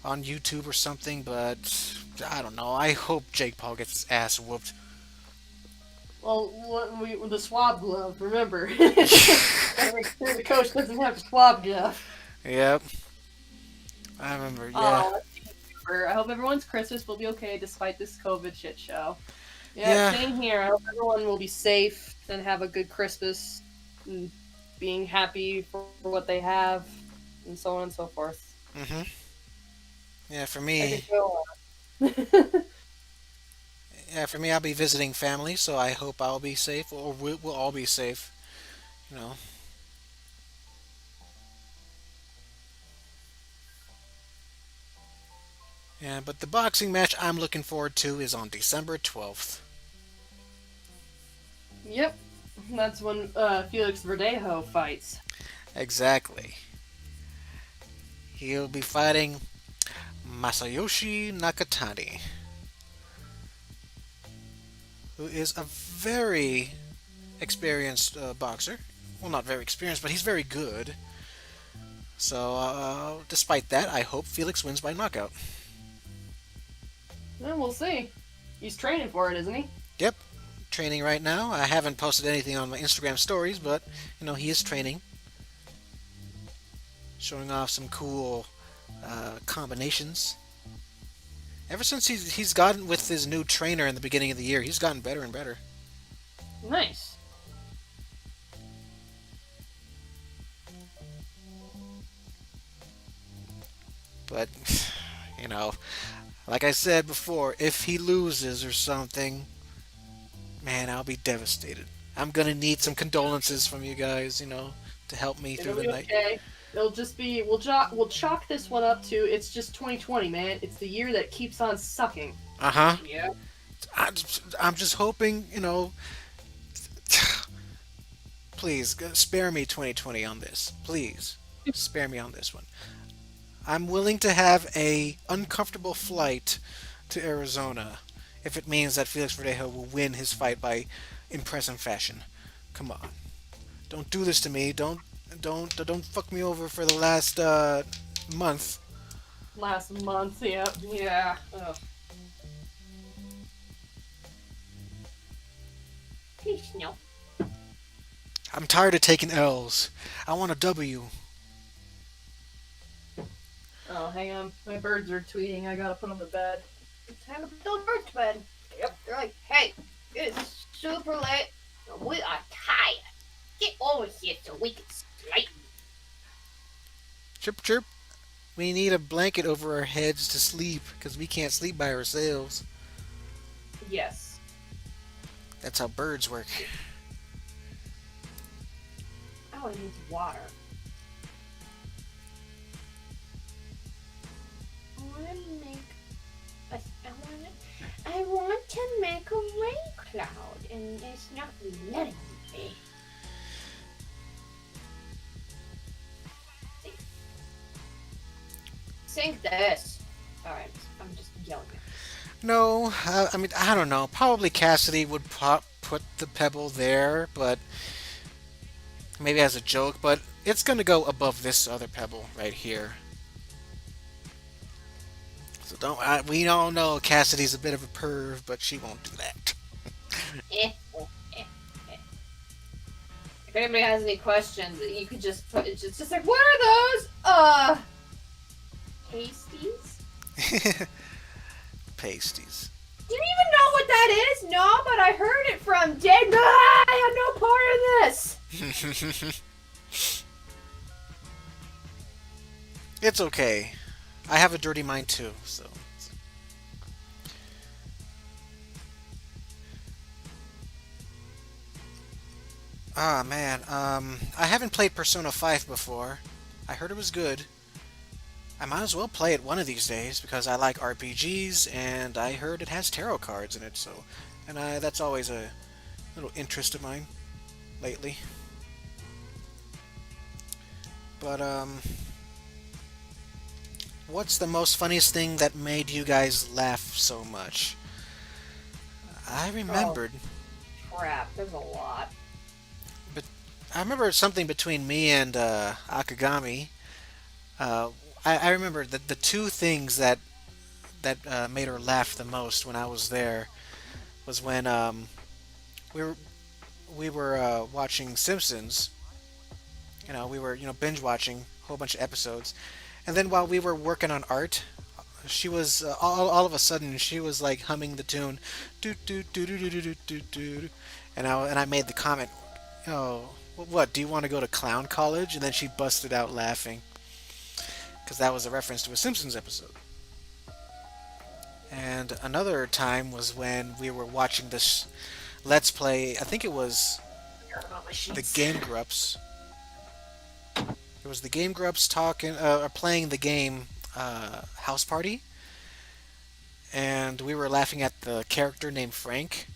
on YouTube or something, but I don't know. I hope Jake Paul gets his ass whooped. Well, the swab glove, remember. Gotta make sure the coach doesn't have a swab glove. Yep. I remember, yeah. Aw, I hope everyone's Christmas will be okay despite this COVID shit show. Yeah, Yeah. same here. I hope everyone will be safe and have a good Christmas and being happy for what they have and so on and so forth. hmm Yeah, for I me, could go on. I'll be visiting family, so I hope I'll be safe, or we'll all be safe. You know. Yeah, but the boxing match I'm looking forward to is on December 12th. Yep, that's when Felix Verdejo fights. Exactly. He'll be fighting Masayoshi Nakatani, who is a very experienced boxer. Well, not very experienced, but he's very good. So, despite that, I hope Felix wins by knockout. Yeah, we'll see. He's training for it, isn't he? Yep, training right now. I haven't posted anything on my Instagram stories, but, he is training. Showing off some cool combinations. Ever since he's gotten with his new trainer in the beginning of the year, he's gotten better and better. Nice. But, like I said before, if he loses or something, man, I'll be devastated. I'm gonna need some condolences from you guys, to help me through It'll the be night. okay. It'll just be we'll chalk this one up to it's just 2020, man. It's the year that keeps on sucking. Uh-huh. Yeah. I'm just hoping, please spare me 2020 on this. Please spare me on this one. I'm willing to have a uncomfortable flight to Arizona if it means that Felix Verdejo will win his fight by impressive fashion. Come on, don't do this to me. Don't fuck me over for the last month. Last month, yep. Yeah. Ugh. Please, no. I'm tired of taking L's. I want a W. Oh, hang on. My birds are tweeting. I gotta put them to bed. It's time to put those birds to bed. Yep. They're like, hey, it's super late. We are tired. Get over here so we can sleep. Chirp chirp. We need a blanket over our heads to sleep because we can't sleep by ourselves. Yes. That's how birds work. Oh, it needs water. I want to make a rain cloud, and it's not letting me. Sink this. Alright, I'm just yelling at No, I mean, I don't know. Probably Cassidy would put the pebble there, but maybe as a joke. But it's gonna go above this other pebble right here. So don't. We all know Cassidy's a bit of a perv, but she won't do that. you. Eh, eh. If anybody has any questions, you could just put it's just like, what are those? Pasties? Pasties. Do you even know what that is? No, but I heard it from Jay. No, I had no part in this. It's okay. I have a dirty mind too, so. Ah man, I haven't played Persona 5 before. I heard it was good. I might as well play it one of these days because I like RPGs and I heard it has tarot cards in it, so and that's always a little interest of mine lately. But what's the most funniest thing that made you guys laugh so much? I remembered. Crap, there's a lot. I remember something between me and Akagami. I remember the two things that made her laugh the most when I was there was when we were we were watching Simpsons. We were binge watching a whole bunch of episodes, and then while we were working on art, she was all of a sudden she was like humming the tune, do do do do do do do do, and I made the comment, oh, what? Do you want to go to clown college? And then she busted out laughing because that was a reference to a Simpsons episode. And another time was when we were watching this Let's Play. I think it was the Game Grumps. It was the Game Grumps talking or playing the game House Party, and we were laughing at the character named Frank,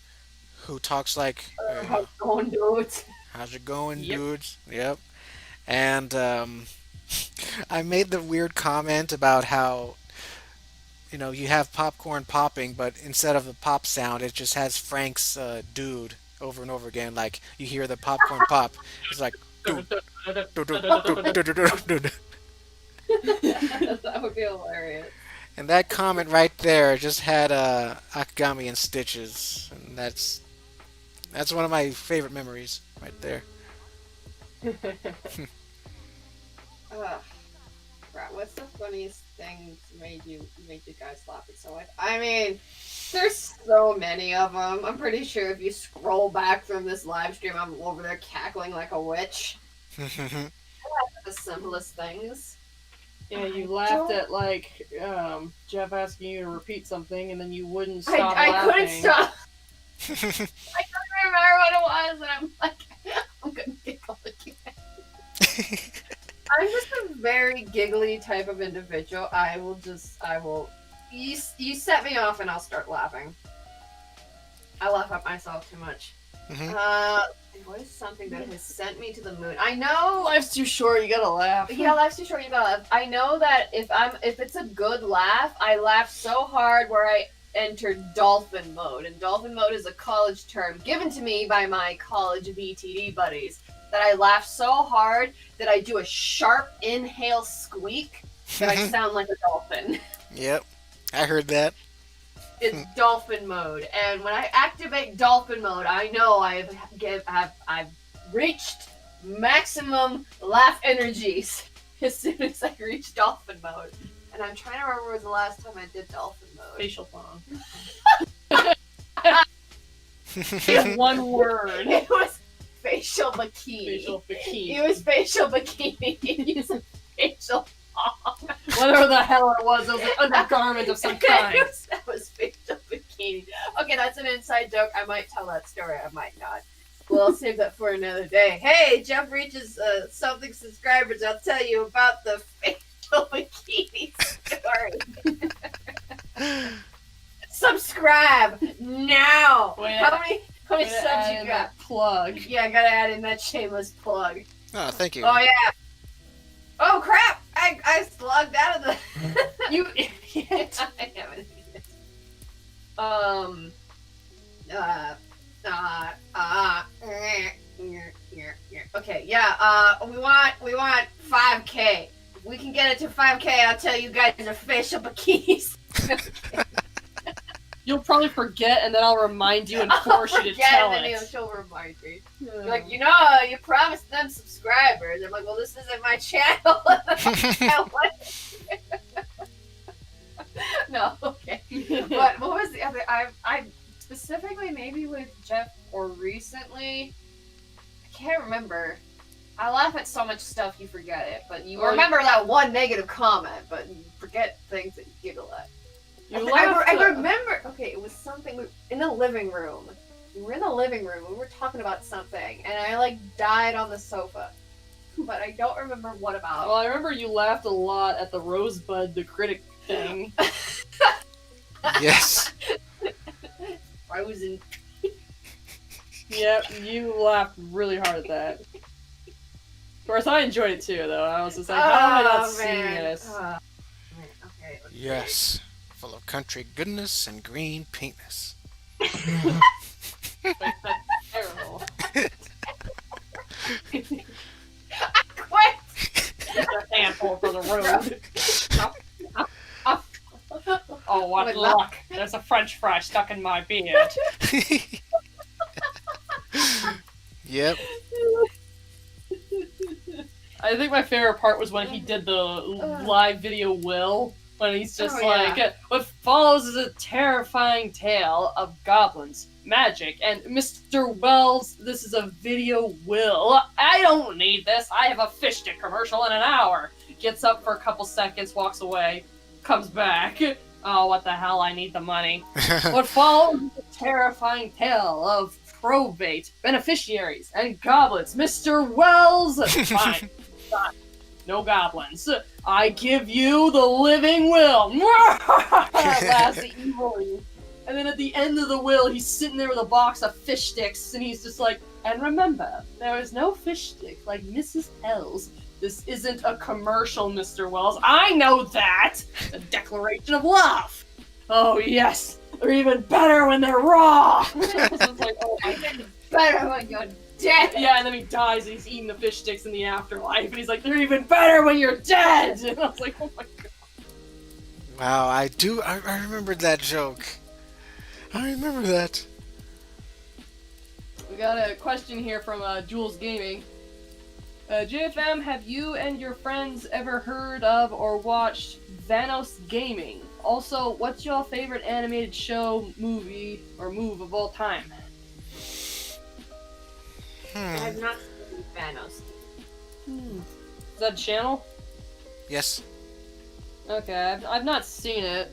who talks like, How's it going, dudes? "How's it going, Yep. dudes?" Yep. And I made the weird comment about how you have popcorn popping, but instead of the pop sound, it just has Frank's dude over and over again. Like you hear the popcorn pop. It's like dude, dude, dude, dude, dude, dude, dude. That would be hilarious. And that comment right there just had Akagami in stitches, and that's one of my favorite memories right there. Ugh. Right, what's the funniest thing made you guys laugh so much? I mean, there's so many of them. I'm pretty sure if you scroll back from this live stream, I'm over there cackling like a witch. The simplest things. Yeah, you laughed at like Jeff asking you to repeat something, and then you wouldn't stop I laughing. couldn't stop. I couldn't remember what it was, and I'm like, I'm gonna giggle again. I'm just a very giggly type of individual. I will. You set me off, and I'll start laughing. I laugh at myself too much. What is something that has sent me to the moon? I know Life's too short. You gotta laugh. Yeah, life's too short. You gotta laugh. I know that if it's a good laugh, I laugh so hard where I enter dolphin mode. And dolphin mode is a college term given to me by my college VTD buddies. That I laugh so hard that I do a sharp inhale squeak that I sound like a dolphin. Yep, I heard that. It's dolphin mode, and when I activate dolphin mode, I know I've reached maximum laugh energies as soon as I reach dolphin mode. And I'm trying to remember when was the last time I did dolphin mode. Facial thong. In one word. It was facial bikini. Facial bikini. It was facial bikini. It was facial thong. Whatever the hell it was an undergarment of some kind. That was facial bikini. Okay, that's an inside joke. I might tell that story. I might not. We'll save that for another day. Hey, Jeff reaches something subscribers. I'll tell you about the facial bikini story. Subscribe now. How many subs you got? Plug. Yeah, I gotta add in that shameless plug. Oh, thank you. Oh yeah. Oh crap! I slugged out of the. it. I haven't seen it. Um. Okay, yeah. We want 5K. If we can get it to 5K, I'll tell you guys official bikinis. You'll probably forget, and then I'll remind you and force you to Forget, tell and it. then she'll remind me. Yeah. Like, you promised them subscribers. I'm like, well, this isn't my channel. No, okay. But what was the other? I specifically maybe with Jeff or recently. I can't remember. I laugh at so much stuff you forget it, but you remember that one negative comment, but you forget things that you giggle at. I remember. Okay, it was something in the living room. We were in the living room. We were talking about something, and I died on the sofa, but I don't remember what about. Well, I remember you laughed a lot at the Rosebud the Critic thing. Yes. Frozen. Yep, you laughed really hard at that. Of course, I enjoyed it too, though. I was just like, how have I not seen this? Man, okay. Yes. Full of country goodness and green pinkness. Like, that's terrible. Quit! A handful for the road. Oh, what Good luck. luck. There's a French fry stuck in my beard. Yep. I think my favorite part was when he did the live video Will, when he's just what follows is a terrifying tale of goblins, magic, and Mr. Wells, this is a video Will. I don't need this. I have a fish stick commercial in an hour. Gets up for a couple seconds, walks away, comes back. Oh, what the hell, I need the money. What follows is a terrifying tale of probate, beneficiaries, and goblins. Mr. Wells! Fine. Fine. No goblins. I give you the living will. Laughs evilly. And then at the end of the will, he's sitting there with a box of fish sticks, and he's just like, and remember, there is no fish stick like Mrs. L's. This isn't a commercial, Mr. Wells. I know that! It's a declaration of love! Oh, yes! They're even better when they're raw! It's like, oh my God. Better when you're dead! Yeah, and then he dies and he's eating the fish sticks in the afterlife, and he's like, they're even better when you're dead! And I was like, oh my God. Wow, I remembered that joke. I remember that. We got a question here from Jules Gaming. JFM, have you and your friends ever heard of or watched Vanos Gaming? Also, what's your favorite animated show, movie, or move of all time? I have not seen Thanos. Is that a channel? Yes. Okay, I've not seen it.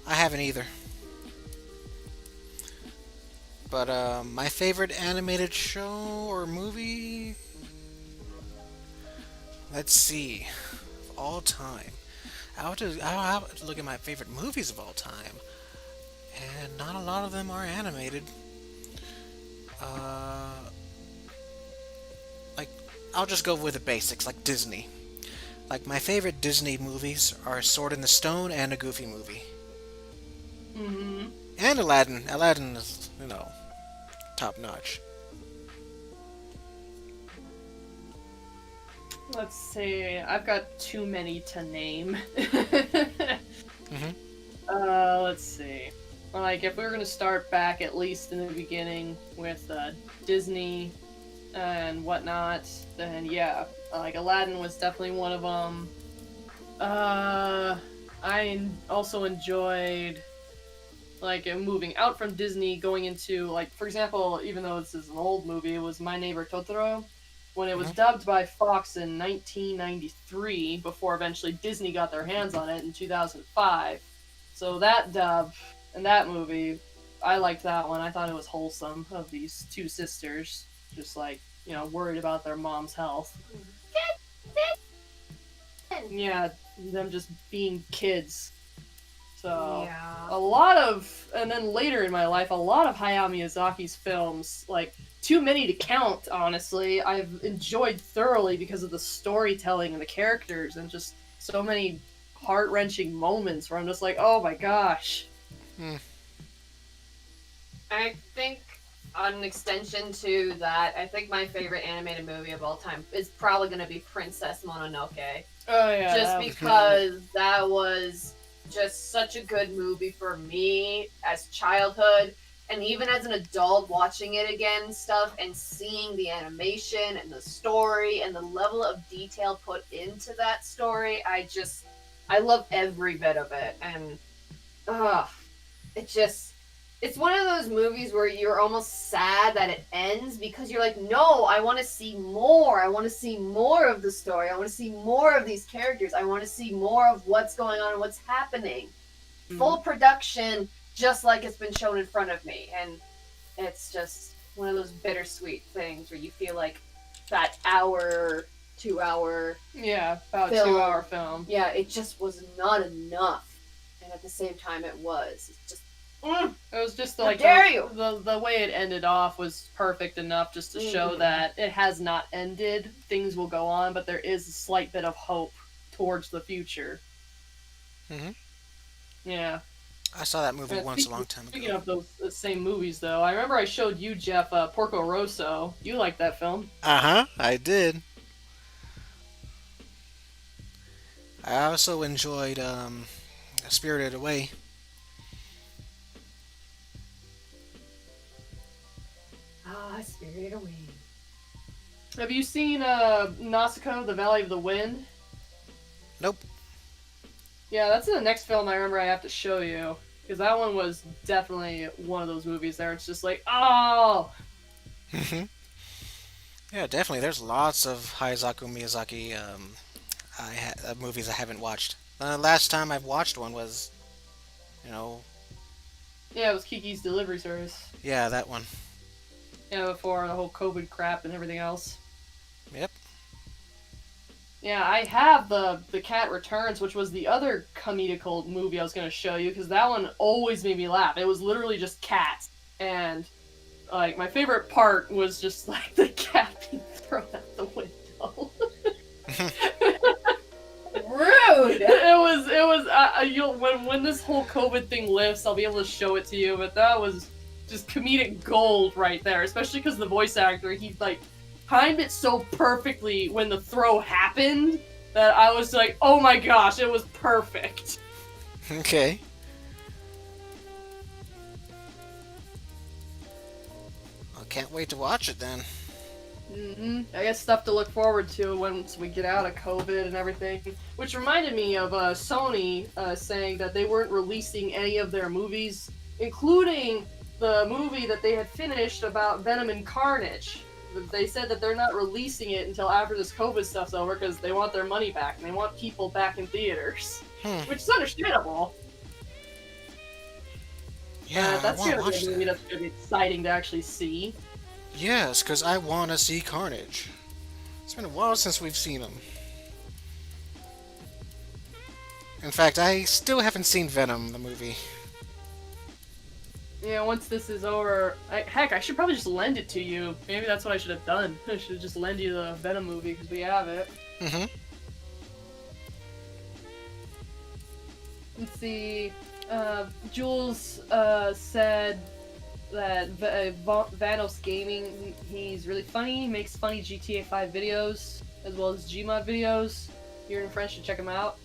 I haven't either. But my favorite animated show or movie? Let's see. Of all time. I'll have to look at my favorite movies of all time. And not a lot of them are animated. I'll just go with the basics, like Disney. Like, my favorite Disney movies are Sword in the Stone and a Goofy movie. Mm-hmm. And Aladdin. Aladdin is, top notch. Let's see. I've got too many to name. Let's see. Like, if we were gonna start back at least in the beginning with Disney and whatnot, then yeah, like Aladdin was definitely one of them. I also enjoyed moving out from Disney, going into for example, even though this is an old movie, it was My Neighbor Totoro. When it was dubbed by Fox in 1993, before eventually Disney got their hands on it in 2005. So that dub and that movie, I liked that one. I thought it was wholesome, of these two sisters, just worried about their mom's health. Yeah, them just being kids. So, Yeah. and then later in my life, a lot of Hayao Miyazaki's films, too many to count, honestly, I've enjoyed thoroughly because of the storytelling and the characters and just so many heart wrenching moments where I'm just like, oh my gosh. Hmm. I think on an extension to that, I think my favorite animated movie of all time is probably going to be Princess Mononoke. Oh yeah. Just because that was just such a good movie for me as childhood, and even as an adult watching it again stuff and seeing the animation and the story and the level of detail put into that story, I love every bit of it. And it just it's one of those movies where you're almost sad that it ends because you're like, no, I want to see more. I want to see more of the story. I want to see more of these characters. I want to see more of what's going on and what's happening. Full production, just like it's been shown in front of me. And it's just one of those bittersweet things where you feel like that hour, 2 hour Yeah, about film. 2 hour film. Yeah, it just was not enough. And at the same time, it was. It's just. It was just How like dare you! The way it ended off was perfect enough just to show that it has not ended. Things will go on, but there is a slight bit of hope towards the future. Hmm. Yeah. I saw that movie Yeah, once a long time Speaking ago. of those same movies, though, I remember I showed you, Jeff, Porco Rosso. You liked that film. Uh-huh, I did. I also enjoyed Spirited Away. Spirited Away. Have you seen Nausicaa, The Valley of the Wind? Nope. Yeah, that's the next film I remember I have to show you. Because that one was definitely one of those movies there. It's just like, oh! Hmm. Yeah, definitely. There's lots of Hayao Miyazaki movies I haven't watched. Last time I've watched one was, you know, Yeah, it was Kiki's Delivery Service. yeah, that one. Yeah, before the whole COVID crap and everything else. Yep. Yeah, I have the Cat Returns, which was the other comedical movie I was going to show you, because that one always made me laugh. It was literally just cats. And, like, my favorite part was just, like, the cat being thrown out the window. Rude! When this whole COVID thing lifts, I'll be able to show it to you, but that was just comedic gold right there, especially because the voice actor, he, like, timed it so perfectly when the throw happened that I was like, oh my gosh, it was perfect. Okay. I can't wait to watch it then. I guess stuff to look forward to once we get out of COVID and everything. Which reminded me of Sony saying that they weren't releasing any of their movies, including the movie that they had finished about Venom and Carnage. They said that they're not releasing it until after this COVID stuff's over because they want their money back and they want people back in theaters. Which is understandable. Yeah, That's I want to gonna watch be a movie that. that's gonna be exciting to actually see. Yes, because I want to see Carnage. It's been a while since we've seen him. In fact, I still haven't seen Venom, the movie. Yeah, once this is over, heck, I should probably just lend it to you. Maybe that's what I should have done. I should just lend you the Venom movie because we have it. Mm-hmm. Let's see. Jules said that Vanos Gaming, he's really funny, makes funny GTA 5 videos, as well as Gmod videos. If you're in French, should check him out.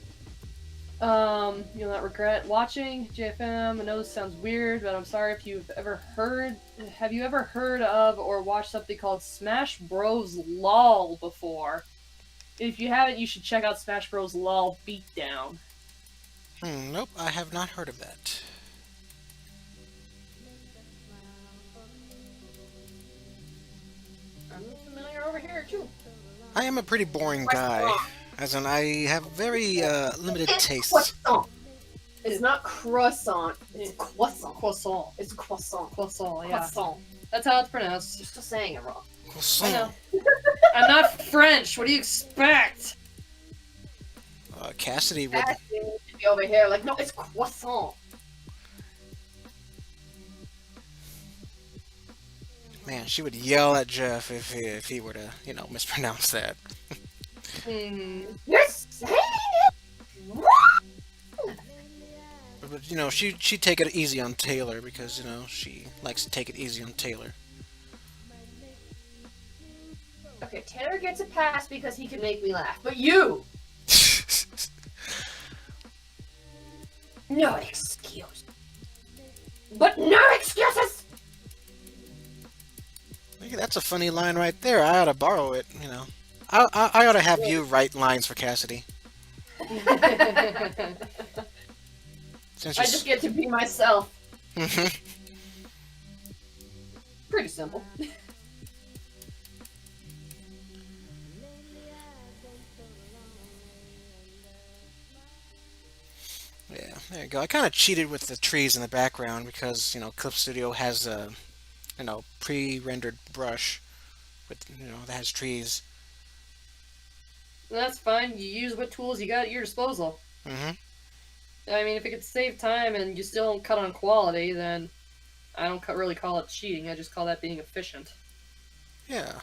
You'll not regret watching JFM. I know this sounds weird, but I'm sorry if you've ever heard. Have you ever heard of or watched something called Smash Bros. LOL before? If you haven't, you should check out Smash Bros. LOL Beatdown. Nope, I have not heard of that. I'm familiar over here, too. I am a pretty boring guy, as in I have very limited It's tastes. croissant. It's not croissant. It's croissant. Croissant. It's croissant. Croissant, yeah. Croissant. That's how it's pronounced. You're still saying it wrong. I Croissant. know. I'm not French. What do you expect? Cassidy would. That should be over here. Like, no, it's croissant. Man, she would yell at Jeff if he were to, mispronounce that. Hmm. You're saying it wrong. But she'd take it easy on Taylor because she likes to take it easy on Taylor. Okay, Taylor gets a pass because he can make me laugh, but you, no excuse. But no excuses! Maybe that's a funny line right there. I ought to borrow it. I ought to have you write lines for Cassidy. I Since I just get to be myself. Mhm. Pretty simple. Yeah, there you go. I kind of cheated with the trees in the background because Clip Studio has a pre-rendered brush with that has trees. That's fine. You use what tools you got at your disposal. Hmm. I mean, if it could save time and you still don't cut on quality, then I don't really call it cheating. I just call that being efficient. Yeah,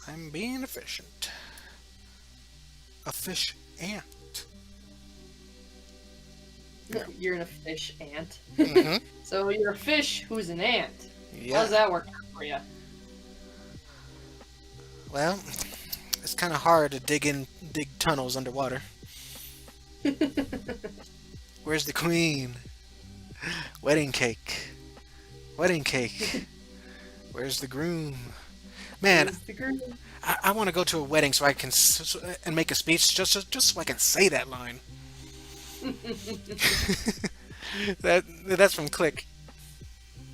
I'm being efficient. A fish ant. Yeah. You're a fish ant. Hmm. So you're a fish who's an ant. Yeah. How's that work out for you? Well, it's kind of hard to dig tunnels underwater. Where's the queen? Wedding cake. Wedding cake. Where's the groom? Man, I want to go to a wedding so I can and make a speech just so I can say that line. That's from Click.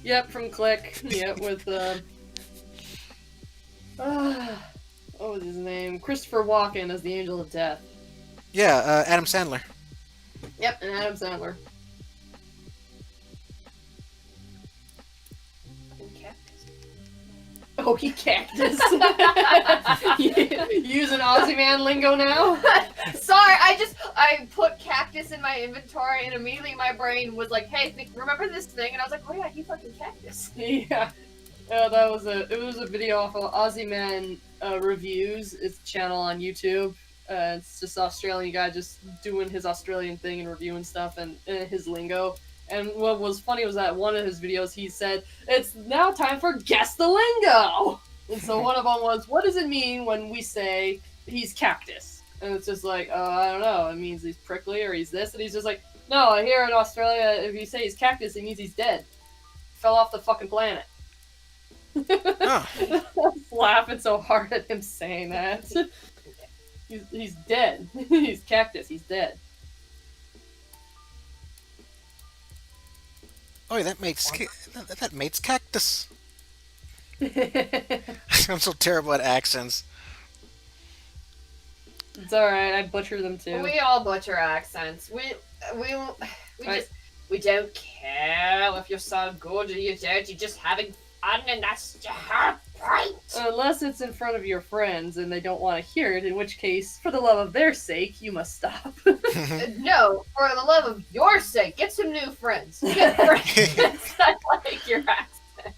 Yep, from Click. Yep, with what was his name? Christopher Walken as the Angel of Death. Yeah, Adam Sandler. Yep, and Adam Sandler. Oh, he cactus. Using Aussie man lingo now? Sorry, I put cactus in my inventory and immediately my brain was like, hey, remember this thing? And I was like, oh yeah, he fucking cactus. Yeah. It was a video off of Aussie Man Reviews. It's a channel on YouTube. It's just Australian guy just doing his Australian thing and reviewing stuff and his lingo. And what was funny was that one of his videos he said, it's now time for Guess the Lingo! And so one of them was, what does it mean when we say he's cactus? And it's just like, I don't know, it means he's prickly or he's this. And he's just like, no, here in Australia, if you say he's cactus, it means he's dead. Fell off the fucking planet. Oh. I was laughing so hard at him saying that. He's dead. He's cactus, he's dead. Oh, that mates cactus. I'm so terrible at accents. It's alright, I butcher them too. We all butcher accents. We don't care if you're so good or you don't. You're just having fun, and that's your whole point. Unless it's in front of your friends and they don't want to hear it, in which case, for the love of their sake, you must stop. No, for the love of your sake, get some new friends. Get friends that like your accent.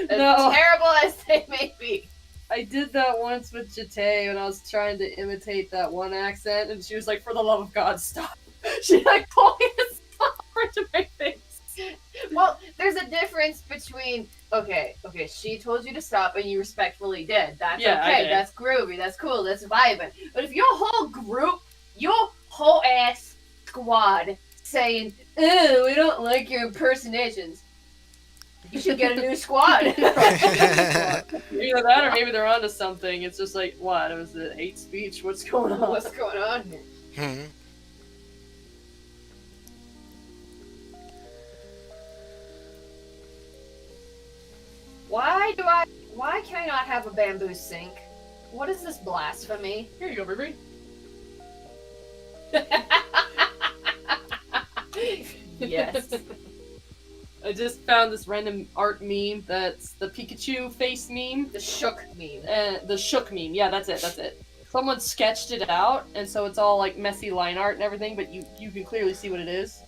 As No. terrible as they may be. I did that once with Jate when I was trying to imitate that one accent, and she was like, for the love of God, stop. She like pulled me to stop to my face. Well, there's a difference between okay, she told you to stop and you respectfully did. That's Yeah, I okay. did. That's groovy. That's cool. That's vibing. But if your whole group, your whole ass squad saying, "Oh, we don't like your impersonations," you should get a new squad. Either that or maybe they're onto something. It's just like, what? It was the hate speech? What's going on? What's going on here? Hmm. Why can I not have a bamboo sink? What is this blasphemy? Here you go, baby. Yes. I just found this random art meme that's the Pikachu face meme. The shook meme. The shook meme. Yeah, that's it. Someone sketched it out, and so it's all like messy line art and everything, but you can clearly see what it is.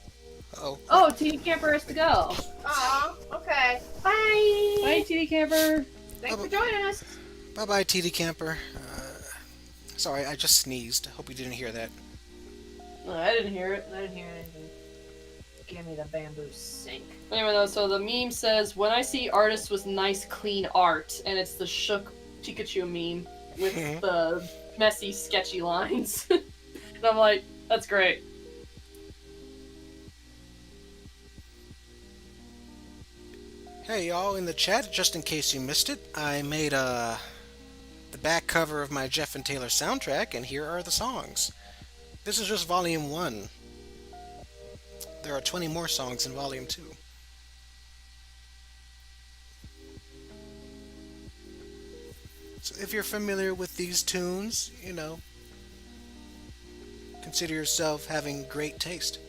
Oh. Oh, TD Camper has to go. Aw, okay. Bye. Bye, TD Camper. Thanks for joining us. Bye bye, TD Camper. Sorry, I just sneezed. Hope you didn't hear that. No, I didn't hear it. I didn't hear anything. Give me the bamboo sink. Anyway, though, so the meme says, "When I see artists with nice, clean art," and it's the shook Pikachu meme with the messy, sketchy lines. And I'm like, that's great. Hey, y'all in the chat, just in case you missed it, I made the back cover of my Jeff and Taylor soundtrack, and here are the songs. This is just Volume 1. There are 20 more songs in Volume 2. So if you're familiar with these tunes, consider yourself having great taste.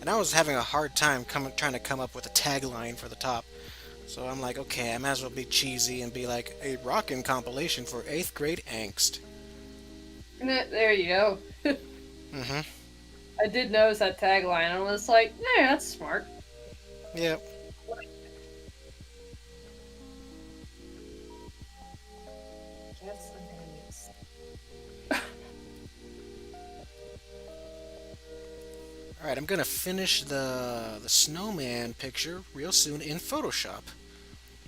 And I was having a hard time trying to come up with a tagline for the top. So I'm like, okay, I might as well be cheesy and be like, a rockin' compilation for 8th grade angst. There you go. Mm-hmm. I did notice that tagline, and I was like, yeah, that's smart. Yep. Guess I'm gonna use. Alright, I'm gonna finish the snowman picture real soon in Photoshop.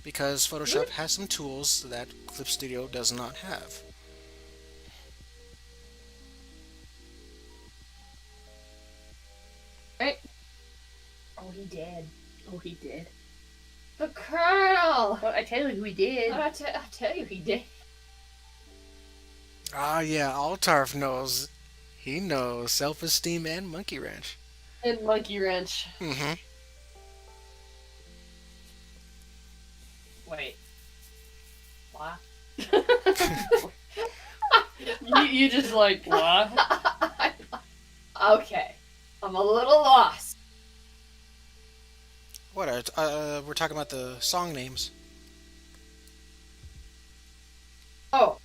Because Photoshop has some tools that Clip Studio does not have. Right? Oh, he did. Oh, he did. The Colonel! Well, I tell you who he did. I tell you, he did. Ah, yeah, Altarf knows. He knows self-esteem and monkey wrench. And Monkey Wrench. Mm-hmm. Wait. What? you just like, what? Okay. I'm a little lost. What? We're talking about the song names. Oh.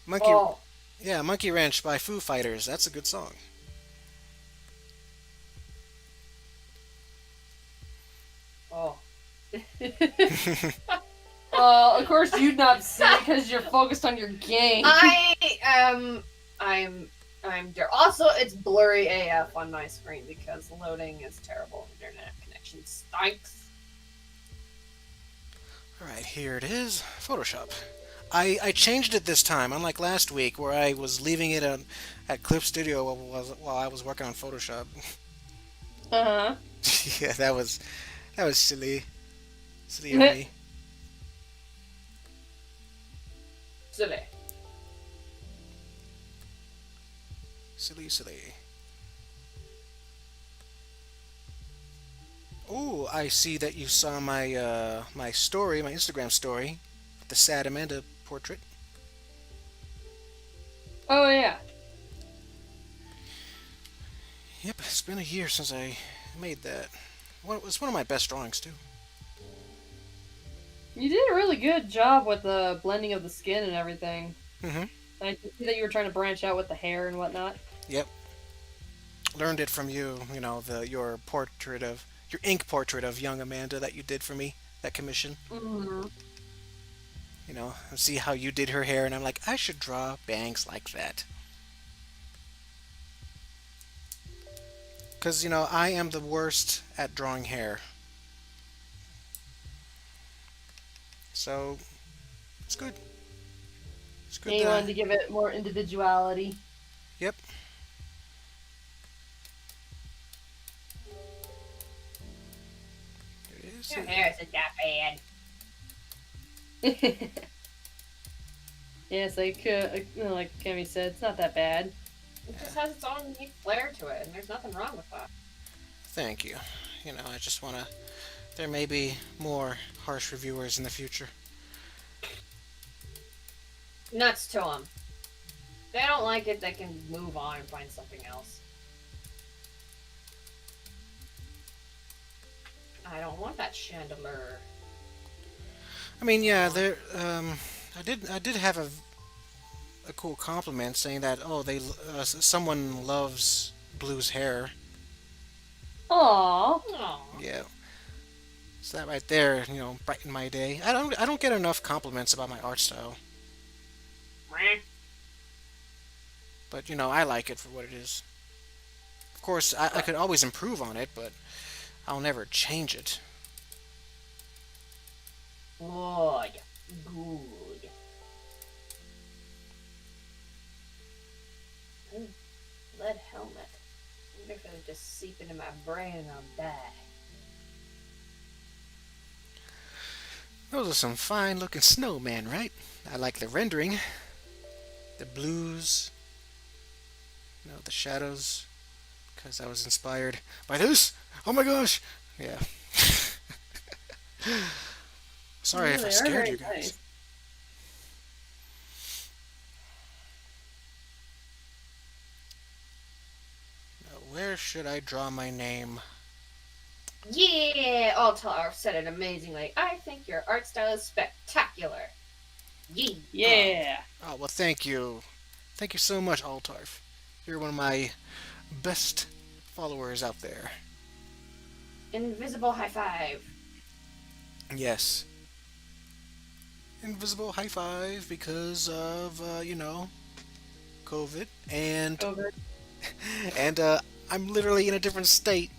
Monkey. Oh. Yeah, Monkey Wrench by Foo Fighters. That's a good song. Oh. Well, of course you'd not see it because you're focused on your game. I'm there. Also, it's blurry AF on my screen because loading is terrible. Internet connection stinks. Alright, here it is. Photoshop. I changed it this time, unlike last week where I was leaving it at Clip Studio while I was working on Photoshop. Uh-huh. Yeah, that was silly. Silly of me. Silly. Silly. Oh, I see that you saw my my story, my Instagram story, with the sad Amanda portrait. Oh, yeah. Yep, it's been a year since I made that. Well, it was one of my best drawings too. You did a really good job with the blending of the skin and everything. Mm-hmm. I could see that you were trying to branch out with the hair and whatnot. Yep. Learned it from you. Your ink portrait of young Amanda that you did for me, that commission. Mm-hmm. And see how you did her hair, and I'm like, I should draw bangs like that. Because, I am the worst at drawing hair. So, it's good. It's good. You wanted to give it more individuality. Yep. There it is. Your hair isn't that bad. Yes, like Akemi said, it's not that bad. It just has its own unique flair to it, and there's nothing wrong with that. Thank you. I just want to... There may be more harsh reviewers in the future. Nuts to them. If they don't like it, they can move on and find something else. I don't want that chandelier. I mean, yeah, there. I did have a cool compliment saying that someone loves Blue's hair. Aww. Aww. Yeah. So that right there, brightened my day. I don't get enough compliments about my art style. Meh. But I like it for what it is. Of course, I could always improve on it, but I'll never change it. Good. Good. Ooh, lead helmet. I wonder if it'll just seep into my brain and I'll die. Those are some fine looking snowmen, right? I like the rendering, the blues, the shadows, because I was inspired by this. Oh my gosh! Yeah. Sorry Yeah, if I they are scared very you guys. nice. Now, where should I draw my name? Yeah, Altar said it amazingly. I think your art style is spectacular. Yee. Yeah. Oh, well, thank you. Thank you so much, Altarf. You're one of my best followers out there. Invisible high five. Yes. Invisible high five because of, COVID. And, Over. and, I'm literally in a different state.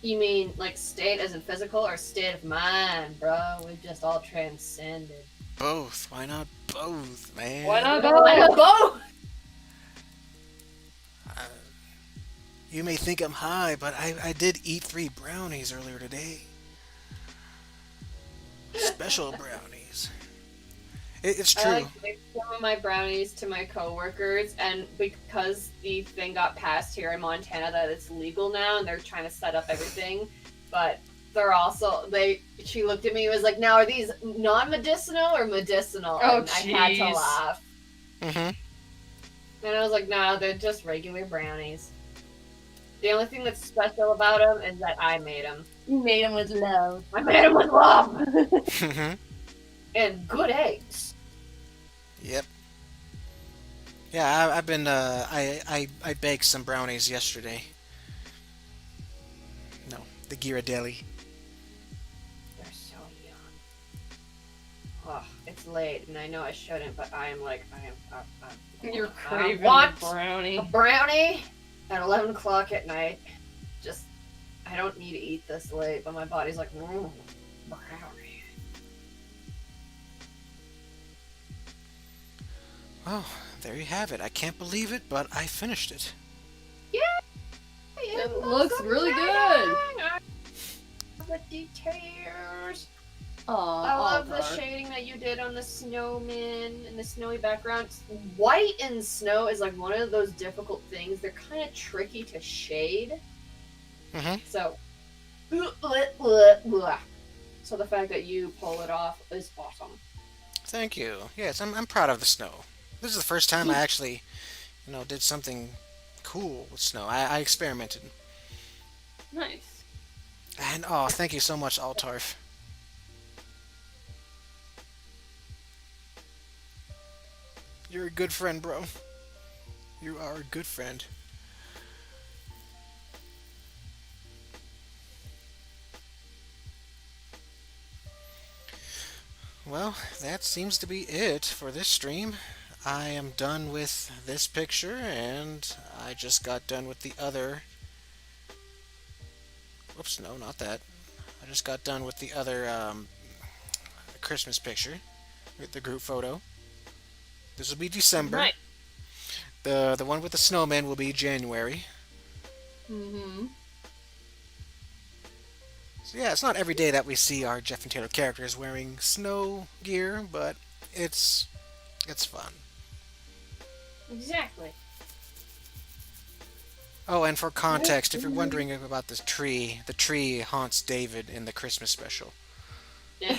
You mean like state as in physical or state of mind, bro? We've just all transcended. Both. Why not both, man? Why not Why not both? Uh, you may think I'm high, but I did eat 3 brownies earlier today. Special brownies. It's I true. like gave some of my brownies to my coworkers, and because the thing got passed here in Montana that it's legal now, and they're trying to set up everything, but they're also She looked at me and was like, "Now are these non-medicinal or medicinal?" Oh, and I had to jeez. laugh, Mm-hmm. and I was like, "No, they're just regular brownies. The only thing that's special about them is that I made them. You made them with love. I made them with love Mm-hmm. and good eggs." Yep. Yeah, I've been. I baked some brownies yesterday. No, the Ghirardelli. They're so young. Oh, it's late, and I know I shouldn't, but I am like, You're I craving want a brownie. a brownie at 11 o'clock at night. Just, I don't need to eat this late, but my body's like, brownie. Well, there you have it. I can't believe it, but I finished it. Yeah, It looks really good. I love the details. Aw, I love the Altar. shading that you did on the snowman and the snowy background. White and snow is like one of those difficult things. They're kind of tricky to shade. Mm-hmm. So, so the fact that you pull it off is awesome. Thank you. Yes, I'm proud of the snow. This is the first time I actually, did something cool with snow. I experimented. Nice. And thank you so much, Altarf. You're a good friend, bro. You are a good friend. Well, that seems to be it for this stream. I am done with this picture, and I just got done with the other. Whoops, no, not that. I just got done with the other Christmas picture, with the group photo. This will be December. Nice. The one with the snowman will be January. Mm-hmm. So yeah, it's not every day that we see our Jeff and Taylor characters wearing snow gear, but it's fun. Exactly. Oh, and for context, if you're wondering about this tree, the tree haunts David in the Christmas special. Yeah.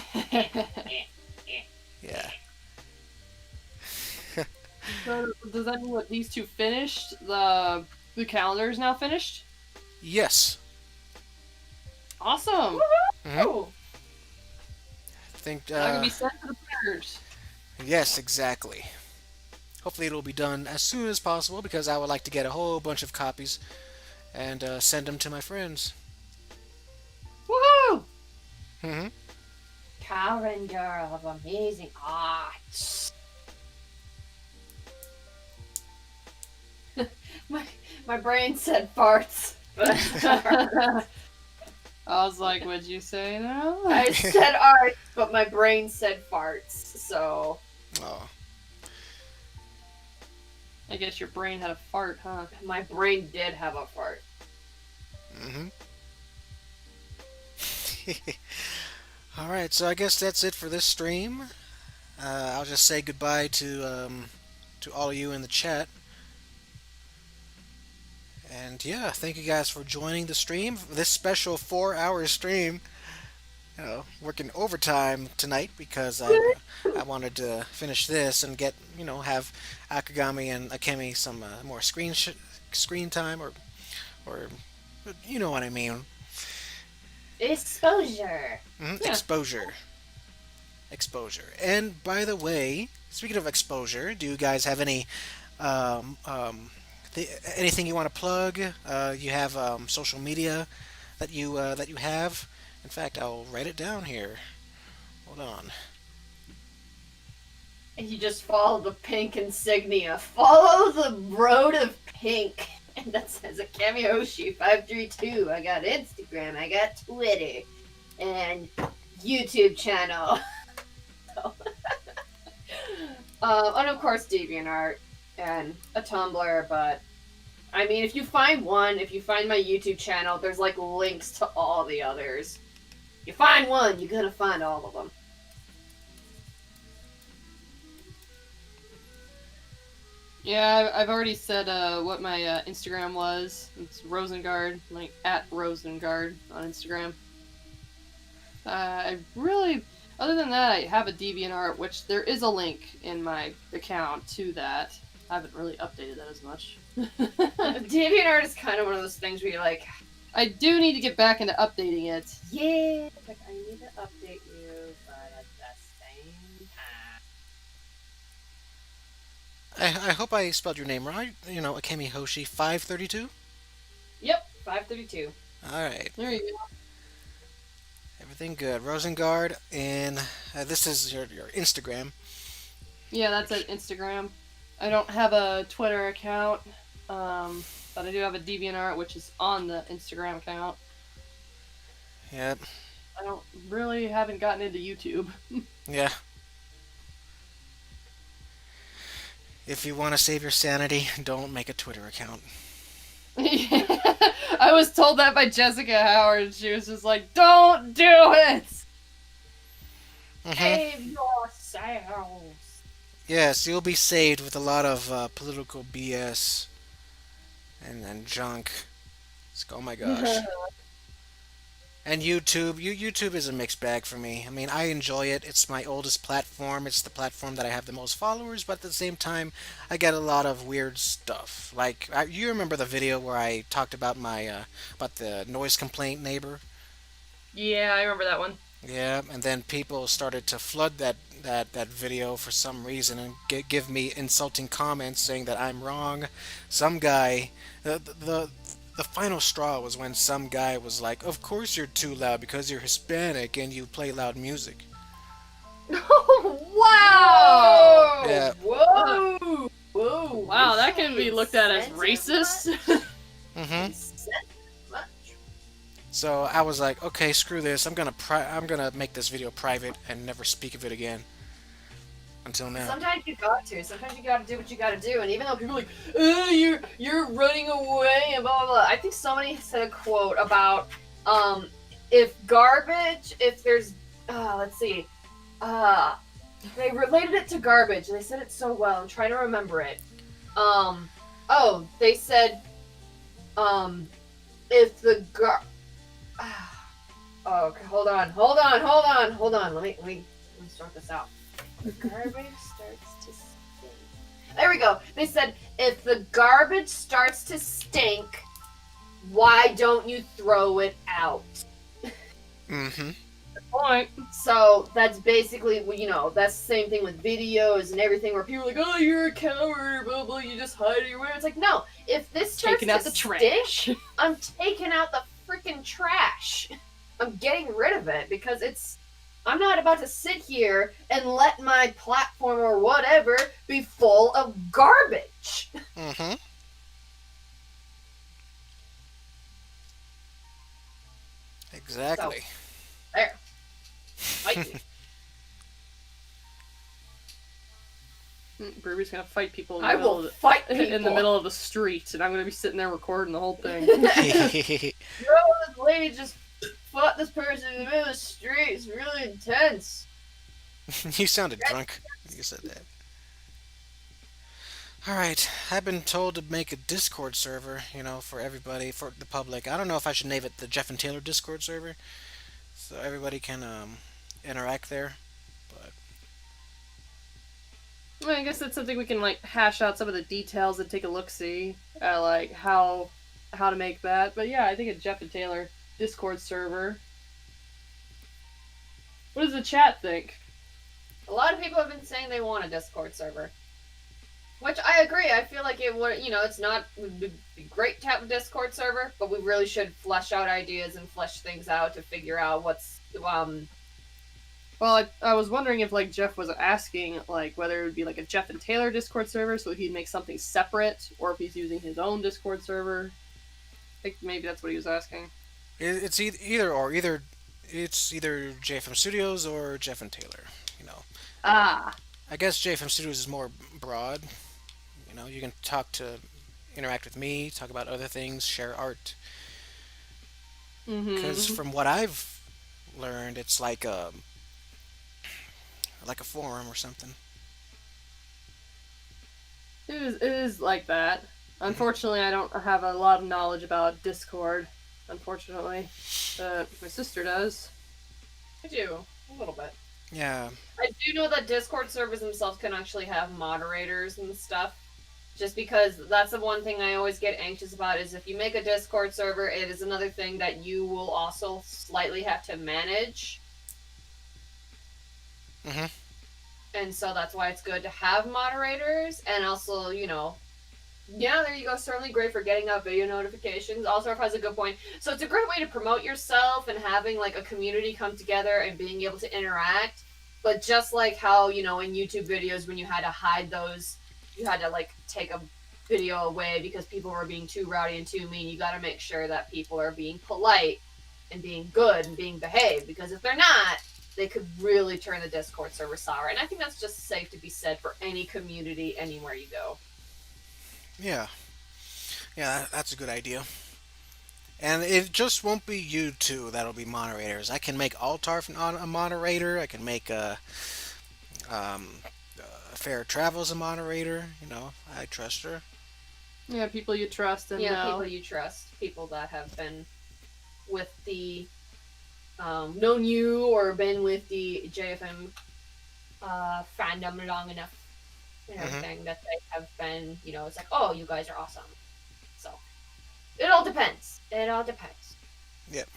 So, does that mean what these two finished? The calendar is now finished? Yes. Awesome. Hmm. Oh, I think. Now can be sent to the printers. Yes, exactly. Hopefully, it'll be done as soon as possible because I would like to get a whole bunch of copies and send them to my friends. Woohoo! Hmm. calendar of amazing art. My brain said farts. But I was like, what'd you say now? I said art, but my brain said farts. So Oh. I guess your brain had a fart, huh? my brain did have a fart. Mm-hmm. All right, so I guess that's it for this stream. I'll just say goodbye to all of you in the chat. And yeah, thank you guys for joining the stream. This special 4-hour stream. Working overtime tonight because I wanted to finish this and get have Akagami and Akemi some more screen time or you know what I mean. Exposure. Yeah. Exposure. And by the way, speaking of exposure, do you guys have any um, um, anything you want to plug? You have social media that you have. In fact, I'll write it down here. Hold on. And you just follow the pink insignia. Follow the road of pink. And that says Akemi Hoshi 532. I got Instagram. I got Twitter. And YouTube channel. And of course DeviantArt. And a Tumblr. But, I mean, if you find my YouTube channel, there's like links to all the others. You find one, you're gonna find all of them. Yeah, I've already said what my Instagram was. It's Rosengard, like at Rosengard on Instagram. I really, other than that, I have a DeviantArt, which there is a link in my account to that. I haven't really updated that as much. DeviantArt is kind of one of those things where you're like, I do need to get back into updating it. yeah, like I need to update you, but at the same time. I hope I spelled your name right. Akemi Hoshi 532. Yep, 532. All right, There you go. everything good. Rosengard, and this is your Instagram. Yeah, that's at Instagram. I don't have a Twitter account, but I do have a DeviantArt, which is on the Instagram account. Yep. Haven't gotten into YouTube. Yeah. If you want to save your sanity, don't make a Twitter account. I was told that by Jessica Howard. She was just like, "Don't do it." Mhm. Save yourselves. Yes, you'll be saved with a lot of political BS and junk. Oh my gosh. And YouTube is a mixed bag for me. I mean, I enjoy it. It's my oldest platform. It's the platform that I have the most followers, but at the same time, I get a lot of weird stuff. Like, you remember the video where I talked about about the noise complaint neighbor? Yeah, I remember that one. Yeah, and then people started to flood that video for some reason and give me insulting comments saying that I'm wrong. Some guy, the final straw was when some guy was like, "Of course you're too loud because you're Hispanic and you play loud music." Wow! Yeah. Whoa! Whoa! Wow, that can be looked at as racist. Mhm. Much. So I was like, "Okay, screw this. I'm gonna make this video private and never speak of it again." Until now. Sometimes you got to. Sometimes you got to do what you got to do. And even though people are like, you're running away and blah blah blah. I think somebody said a quote about if there's let's see, they related it to garbage. They said it so well. I'm trying to remember it. They said if the okay, hold on. Let me start this out. The garbage starts to stink. There we go. They said, if the garbage starts to stink, why don't you throw it out? Mm-hmm. Good point. So that's basically, that's the same thing with videos and everything where people are like, oh, you're a coward, blah, blah, you just hide it your way. It's like, no, if this starts Taking out to the stink, trash. I'm taking out the freaking trash. I'm getting rid of it because I'm not about to sit here and let my platform or whatever be full of garbage. Mm-hmm. So Exactly. there, fight me. Ruby's gonna fight people in the I middle will of fight in the people. middle of the street, and I'm gonna be sitting there recording the whole thing. Bro, this lady just fought this person in the middle of the street. It's really intense. You sounded drunk when you said that. Alright, I've been told to make a Discord server, for everybody, for the public. I don't know if I should name it the Jeff and Taylor Discord server, so everybody can interact there. But Well, I guess that's something we can like hash out some of the details and take a look see at like how to make that. But yeah, I think a Jeff and Taylor Discord server. What does the chat think? A lot of people have been saying they want a Discord server. Which I agree. I feel like it would, it's not it would be great to have a Discord server, but we really should flesh out ideas and flesh things out to figure out what's Well, I was wondering if like Jeff was asking like whether it would be like a Jeff and Taylor Discord server, so he'd make something separate, or if he's using his own Discord server. I think maybe that's what he was asking. it's either or. It's either JFM Studios or Jeff and Taylor. You know, Ah. I guess JFM Studios is more broad. You can interact with me, talk about other things, share art. Because Mm-hmm. from what I've learned, it's like a forum or something. It is like that. Hmm. Unfortunately, I don't have a lot of knowledge about Discord. Unfortunately, my sister does. I do a little bit. Yeah. I do know that Discord servers themselves can actually have moderators and stuff. Just because that's the one thing I always get anxious about is if you make a Discord server, it is another thing that you will also slightly have to manage. Hmm. And so that's why it's good to have moderators and also, yeah, there you go. Certainly great for getting out video notifications. Also, has a good point. So it's a great way to promote yourself and having like a community come together and being able to interact. But just like how in YouTube videos when you had to hide those, you had to like take a video away because people were being too rowdy and too mean. You got to make sure that people are being polite and being good and being behaved because if they're not, they could really turn the Discord server sour. And I think that's just safe to be said for any community anywhere you go. Yeah. Yeah, that's a good idea. And it just won't be you two that'll be moderators. I can make Altar a moderator. I can make um, Fair Travels a moderator. I trust her. Yeah, people you trust and Yeah, know. people you trust, people that have been with the known you or been with the JFM fandom long enough and Hmm. everything that they have been, it's like, oh, you guys are awesome. So it all depends. It all depends. Yep.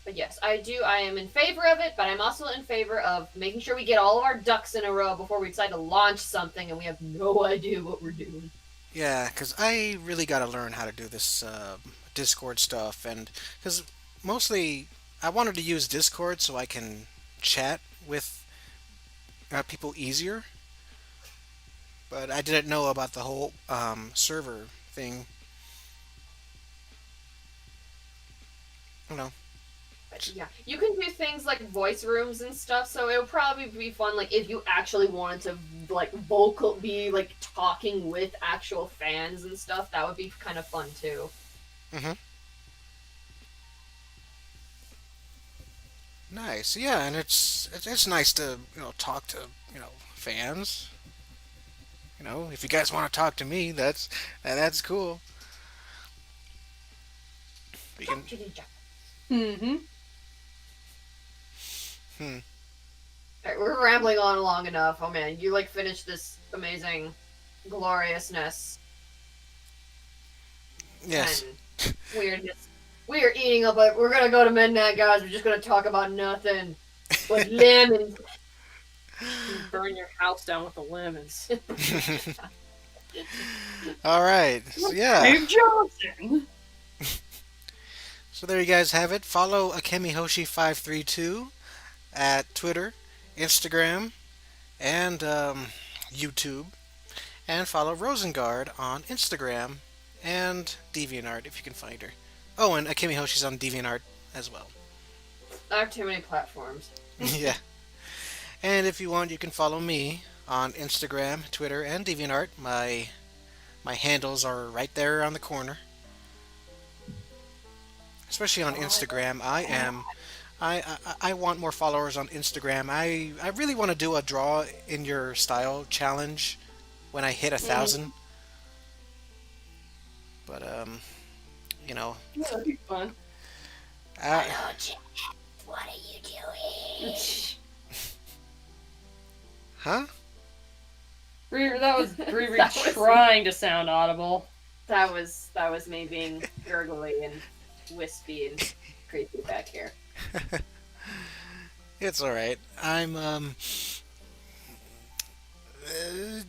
But yes, I am in favor of it, but I'm also in favor of making sure we get all of our ducks in a row before we decide to launch something and we have no idea what we're doing. Yeah, because I really got to learn how to do this Discord stuff, and because mostly I wanted to use Discord so I can chat with people easier, but I didn't know about the whole server thing. You know. But yeah, you can do things like voice rooms and stuff. So it would probably be fun, like if you actually wanted to like be like talking with actual fans and stuff. That would be kind of fun too. Hmm. Nice. Yeah, and it's nice to talk to fans. If you guys want to talk to me, that's cool. We can. Talk to the duck. Mm-hmm. Hmm. All right, we're rambling on long enough. Oh man, you like finished this amazing gloriousness Yes. and weirdness. We are eating up. We're gonna go to midnight, guys. We're just gonna talk about nothing but lemons. Burn your house down with the lemons. All right. So yeah. Dave Johnson. So there you guys have it. Follow Akemi Hoshi 532 at Twitter, Instagram, and YouTube, and follow Rosengard on Instagram and DeviantArt if you can find her. Oh, and Akemi Hoshi's on DeviantArt as well. I have too many platforms. Yeah. And if you want, you can follow me on Instagram, Twitter, and DeviantArt. My handles are right there on the corner. Especially on Oh, Instagram, I want more followers on Instagram. I really want to do a draw in your style challenge when I hit a Mm, thousand. But you know, yeah, that'd be fun. uh, Chat. What are you doing? huh? That was Riri That was- trying to sound audible. That was me being gurgly and wispy and creepy back here. It's all right. I'm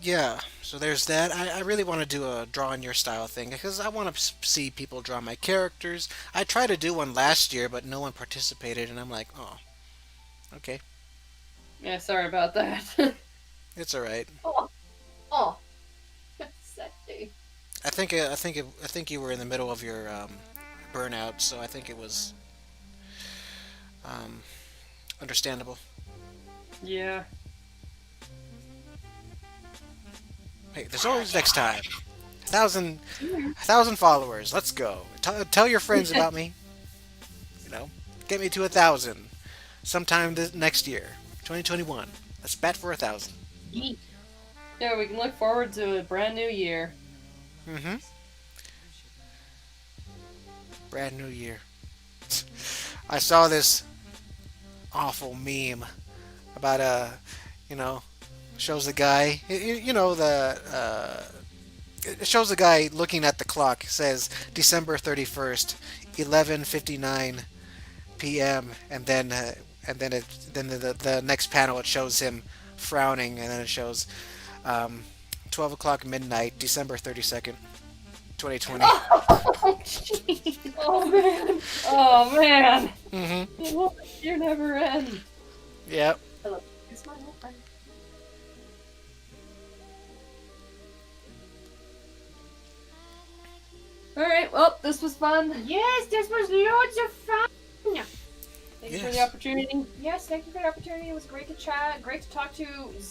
yeah. So there's that. I really want to do a draw in your style thing because I want to see people draw my characters. I tried to do one last year, but no one participated, and I'm like, oh, okay, Yeah, sorry about that. it's all right. Oh, oh, sexy. I think you were in the middle of your burnout, so I think it was um, understandable. Yeah. Hey, there's always next time. A thousand followers. Let's go. Tell your friends about me. You know, get me to 1,000 sometime this next year, 2021. Let's bet for 1,000. Yeet. Yeah, we can look forward to a brand new year. Mm-hmm. Brand new year. I saw this awful meme about you know, shows the guy, you know, it shows the guy looking at the clock. It says December 31st, 11:59 p.m. And then the next panel it shows him frowning, and then it shows um, 12 o'clock midnight, December 32nd, 2020. Oh, jeez. Oh, man. Oh, man. Mm-hmm. You never end. Yep. Hello. It's my little friend. Alright, well, this was fun. Yes, this was loads of fun. Thank you for the Yes. opportunity. Yes, thank you for the opportunity. It was great to chat. Great to talk to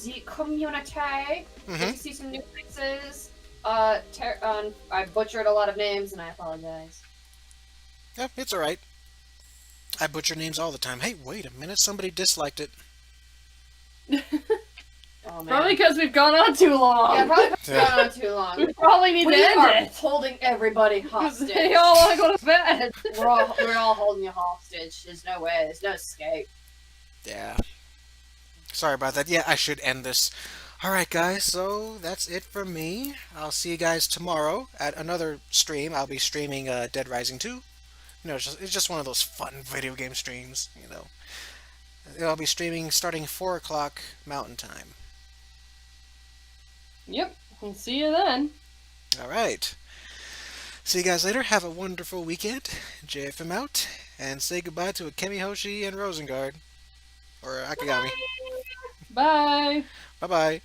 the community. Great Mm-hmm. to see some new faces. I butchered a lot of names, and I apologize. Yep, it's all right. I butcher names all the time. Hey, wait a minute. Somebody disliked it. Oh man. Probably because we've gone on too long. Yeah, probably Yeah. gone on too long. We probably need We to end are it. holding everybody 'Cause hostage. they all want to go to bed. we're all holding you hostage. There's no way. There's no escape. Yeah. Sorry about that. Yeah, I should end this. All right, guys. So that's it for me. I'll see you guys tomorrow at another stream. I'll be streaming Dead Rising 2. You know, it's just one of those fun video game streams. You know, I'll be streaming starting 4 o'clock Mountain Time. Yep. We'll see you then. All right. See you guys later. Have a wonderful weekend. JFM out. And say goodbye to Akemi, Hoshi, and Rosengard. Or Akagami. Bye. Bye bye.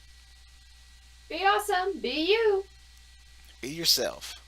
Be awesome. Be you. Be yourself.